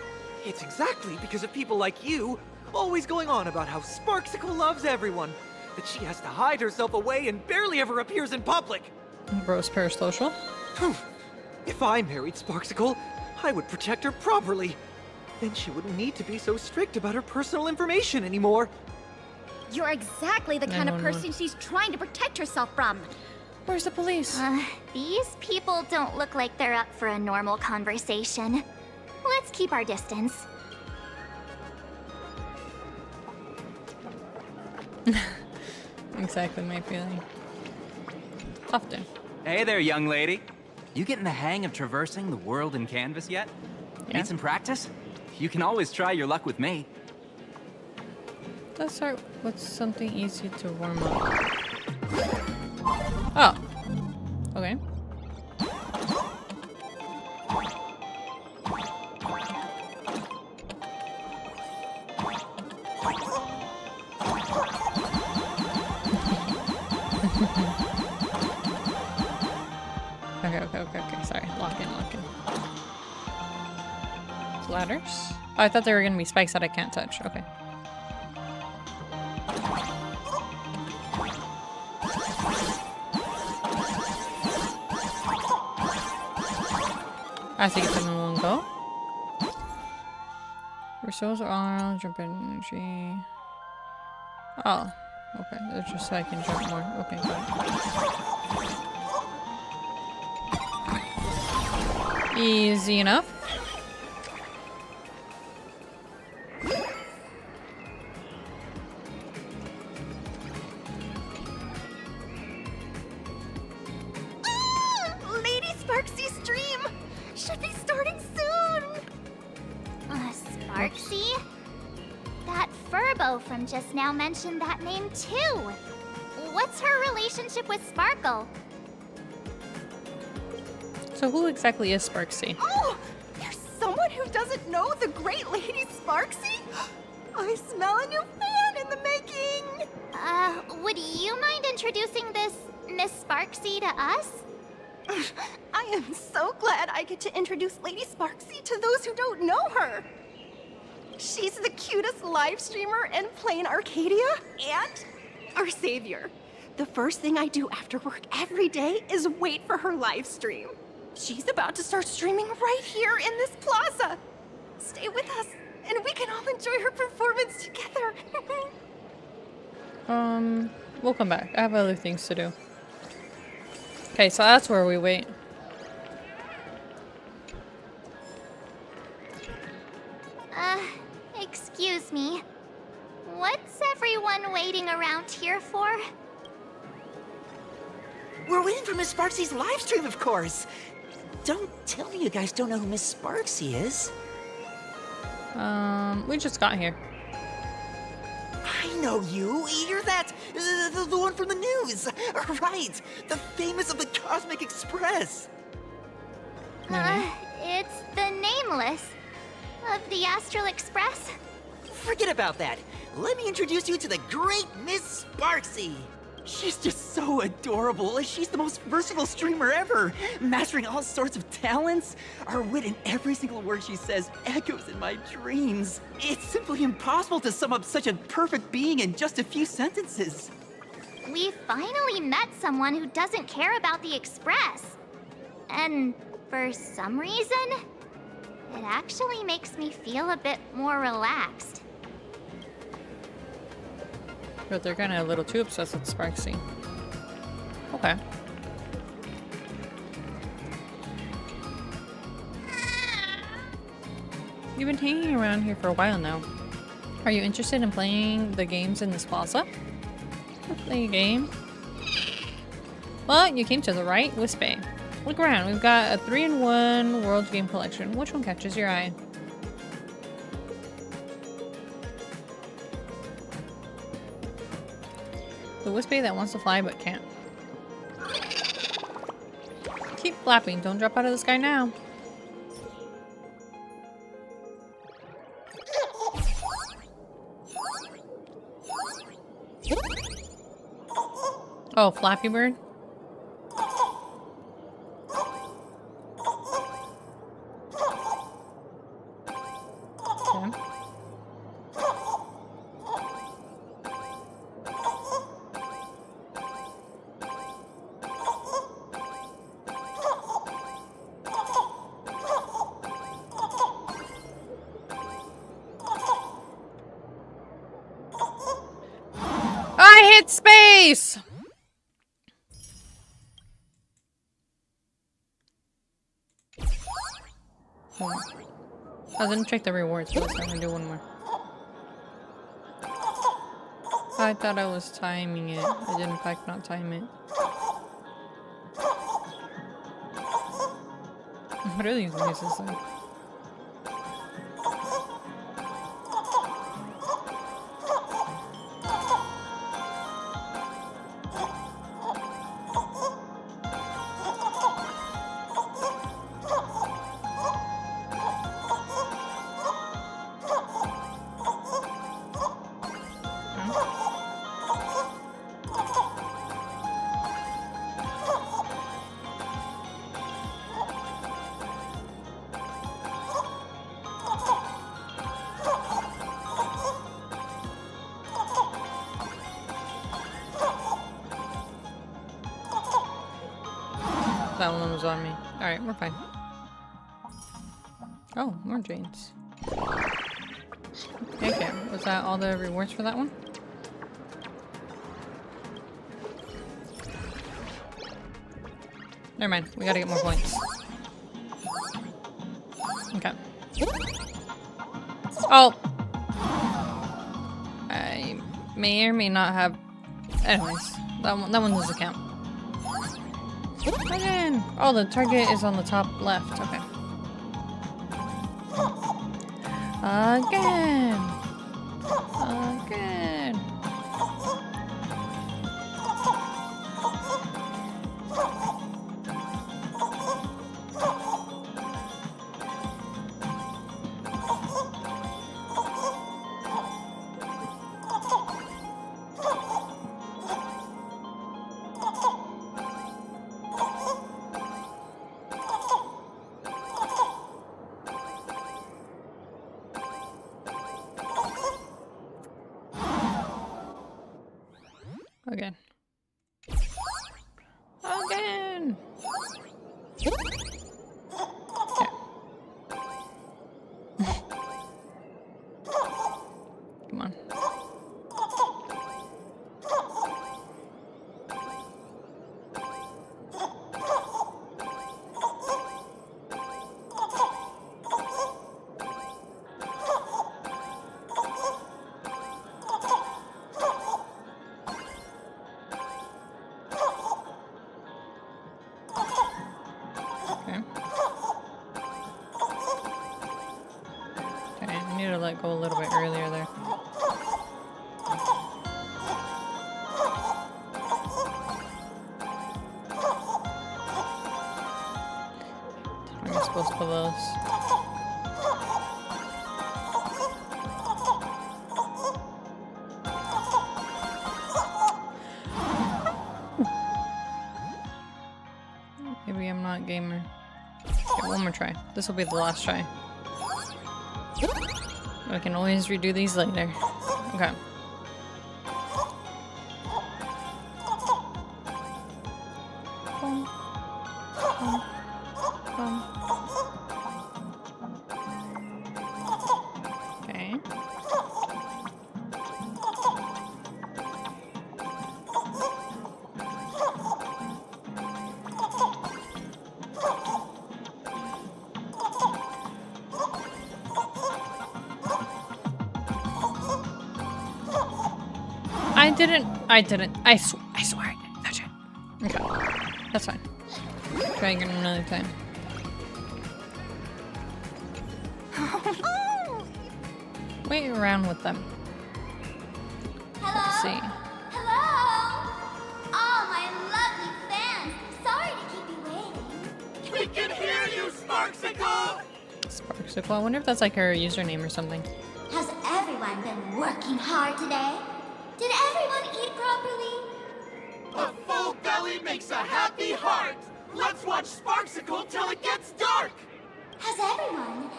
It's exactly because of people like you always going on about how Sparksicle loves everyone, that she has to hide herself away and barely ever appears in public. Bros parasocial. If I married Sparksicle, I would protect her properly. Then she wouldn't need to be so strict about her personal information anymore. You're exactly the kind of person she's trying to protect herself from. Where's the police? These people don't look like they're up for a normal conversation. Let's keep our distance. Exactly my feeling. Often. Hey there, young lady. You getting the hang of traversing the world in canvas yet? Yeah. Need some practice? You can always try your luck with me. Let's start with something easy to warm up. Oh. Okay. Okay. Sorry. Lock in. Ladders? Oh, I thought there were gonna be spikes that I can't touch. Okay. I have to get them in one go. Restores all jump energy. Oh, okay. That's just so I can jump more. Okay, got it. Easy enough. Lady Sparksy Turbo from just now mentioned that name too. What's her relationship with Sparkle? So who exactly is Sparksy? Oh! There's someone who doesn't know the great Lady Sparksy? I smell a new fan in the making! Would you mind introducing this Miss Sparksy to us? I am so glad I get to introduce Lady Sparksy to those who don't know her. She's the cutest live streamer in Planarcadia and our savior. The first thing I do after work every day is wait for her live stream. She's about to start streaming right here in this plaza. Stay with us, and we can all enjoy her performance together. We'll come back. I have other things to do. Okay, so that's where we wait. Excuse me. What's everyone waiting around here for? We're waiting for Miss Sparksy's live stream, of course. Don't tell me you guys don't know who Miss Sparksy is. We just got here. I know you. You're that, the one from the news. Right, the famous of the Cosmic Express. It's the Nameless of the Astral Express. Forget about that. Let me introduce you to the great Miss Sparksy. She's just so adorable. She's the most versatile streamer ever, mastering all sorts of talents. Her wit in every single word she says echoes in my dreams. It's simply impossible to sum up such a perfect being in just a few sentences. We finally met someone who doesn't care about the Express. And for some reason, it actually makes me feel a bit more relaxed. But they're kind of a little too obsessed with Sparksy. Okay. You've been hanging around here for a while now. Are you interested in playing the games in this plaza? Play a game. Well, you came to the right Wispy. Look around. We've got a 3-in-1 world game collection. Which one catches your eye? The Wispy that wants to fly but can't. Keep flapping. Don't drop out of the sky now. Oh, Flappy Bird? Okay. I hit space! Hold on. I was gonna check the rewards for this. I'm gonna do one more. I thought I was timing it. I did in fact not time it. What are these noises like? That one was on me. Alright, we're fine. Oh, more Janes. Okay, was that all the rewards for that one? Never mind, we gotta get more points. Okay. Oh! I may or may not have... Anyways, that one doesn't count. Again! Oh, the target is on the top left. Okay. Again! Again! Again. Again! Okay. Come on. Let go a little bit earlier there. How am I supposed to pull those? Maybe I'm not gamer. Okay, one more try. This will be the last try. I can always redo these later. Okay. Boom. Boom. Boom. Okay. I swear I didn't touch it. Okay. That's fine. Try again another time. Wait around with them. Let's see. Hello? Oh, my lovely fans. Sorry to keep you waiting. We can hear you, Sparksicle! Sparksicle. I wonder if that's like her username or something. Has everyone been working hard today? Did everyone eat properly? A full belly makes a happy heart. Let's watch Sparksicle till it gets dark. Has everyone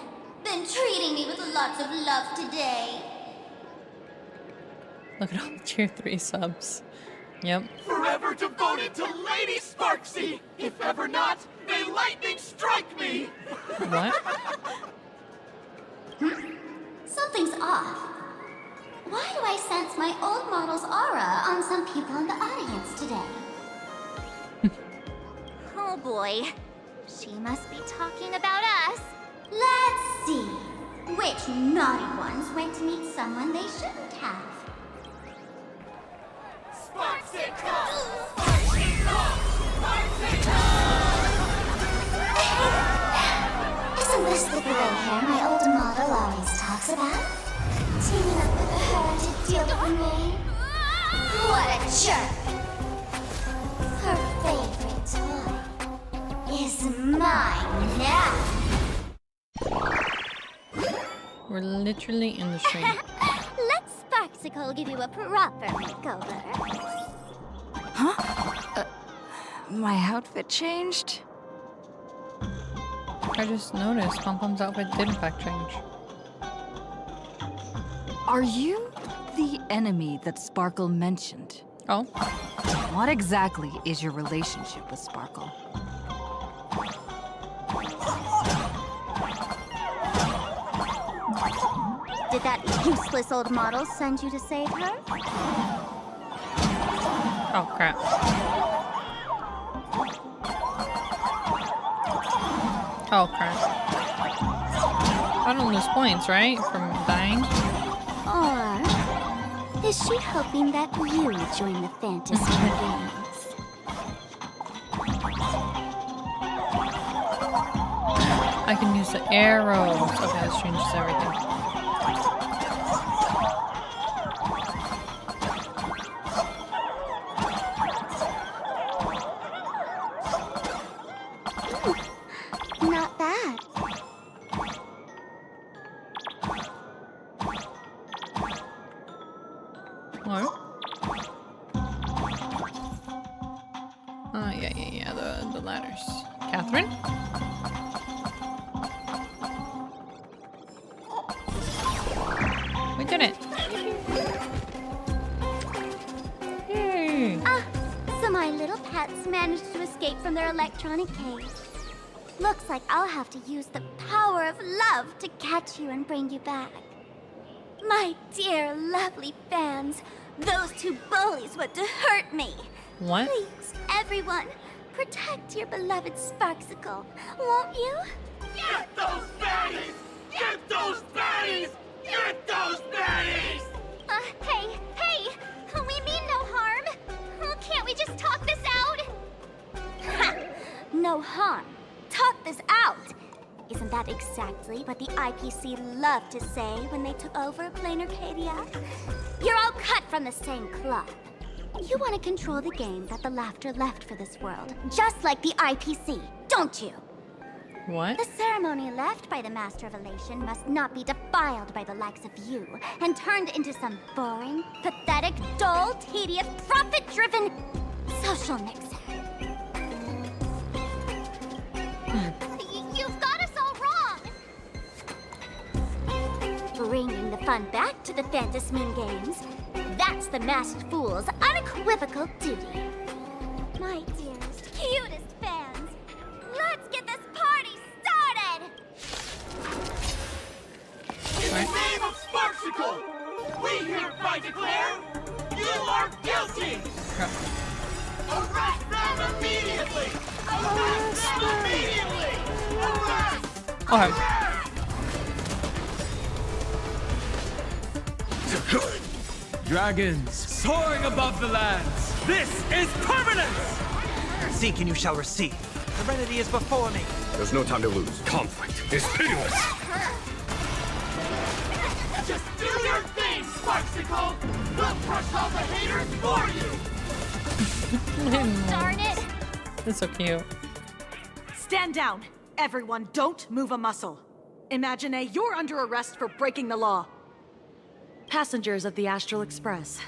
been treating me with lots of love today? Look at all the tier 3 subs. Yep. Forever devoted to Lady Sparksy. If ever not, may lightning strike me. What? Something's off. Why do I sense my old model's aura on some people in the audience today? Oh boy. She must be talking about us. Let's see. Which naughty ones went to meet someone they shouldn't have? Sparksicle! Sparksicle! Sparksicle! Isn't this the gray hair my old model always talks about? Teaming up with her to deal with me? What a jerk! Her favorite toy is mine now! We're literally in the stream. Let Sparksicle give you a proper makeover. Huh? My outfit changed? I just noticed Pom Pom's outfit did in fact change. Are you the enemy that Sparkle mentioned? Oh? What exactly is your relationship with Sparkle? Did that useless old model send you to save her? Oh crap. Oh crap. I don't lose points, right? From dying? Or is she hoping that you join the fantasy games? I can use the arrows. Okay, this changes everything. Not bad. What? Oh, yeah, the ladders. Catherine? We did it! Yay! cats managed to escape from their electronic cage. Looks like I'll have to use the power of love to catch you and bring you back. My dear, lovely fans, those two bullies want to hurt me. What? Please, everyone, protect your beloved Sparksicle, won't you? Get those baddies! Get those baddies! Get those baddies! Hey, we mean no harm. Can't we just talk this out? Ha! No harm. Talk this out. Isn't that exactly what the IPC loved to say when they took over Planarcadia? You're all cut from the same cloth. You want to control the game that the laughter left for this world, just like the IPC, don't you? What? The ceremony left by the Master of Elation must not be defiled by the likes of you and turned into some boring, pathetic, dull, tedious, profit-driven social mixer. You've got us all wrong! Bringing the fun back to the Fantasmoon Games, that's the Masked Fool's unequivocal duty. My dearest, cutest fans, let's get this party started! In the name of Sparksicle, we hereby declare you are guilty! Arrest them immediately! Arrest them immediately! Arrest! Okay. Dragons soaring above the lands. This is permanence! Seek and you shall receive. Serenity is before me. There's no time to lose. Conflict is pitiless. Just do your thing, Sparksicle! We'll crush all the haters for you! Darn it! That's so cute. Stand down! Everyone, don't move a muscle. Imagine you're under arrest for breaking the law. Passengers of the Astral Express.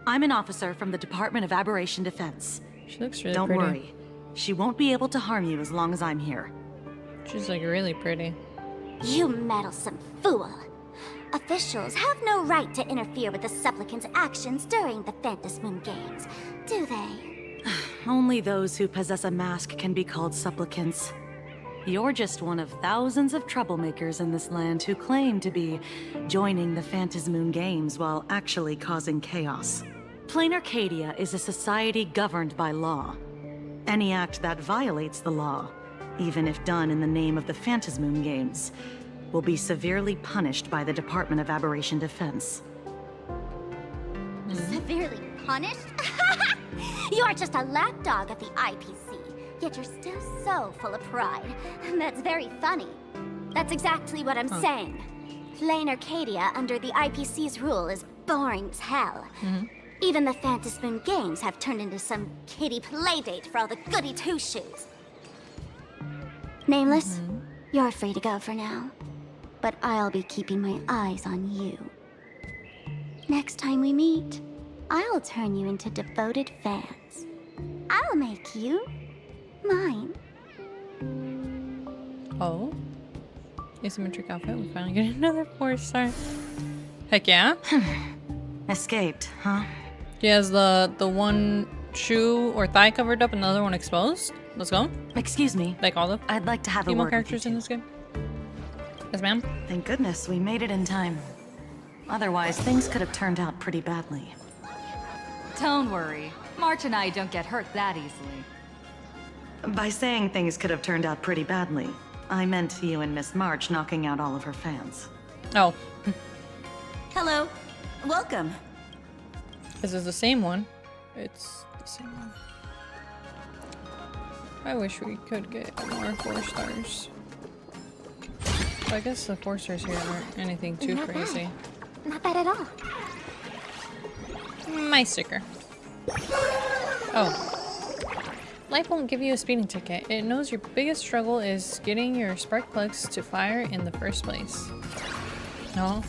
I'm an officer from the Department of Aberration Defense. She looks really Don't pretty. worry. She won't be able to harm you as long as I'm here. She's like really pretty. You meddlesome fool! Officials have no right to interfere with the supplicants' actions during the Fantasmoon Games, do they? Only those who possess a mask can be called supplicants. You're just one of thousands of troublemakers in this land who claim to be joining the Fantasmoon Games while actually causing chaos. Planarcadia is a society governed by law. Any act that violates the law, even if done in the name of the Fantasmoon Games, will be severely punished by the Department of Aberration Defense. Severely punished? You are just a lapdog of the IPC, yet you're still so full of pride. That's very funny. That's exactly what I'm saying. Planarcadia under the IPC's rule is boring as hell. Even the Fantasmoon Games have turned into some kiddie playdate for all the goody two-shoes. Nameless, you're free to go for now. But I'll be keeping my eyes on you. Next time we meet, I'll turn you into devoted fans. I'll make you mine. Oh. Asymmetric outfit. We finally get another 4-star. Heck yeah. Escaped, huh? She has the one shoe or thigh covered up and the other one exposed. Let's go. Excuse me. Like all the I'd like to have a female word characters in this game. Yes, ma'am. Thank goodness we made it in time. Otherwise, things could have turned out pretty badly. Don't worry. March and I don't get hurt that easily. By saying things could have turned out pretty badly, I meant you and Miss March knocking out all of her fans. Oh. Hello. Welcome. This is the same one. It's the same one. I wish we could get more 4 stars. But I guess the 4 stars here aren't anything too Not bad. crazy. Not bad at all. My sticker. Oh. Life won't give you a speeding ticket. It knows your biggest struggle is getting your spark plugs to fire in the first place. No.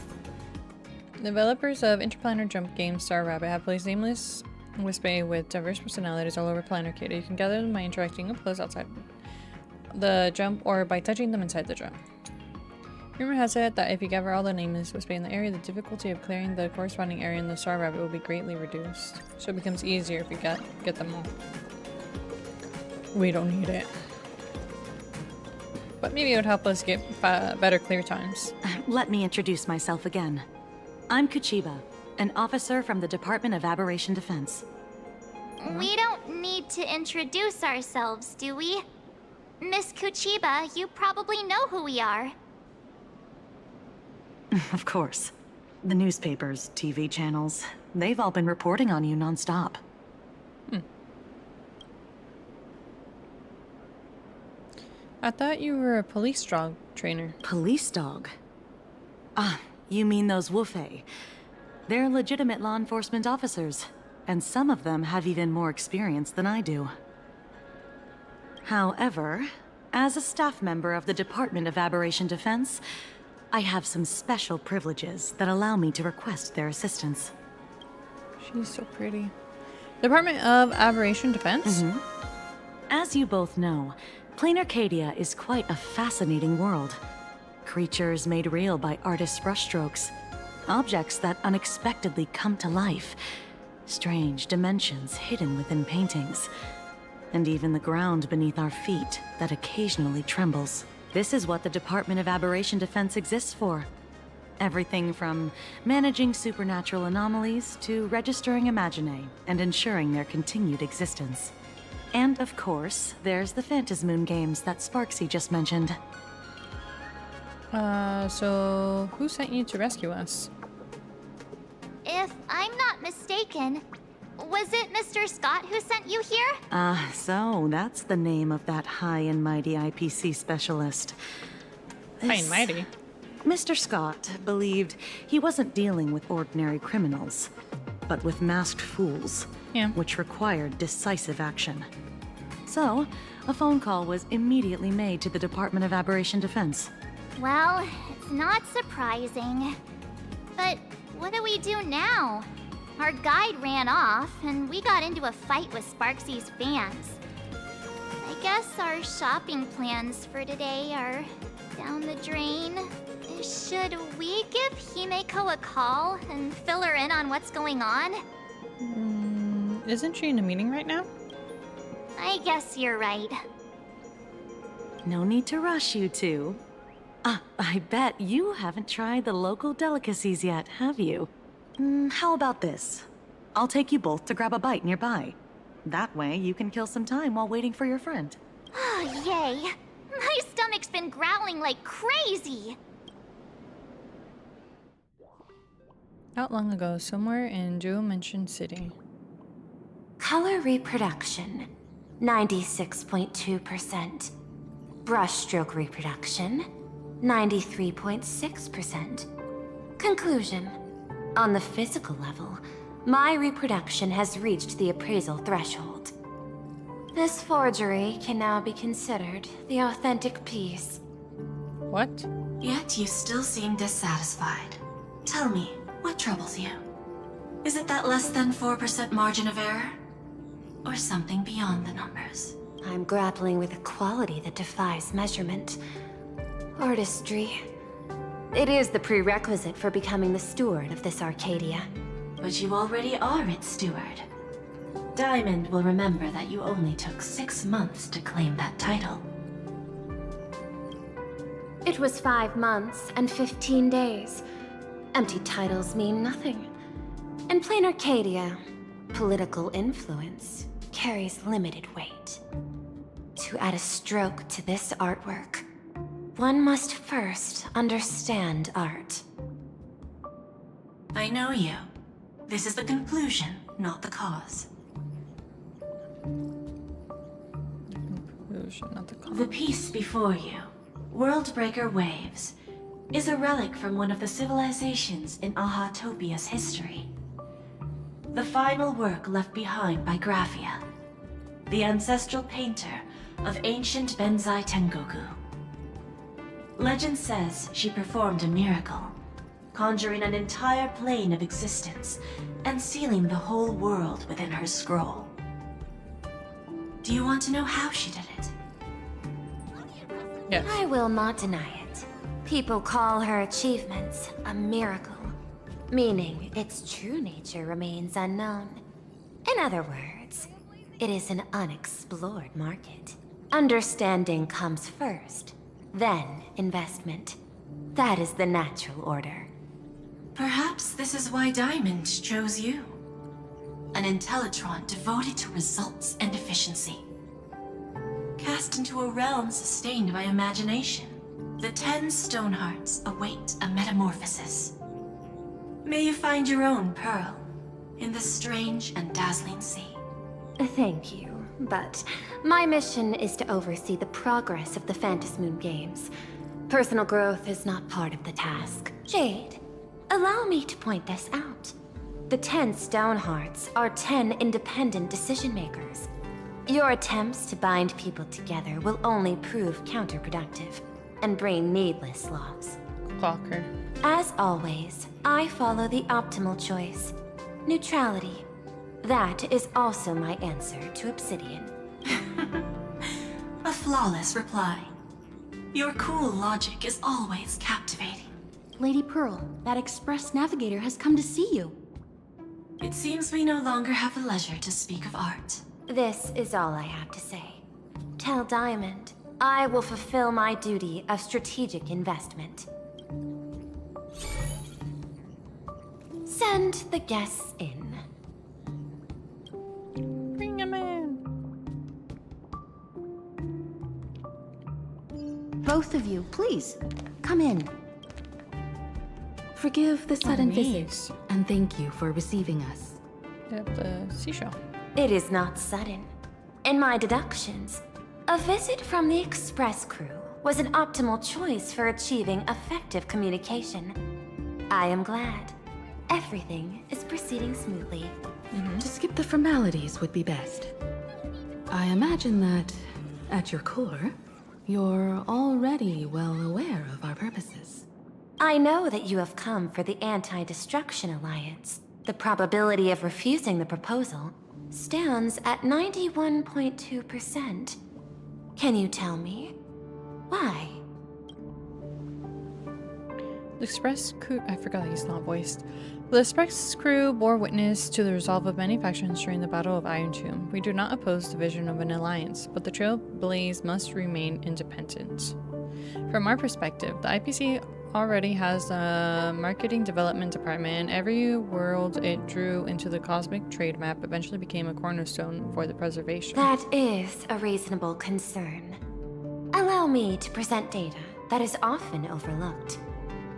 Developers of Interplanar Jump game Star Rabbit have placed Nameless Wispy with diverse personalities all over Planarcadia. You can gather them by interacting up close outside the jump or by touching them inside the jump. Rumor has it that if you gather all the Nameless Wispy in the area, the difficulty of clearing the corresponding area in the Star Rabbit will be greatly reduced. So it becomes easier if you get them all. we don't need it. But maybe it would help us get better clear times. Let me introduce myself again. I'm Kuchiba, an officer from the Department of Aberration Defense. We don't need to introduce ourselves, do we? Miss Kuchiba, you probably know who we are. Of course. The newspapers, TV channels, they've all been reporting on you nonstop. I thought you were a police dog trainer. Police dog? Ah, you mean those Wufei. They're legitimate law enforcement officers, and some of them have even more experience than I do. However, as a staff member of the Department of Aberration Defense, I have some special privileges that allow me to request their assistance. She's so pretty. Department of Aberration Defense? As you both know, Planarcadia is quite a fascinating world. Creatures made real by artists' brushstrokes. Objects that unexpectedly come to life. Strange dimensions hidden within paintings. And even the ground beneath our feet that occasionally trembles. This is what the Department of Aberration Defense exists for. Everything from managing supernatural anomalies to registering Imaginae and ensuring their continued existence. And of course, there's the Phantasmoon games that Sparksy just mentioned. So who sent you to rescue us? If I'm not mistaken, was it Mr. Scott who sent you here? So that's the name of that high and mighty IPC specialist. High and mighty? Mr. Scott believed he wasn't dealing with ordinary criminals, but with masked fools, which required decisive action. So, a phone call was immediately made to the Department of Aberration Defense. Well, it's not surprising. But what do we do now? Our guide ran off, and we got into a fight with Sparksy's fans. I guess our shopping plans for today are down the drain. Should we give Himeko a call and fill her in on what's going on? Isn't she in a meeting right now? I guess you're right. No need to rush, you two. I bet you haven't tried the local delicacies yet, have you? How about this? I'll take you both to grab a bite nearby. That way, you can kill some time while waiting for your friend. Oh, yay! My stomach's been growling like crazy! Not long ago, somewhere in Jewel Mentioned City. Color reproduction, 96.2%. Brushstroke reproduction, 93.6%. Conclusion. On the physical level, my reproduction has reached the appraisal threshold. This forgery can now be considered the authentic piece. What? Yet you still seem dissatisfied. Tell me, what troubles you? Is it that less than 4% margin of error? Or something beyond the numbers? I'm grappling with a quality that defies measurement. Artistry. It is the prerequisite for becoming the steward of this Arcadia. But you already are its steward. Diamond will remember that you only took 6 months to claim that title. It was 5 months and 15 days. Empty titles mean nothing. In Planarcadia, political influence carries limited weight. To add a stroke to this artwork, one must first understand art. I know you. This is the conclusion, not the cause. Conclusion, not the cause. The piece before you, Worldbreaker Waves, is a relic from one of the civilizations in Ahatopia's history. The final work left behind by Graphia, the ancestral painter of ancient Benzai Tengoku. Legend says she performed a miracle, conjuring an entire plane of existence and sealing the whole world within her scroll. Do you want to know how she did it? Yes. I will not deny it. People call her achievements a miracle, meaning its true nature remains unknown. In other words, It is an unexplored market. Understanding comes first, then investment. That is the natural order. Perhaps this is why Diamond chose you. An Intellitron devoted to results and efficiency. Cast into a realm sustained by imagination, the 10 Stonehearts await a metamorphosis. May you find your own pearl in this strange and dazzling sea. Thank you, but my mission is to oversee the progress of the Phantasmoon Games. Personal growth is not part of the task. Jade, allow me to point this out. The 10 Stonehearts are 10 independent decision-makers. Your attempts to bind people together will only prove counterproductive and bring needless loss. Clocker. As always, I follow the optimal choice. Neutrality. That is also my answer to Obsidian. A flawless reply. Your cool logic is always captivating. Lady Pearl, that Express Navigator has come to see you. It seems we no longer have the leisure to speak of art. This is all I have to say. Tell Diamond, I will fulfill my duty of strategic investment. Send the guests in. Bring him in. Both of you, please, come in. Forgive the sudden visit, and thank you for receiving us. At the seashell. It is not sudden. In my deductions, a visit from the Express crew was an optimal choice for achieving effective communication. I am glad. Everything is proceeding smoothly. To skip the formalities would be best. I imagine that, at your core, you're already well aware of our purposes. I know that you have come for the Anti-Destruction Alliance. The probability of refusing the proposal stands at 91.2%. Can you tell me why? The Express crew, I forgot he's not voiced. The Express crew bore witness to the resolve of many factions during the Battle of Iron Tomb. We do not oppose the vision of an alliance, but the Trailblaze must remain independent. From our perspective, the IPC already has a marketing development department. Every world it drew into the cosmic trade map eventually became a cornerstone for the preservation. That is a reasonable concern. Allow me to present data that is often overlooked.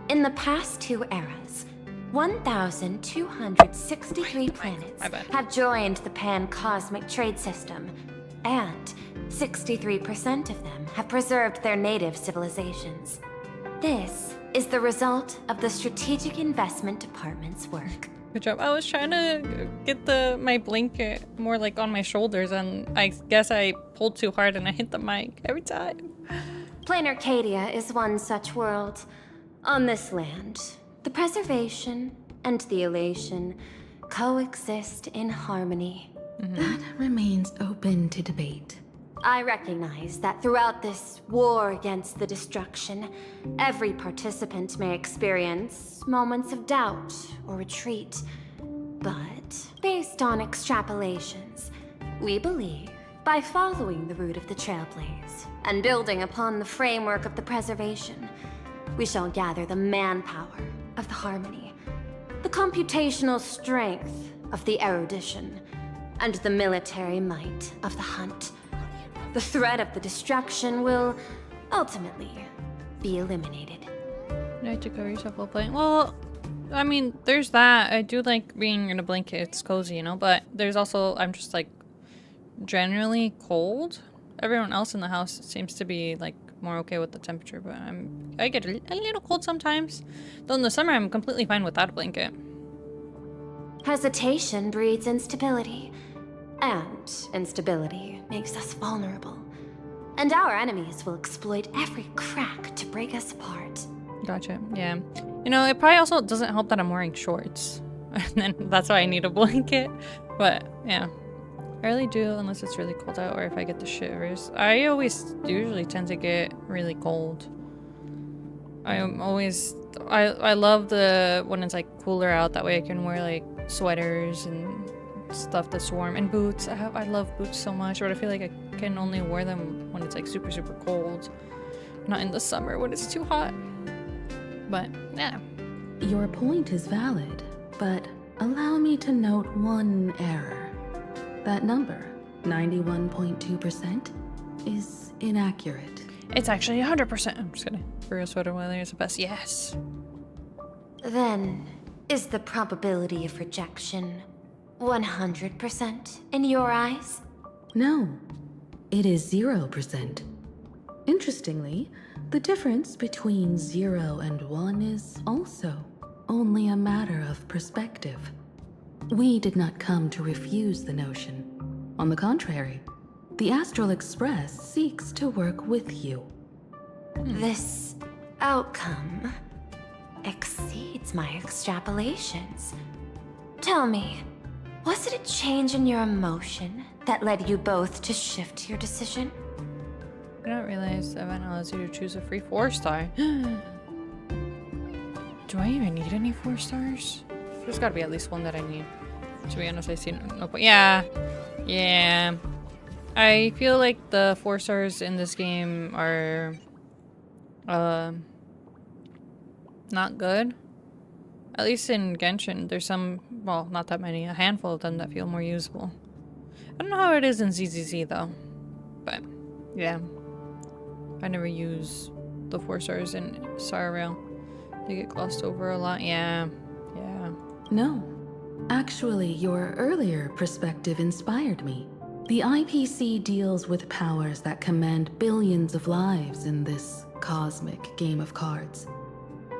In the past 2 eras, 1,263 planets have joined the pan-cosmic trade system, and 63% of them have preserved their native civilizations. This is the result of the Strategic Investment Department's work. Good job. I was trying to get my blanket more like on my shoulders, and I guess I pulled too hard and I hit the mic every time. Planarcadia is one such world. On this land, the preservation and the elation coexist in harmony. That remains open to debate. I recognize that throughout this war against the destruction, every participant may experience moments of doubt or retreat. But based on extrapolations, we believe by following the route of the Trailblaze and building upon the framework of the preservation, we shall gather the manpower of the harmony, the computational strength of the erudition, and the military might of the hunt. The threat of the destruction will ultimately be eliminated. You like to cover yourself while playing? Well, I mean, there's that. I do like being in a blanket. It's cozy, you know, but there's also, I'm just like generally cold. Everyone else in the house seems to be like more okay with the temperature, but I get a little cold sometimes. Though in the summer, I'm completely fine without a blanket. Hesitation breeds instability, and instability makes us vulnerable. And our enemies will exploit every crack to break us apart. Gotcha, yeah. You know, it probably also doesn't help that I'm wearing shorts. And then that's why I need a blanket. But, yeah. I really do, unless it's really cold out or if I get the shivers. I usually tend to get really cold. I love when it's like cooler out. That way I can wear like sweaters and stuff that's warm. And boots. I love boots so much, but I feel like I can only wear them when it's like super, super cold. Not in the summer when it's too hot. But, yeah. Your point is valid, but allow me to note one error. That number, 91.2%, is inaccurate. It's actually 100%. I'm just kidding. Real sweater weather is the best. Yes. Then, is the probability of rejection 100% in your eyes? No, it is 0%. Interestingly, the difference between 0 and 1 is also only a matter of perspective. We did not come to refuse the notion. On the contrary, the Astral Express seeks to work with you. This outcome exceeds my extrapolations. Tell me, was it a change in your emotion that led you both to shift your decision? I didn't realize the event allows you to choose a free 4-star. Do I even need any 4 stars? There's gotta be at least one that I need. To be honest, I see no point. Yeah. Yeah. I feel like the 4 stars in this game are not good. At least in Genshin, there's some, well, not that many, a handful of them that feel more usable. I don't know how it is in ZZZ though, but yeah. I never use the 4 stars in Star Rail. They get glossed over a lot. Yeah. Yeah. No. Actually, your earlier perspective inspired me. The IPC deals with powers that command billions of lives in this cosmic game of cards.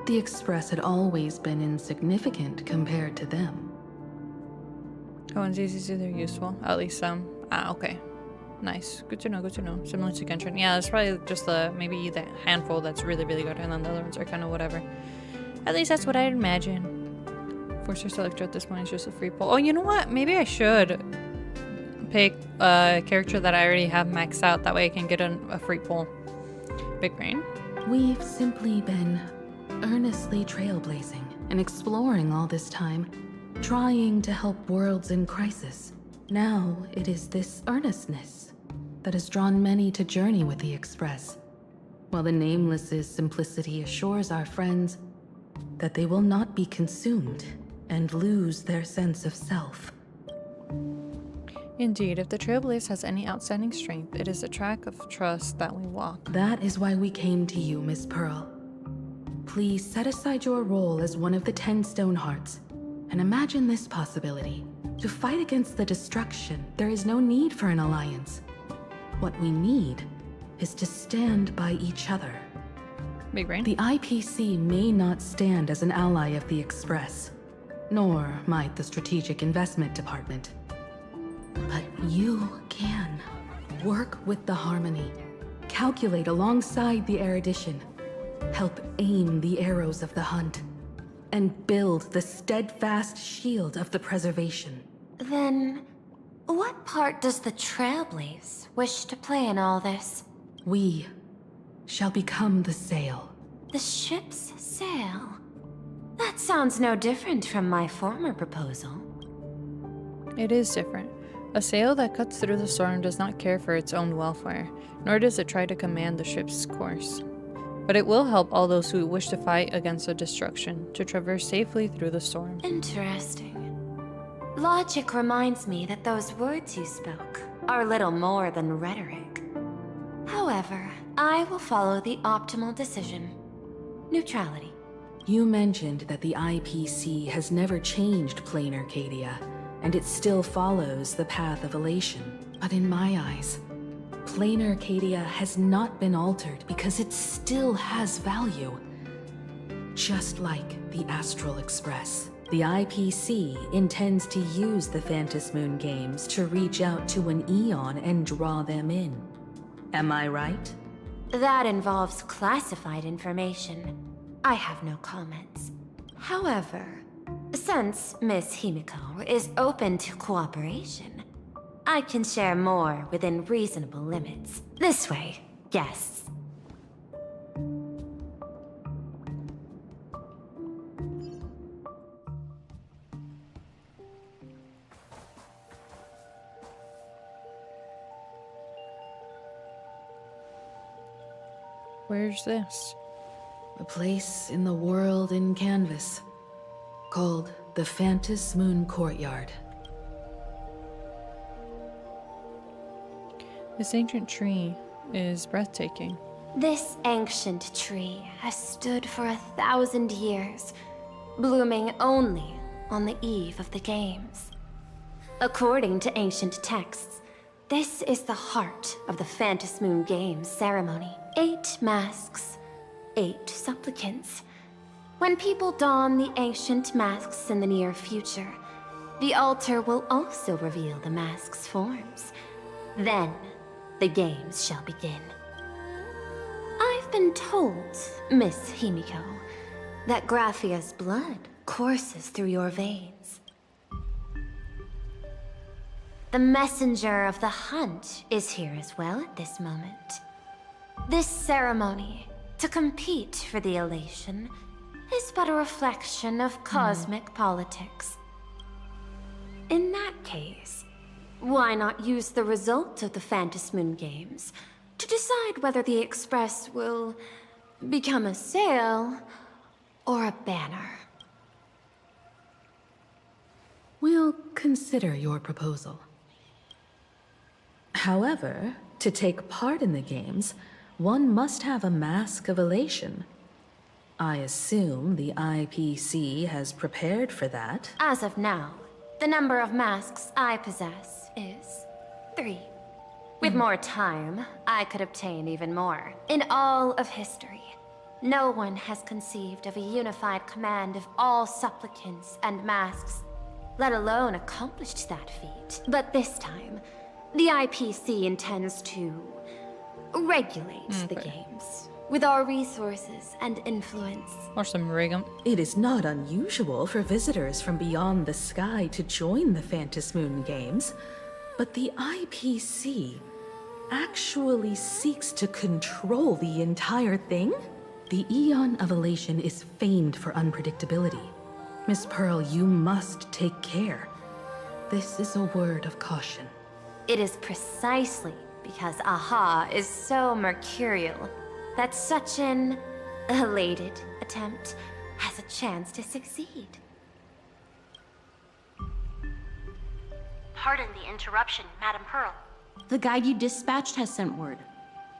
The Express had always been insignificant compared to them. Oh, and ZZZ, they're useful. At least some. Ah, okay. Nice. Good to know, good to know. Similar to Genshin. Yeah, it's probably just maybe the handful that's really, really good, and then the other ones are kind of whatever. At least that's what I'd imagine. 4-star selector at this point is just a free pull. Oh, you know what? Maybe I should pick a character that I already have maxed out. That way I can get a free pull. Big brain. We've simply been earnestly trailblazing and exploring all this time, trying to help worlds in crisis. Now it is this earnestness that has drawn many to journey with the Express, while the Nameless's simplicity assures our friends that they will not be consumed and lose their sense of self. Indeed, if the Trailblaze has any outstanding strength, it is the track of trust that we walk. That is why we came to you, Miss Pearl. Please set aside your role as one of the 10 Stonehearts, and imagine this possibility. To fight against the destruction, there is no need for an alliance. What we need is to stand by each other. Big brain. The IPC may not stand as an ally of the Express, nor might the Strategic Investment Department. But you can. Work with the Harmony. Calculate alongside the Erudition. Help aim the arrows of the hunt. And build the steadfast shield of the preservation. Then, what part does the Trailblaze wish to play in all this? We shall become the sail. The ship's sail? That sounds no different from my former proposal. It is different. A sail that cuts through the storm does not care for its own welfare, nor does it try to command the ship's course. But it will help all those who wish to fight against the destruction to traverse safely through the storm. Interesting. Logic reminds me that those words you spoke are little more than rhetoric. However, I will follow the optimal decision. Neutrality. You mentioned that the IPC has never changed Planarcadia, and it still follows the path of elation. But in my eyes, Planarcadia has not been altered because it still has value. Just like the Astral Express, the IPC intends to use the Phantasmoon games to reach out to an Eon and draw them in. Am I right? That involves classified information. I have no comments. However, since Miss Himiko is open to cooperation, I can share more within reasonable limits. This way, guests. Where's this? A place in the world in canvas, called the Phantas Moon Courtyard. This ancient tree is breathtaking. This ancient tree has stood for 1,000 years, blooming only on the eve of the games. According to ancient texts, this is the heart of the Phantas Moon Games ceremony. 8 masks, 8 supplicants. When people don the ancient masks in the near future, the altar will also reveal the masks' forms. Then, the games shall begin. I've been told, Miss Himiko, that Graphia's blood courses through your veins. The messenger of the hunt is here as well at this moment. This ceremony, to compete for the elation, is but a reflection of cosmic politics. In that case, why not use the result of the Phantas Moon Games to decide whether the Express will become a sail or a banner? We'll consider your proposal. However, to take part in the games, one must have a mask of elation. I assume the IPC has prepared for that. As of now, the number of masks I possess is 3. With more time, I could obtain even more. In all of history, no one has conceived of a unified command of all supplicants and masks, let alone accomplished that feat. But this time, the IPC intends to regulate the games with our resources and influence. Or some rigum. It is not unusual for visitors from beyond the sky to join the Phantas Moon Games, but the IPC actually seeks to control the entire thing? The Eon of Elation is famed for unpredictability. Miss Pearl, you must take care. This is a word of caution. It is precisely because AHA is so mercurial that such an elated attempt has a chance to succeed. Pardon the interruption, Madam Pearl. The guide you dispatched has sent word.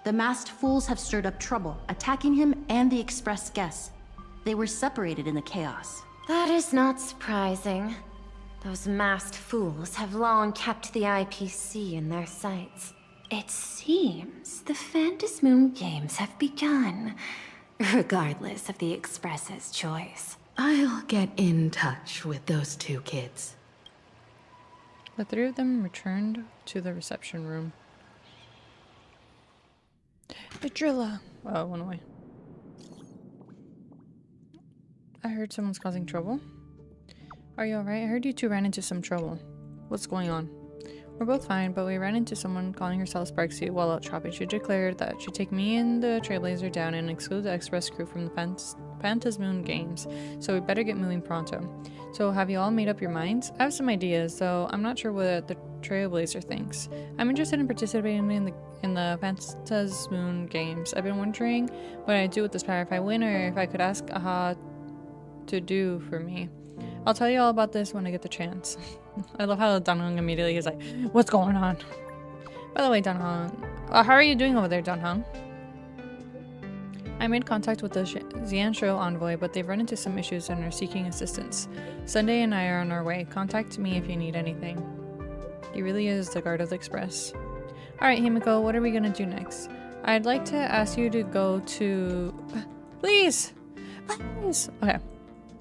The masked fools have stirred up trouble, attacking him and the express guests. They were separated in the chaos. That is not surprising. Those masked fools have long kept the IPC in their sights. It seems the Phantas Moon Games have begun, regardless of the Express's choice. I'll get in touch with those 2 kids. The 3 of them returned to the reception room. Adrilla! Oh, it went away. I heard someone's causing trouble. Are you alright? I heard you 2 ran into some trouble. What's going on? We're both fine, but we ran into someone calling herself Sparksy while out shopping. She declared that she'd take me and the Trailblazer down and exclude the Express crew from the Phantas Moon Games, so we better get moving pronto. So have you all made up your minds? I have some ideas, though I'm not sure what the Trailblazer thinks. I'm interested in participating in the Phantas Moon Games. I've been wondering what I'd do with this power if I win, or if I could ask AHA to do for me. I'll tell you all about this when I get the chance. I love how Danhong immediately is like, what's going on? By the way, Danhong, how are you doing over there, Danhong? I made contact with the Xianzhou envoy, but they've run into some issues and are seeking assistance. Sunday and I are on our way. Contact me if you need anything. He really is the guard of the Express. Alright, Himiko, what are we gonna do next? I'd like to ask you to go to... Please! Please! Okay.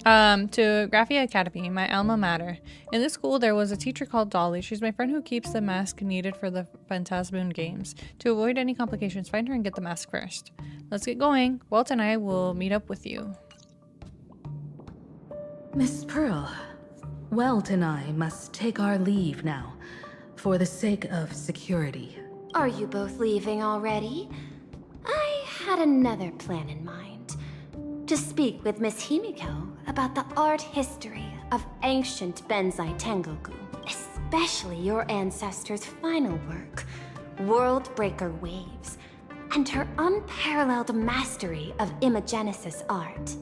To Graphia Academy, my alma mater. In this school, there was a teacher called Dolly. She's my friend who keeps the mask needed for the Phantas Moon Games. To avoid any complications, find her and get the mask first. Let's get going. Walt and I will meet up with you. Miss Pearl, Welt and I must take our leave now, for the sake of security. Are you both leaving already? I had another plan in mind. To speak with Miss Himiko about the art history of ancient Benzai Tengoku, especially your ancestors' final work, World Breaker Waves. and her unparalleled mastery of imagenesis art.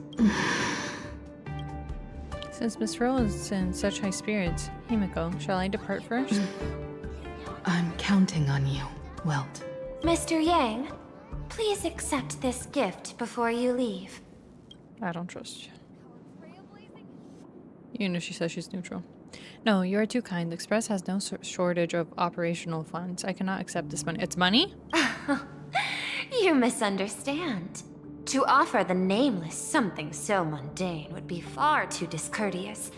Since Miss Ro is in such high spirits, Himiko, shall I depart first? I'm counting on you, Welt. Mr. Yang, please accept this gift before you leave. I don't trust you. Even if she says she's neutral. No, you are too kind. The Express has no shortage of operational funds. I cannot accept this money. It's money? You misunderstand. To offer the Nameless something so mundane would be far too discourteous.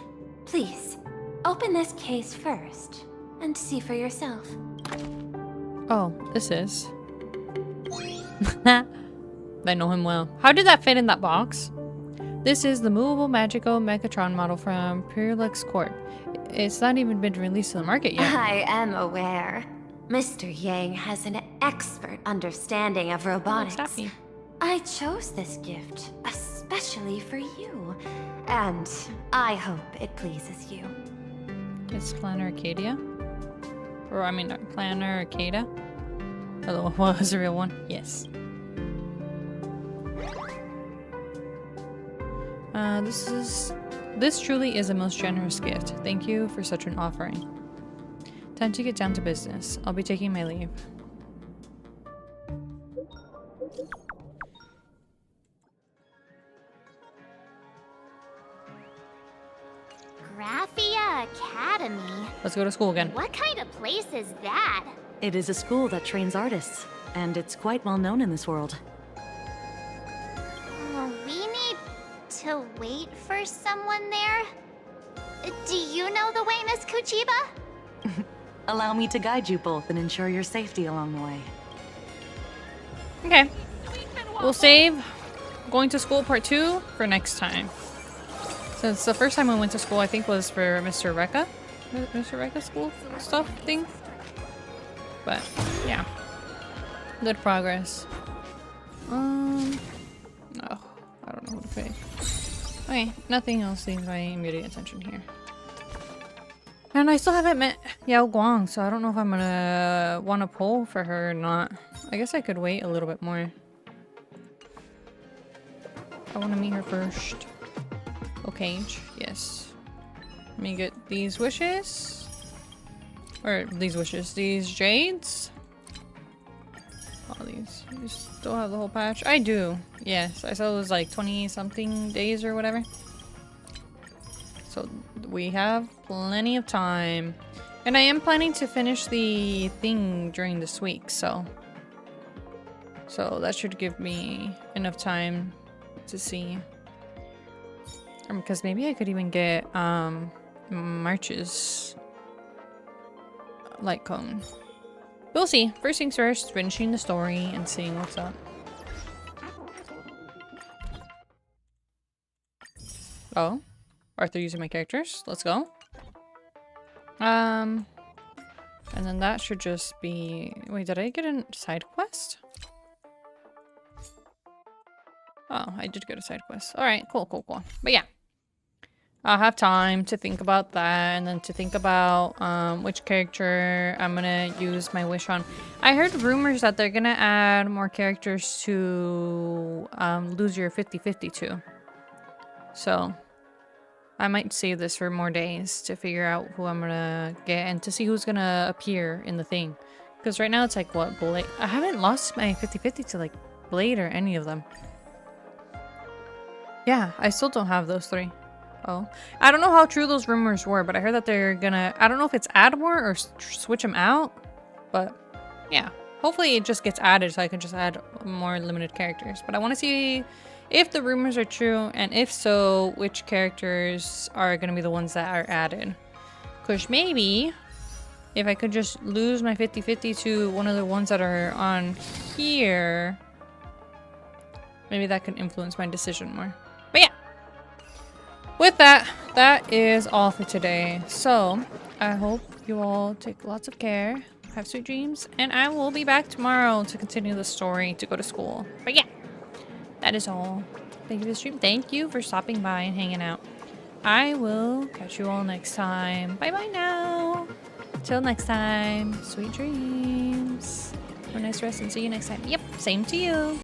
Please, open this case first and see for yourself. Oh, this is. I know him well. How did that fit in that box? This is the movable magical Megatron model from Purelux Corp. It's not even been released to the market yet. I am aware. Mr. Yang has an expert understanding of robotics. I chose this gift especially for you, and I hope it pleases you. It's Planarcadia? Or, I mean, Planarcadia? Hello, what was the real one? Yes. This truly is a most generous gift. Thank you for such an offering. Time to get down to business. I'll be taking my leave. Graphia Academy? Let's go to school again. What kind of place is that? It is a school that trains artists, and it's quite well known in this world. We need to wait for someone there? Do you know the way, Miss Kuchiba? Allow me to guide you both and ensure your safety along the way. Okay. We'll save going to school part 2 for next time. Since the first time we went to school, I think, was for Mr. Rekka. Mr. Rekka school stuff thing. But, yeah. Good progress. Oh, I don't know who to pick. Okay, nothing else needs my immediate attention here. And I still haven't met Yao Guang, so I don't know if I'm gonna want to pull for her or not. I guess I could wait a little bit more. I want to meet her first. Okay, yes. Let me get these wishes. Or these wishes, these jades. All these. You still have the whole patch? I do. Yes, I saw it was like 20 something days or whatever. So we have plenty of time. And I am planning to finish the thing during this week, so that should give me enough time to see. Because maybe I could even get March's light cone. We'll see. First things first, finishing the story and seeing what's up. Oh, Arthur using my characters. Let's go. And then that should just be... Wait, did I get a side quest? Oh, I did get a side quest. Alright, cool. But yeah. I'll have time to think about that and then to think about which character I'm gonna use my wish on. I heard rumors that they're gonna add more characters to lose your 50-50 to. So I might save this for more days to figure out who I'm gonna get and to see who's gonna appear in the thing. Because right now it's like, what, Blade? I haven't lost my 50-50 to like Blade or any of them. Yeah, I still don't have those 3. Oh, I don't know how true those rumors were, but I heard that they're gonna, I don't know if it's add more or switch them out, but yeah, hopefully it just gets added so I can just add more limited characters. But I want to see if the rumors are true, and if so, which characters are gonna be the ones that are added. Because maybe if I could just lose my 50-50 to one of the ones that are on here, maybe that can influence my decision more. But yeah. With that, that is all for today. So, I hope you all take lots of care, have sweet dreams, and I will be back tomorrow to continue the story to go to school. But yeah, that is all. Thank you for the stream. Thank you for stopping by and hanging out. I will catch you all next time. Bye-bye now. Till next time, sweet dreams. Have a nice rest and see you next time. Yep, same to you.